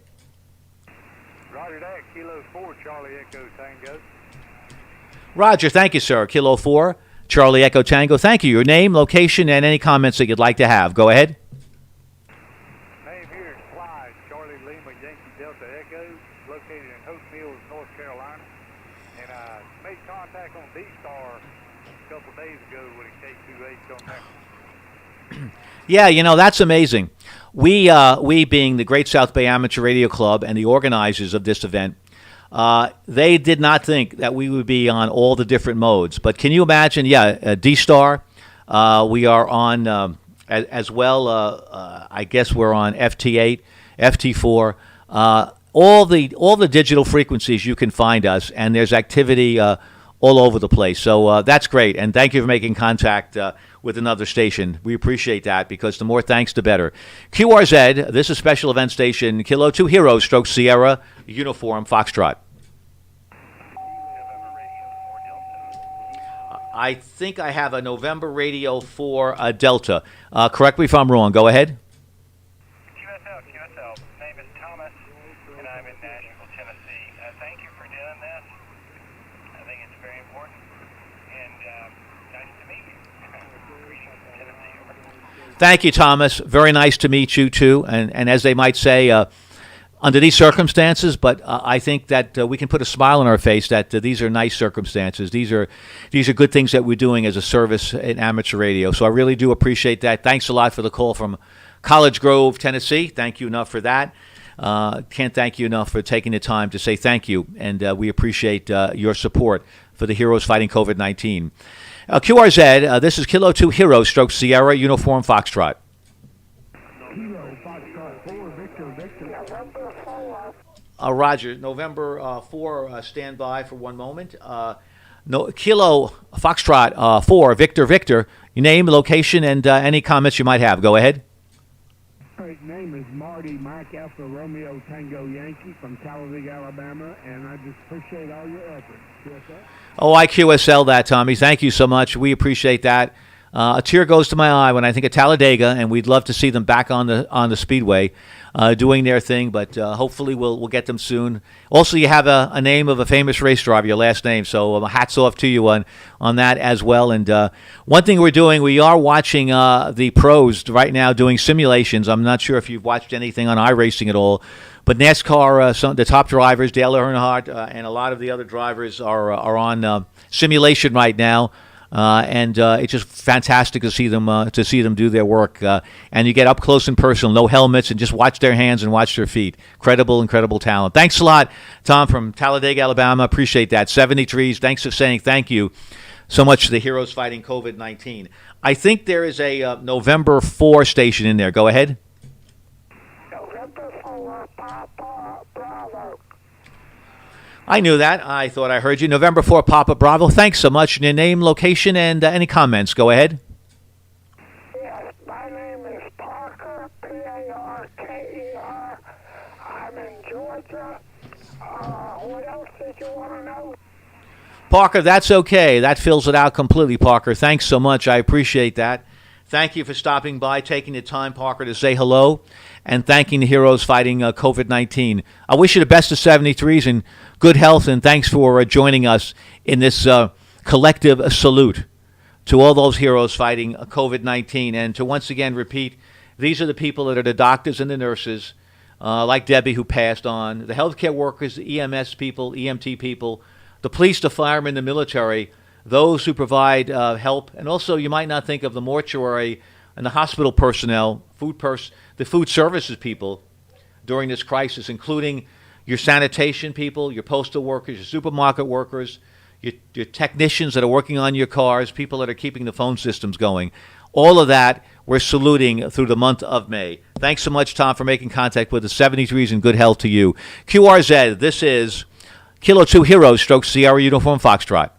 Roger that, Kilo 4, Charlie Echo Tango. Roger, thank you, sir. Kilo 4, Charlie Echo Tango. Thank you. Your name, location, and any comments that you'd like to have. Go ahead. Name here is Clyde, Charlie Lima Yankee Delta Echo, located in Hope Mills, North Carolina. And I made contact on D-Star a couple days ago with a K2H on that. Yeah, you know, that's amazing. We being the Great South Bay Amateur Radio Club and the organizers of this event, they did not think that we would be on all the different modes. But can you imagine, D-Star, we are on as well, I guess we're on FT8, FT4, all the digital frequencies you can find us, and there's activity all over the place. So that's great, and thank you for making contact with another station. We appreciate that, because the more thanks, the better. QRZ, this is special event station, Kilo 2 Heroes, Stroke Sierra, Uniform Foxtrot. I think I have a November radio for Delta. Correct me if I'm wrong. Go ahead. QSL. Name is Thomas, and I'm in Nashville, Tennessee. Thank you for doing this. I think it's very important, and nice to meet you. Greetings from Tennessee. Thank you, Thomas. Very nice to meet you, too. And as they might say, under these circumstances, but I think that we can put a smile on our face that these are nice circumstances. These are good things that we're doing as a service in amateur radio. So I really do appreciate that. Thanks a lot for the call from College Grove, Tennessee. Thank you enough for that. Can't thank you enough for taking the time to say thank you, and we appreciate your support for the Heroes Fighting COVID-19. QRZ, this is Kilo 2 Heroes, Stroke Sierra, Uniform Foxtrot. Roger, November 4, stand by for one moment. Kilo Foxtrot 4, Victor, your name, location, and any comments you might have. Go ahead. His name is Marty Mike Alpha Romeo Tango Yankee from Talladega, Alabama, and I just appreciate all your efforts. QSL? Oh, I QSL that, Tommy. Thank you so much. We appreciate that. A tear goes to my eye when I think of Talladega, and we'd love to see them back on the speedway doing their thing, but hopefully we'll get them soon. Also, you have a name of a famous race driver, your last name, so hats off to you on that as well. And one thing we're doing, we are watching the pros right now doing simulations. I'm not sure if you've watched anything on iRacing at all, but NASCAR, the top drivers, Dale Earnhardt, and a lot of the other drivers are on simulation right now. And it's just fantastic to see them do their work. And you get up close and personal, no helmets, and just watch their hands and watch their feet. Incredible talent. Thanks a lot, Tom from Talladega, Alabama. Appreciate that. 73s. Thanks for saying thank you so much to the Heroes Fighting COVID-19. I think there is a November 4 station in there. Go ahead. November 4, Papa Bravo. I knew that. I thought I heard you. November 4, Papa Bravo. Thanks so much. Your name, location, and any comments. Go ahead. Yes, my name is Parker, Parker. I'm in Georgia. What else did you want to know? Parker, that's okay. That fills it out completely, Parker. Thanks so much. I appreciate that. Thank you for stopping by, taking the time, Parker, to say hello, and thanking the Heroes Fighting COVID-19. I wish you the best of 73s and good health, and thanks for joining us in this collective salute to all those heroes fighting COVID-19. And to once again repeat, these are the people that are the doctors and the nurses, like Debbie, who passed on, the healthcare workers, the EMS people, EMT people, the police, the firemen, the military, those who provide help. And also, you might not think of the mortuary and the hospital personnel, the food services people during this crisis, including your sanitation people, your postal workers, your supermarket workers, your technicians that are working on your cars, people that are keeping the phone systems going. All of that, we're saluting through the month of May. Thanks so much, Tom, for making contact with us. 73s and good health to you. QRZ, this is Kilo 2 Heroes, stroke Sierra Uniform Foxtrot.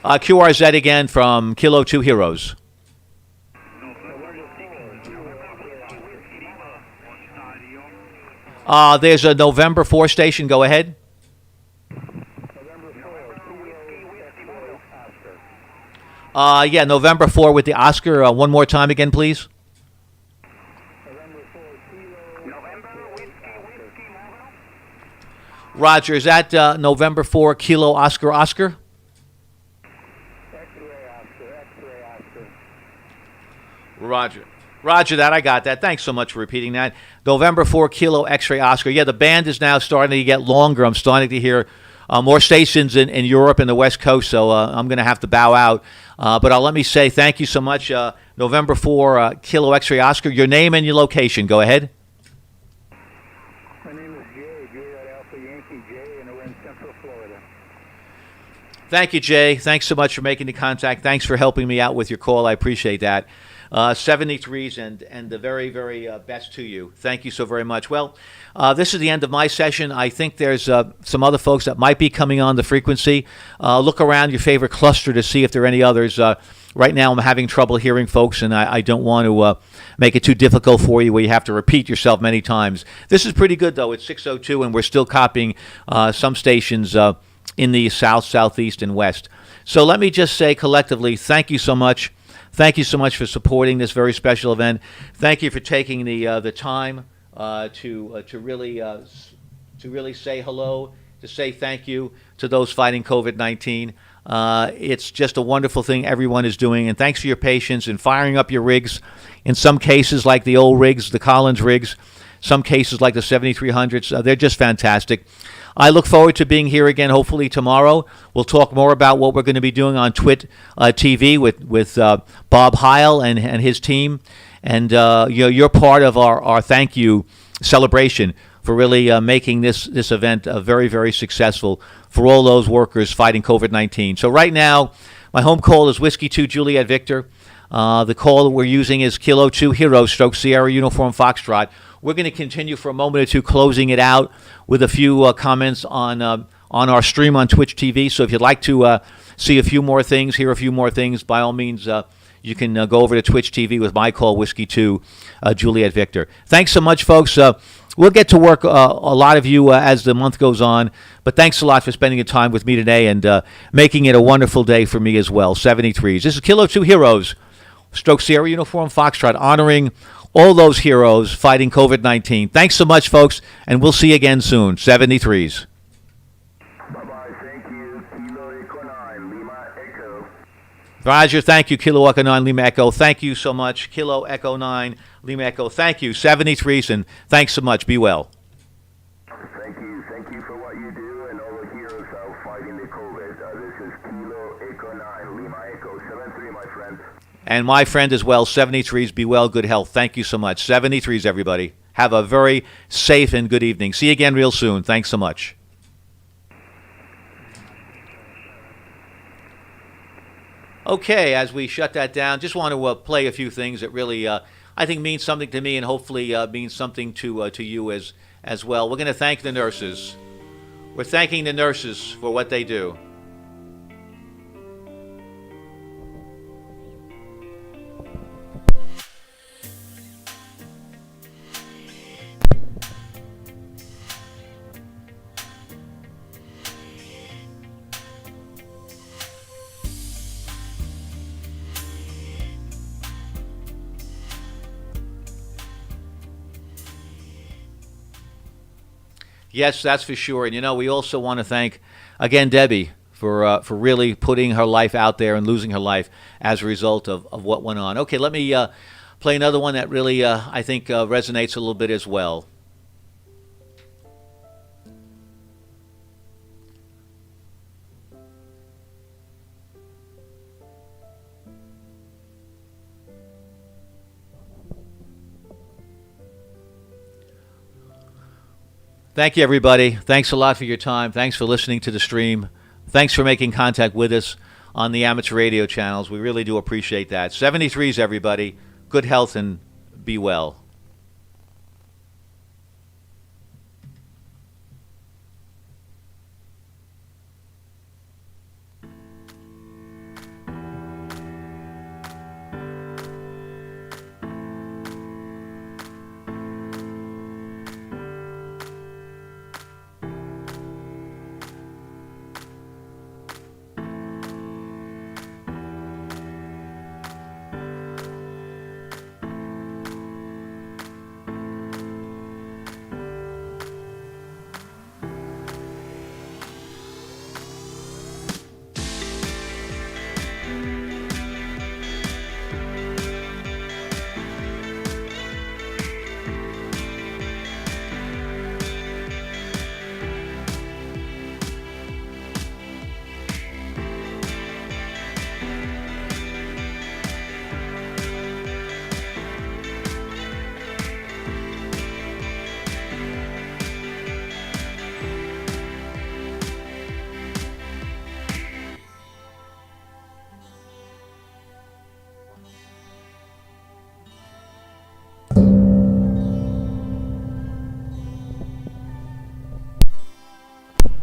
QRZ again from Kilo 2 Heroes. There's a November 4 station. Go ahead. Yeah, November 4 with the Oscar. One more time again, please. Roger, is that November 4 Kilo Oscar Oscar? Roger. Roger that. I got that. Thanks so much for repeating that. November 4 Kilo X-Ray Oscar. Yeah, the band is now starting to get longer. I'm starting to hear more stations in Europe and the West Coast, so I'm going to have to bow out. But let me say thank you so much. November 4 Kilo X-Ray Oscar. Your name and your location. Go ahead. My name is Jay, Juliet Alpha Yankee Jay, and we're in Central Florida. Thank you, Jay. Thanks so much for making the contact. Thanks for helping me out with your call. I appreciate that. 73s and the very, very best to you. Thank you so very much. Well, this is the end of my session. I think there's some other folks that might be coming on the frequency. Look around your favorite cluster to see if there are any others. Right now I'm having trouble hearing folks, and I don't want to make it too difficult for you where you have to repeat yourself many times. This is pretty good, though. It's 6:02, and we're still copying some stations in the south, southeast, and west. So let me just say collectively, thank you so much. Thank you so much for supporting this very special event. Thank you for taking the time to really say hello, to say thank you to those fighting COVID-19. It's just a wonderful thing everyone is doing, and thanks for your patience in firing up your rigs. In some cases, like the old rigs, the Collins rigs, some cases like the 7300s, they're just fantastic. I look forward to being here again, hopefully tomorrow. We'll talk more about what we're going to be doing on Twit TV with Bob Heil and his team. And you're part of our thank you celebration for really making this event very, very successful for all those workers fighting COVID-19. So right now, my home call is Whiskey 2 Juliet Victor. The call that we're using is Kilo 2 Hero stroke Sierra Uniform Foxtrot. We're going to continue for a moment or two, closing it out with a few comments on our stream on Twitch TV. So if you'd like to see a few more things, hear a few more things, by all means, you can go over to Twitch TV with my call, Whiskey 2 Juliet Victor. Thanks so much, folks. We'll get to work, a lot of you, as the month goes on. But thanks a lot for spending your time with me today and making it a wonderful day for me as well. 73s. This is Kilo 2 Heroes, stroke Sierra Uniform Foxtrot, honoring all those heroes fighting COVID-19. Thanks so much, folks, and we'll see you again soon. 73s. Roger, thank you, Kilo Echo 9 Lima Echo. Thank you so much, Kilo Echo 9 Lima Echo. Thank you, 73s, and thanks so much. Be well. Thank you for what you do and all the heroes out fighting the COVID. This is Kilo Echo 9 Lima Echo 73, my friend. And my friend as well, 73s. Be well, good health. Thank you so much. 73s, everybody. Have a very safe and good evening. See you again real soon. Thanks so much. Okay, as we shut that down, just want to play a few things that really, I think, mean something to me and hopefully means something to you as well. We're going to thank the nurses. We're thanking the nurses for what they do. Yes, that's for sure. And, we also want to thank, again, Debbie for really putting her life out there and losing her life as a result of what went on. Okay, let me play another one that really, I think, resonates a little bit as well. Thank you, everybody. Thanks a lot for your time. Thanks for listening to the stream. Thanks for making contact with us on the amateur radio channels. We really do appreciate that. 73s, everybody. Good health and be well.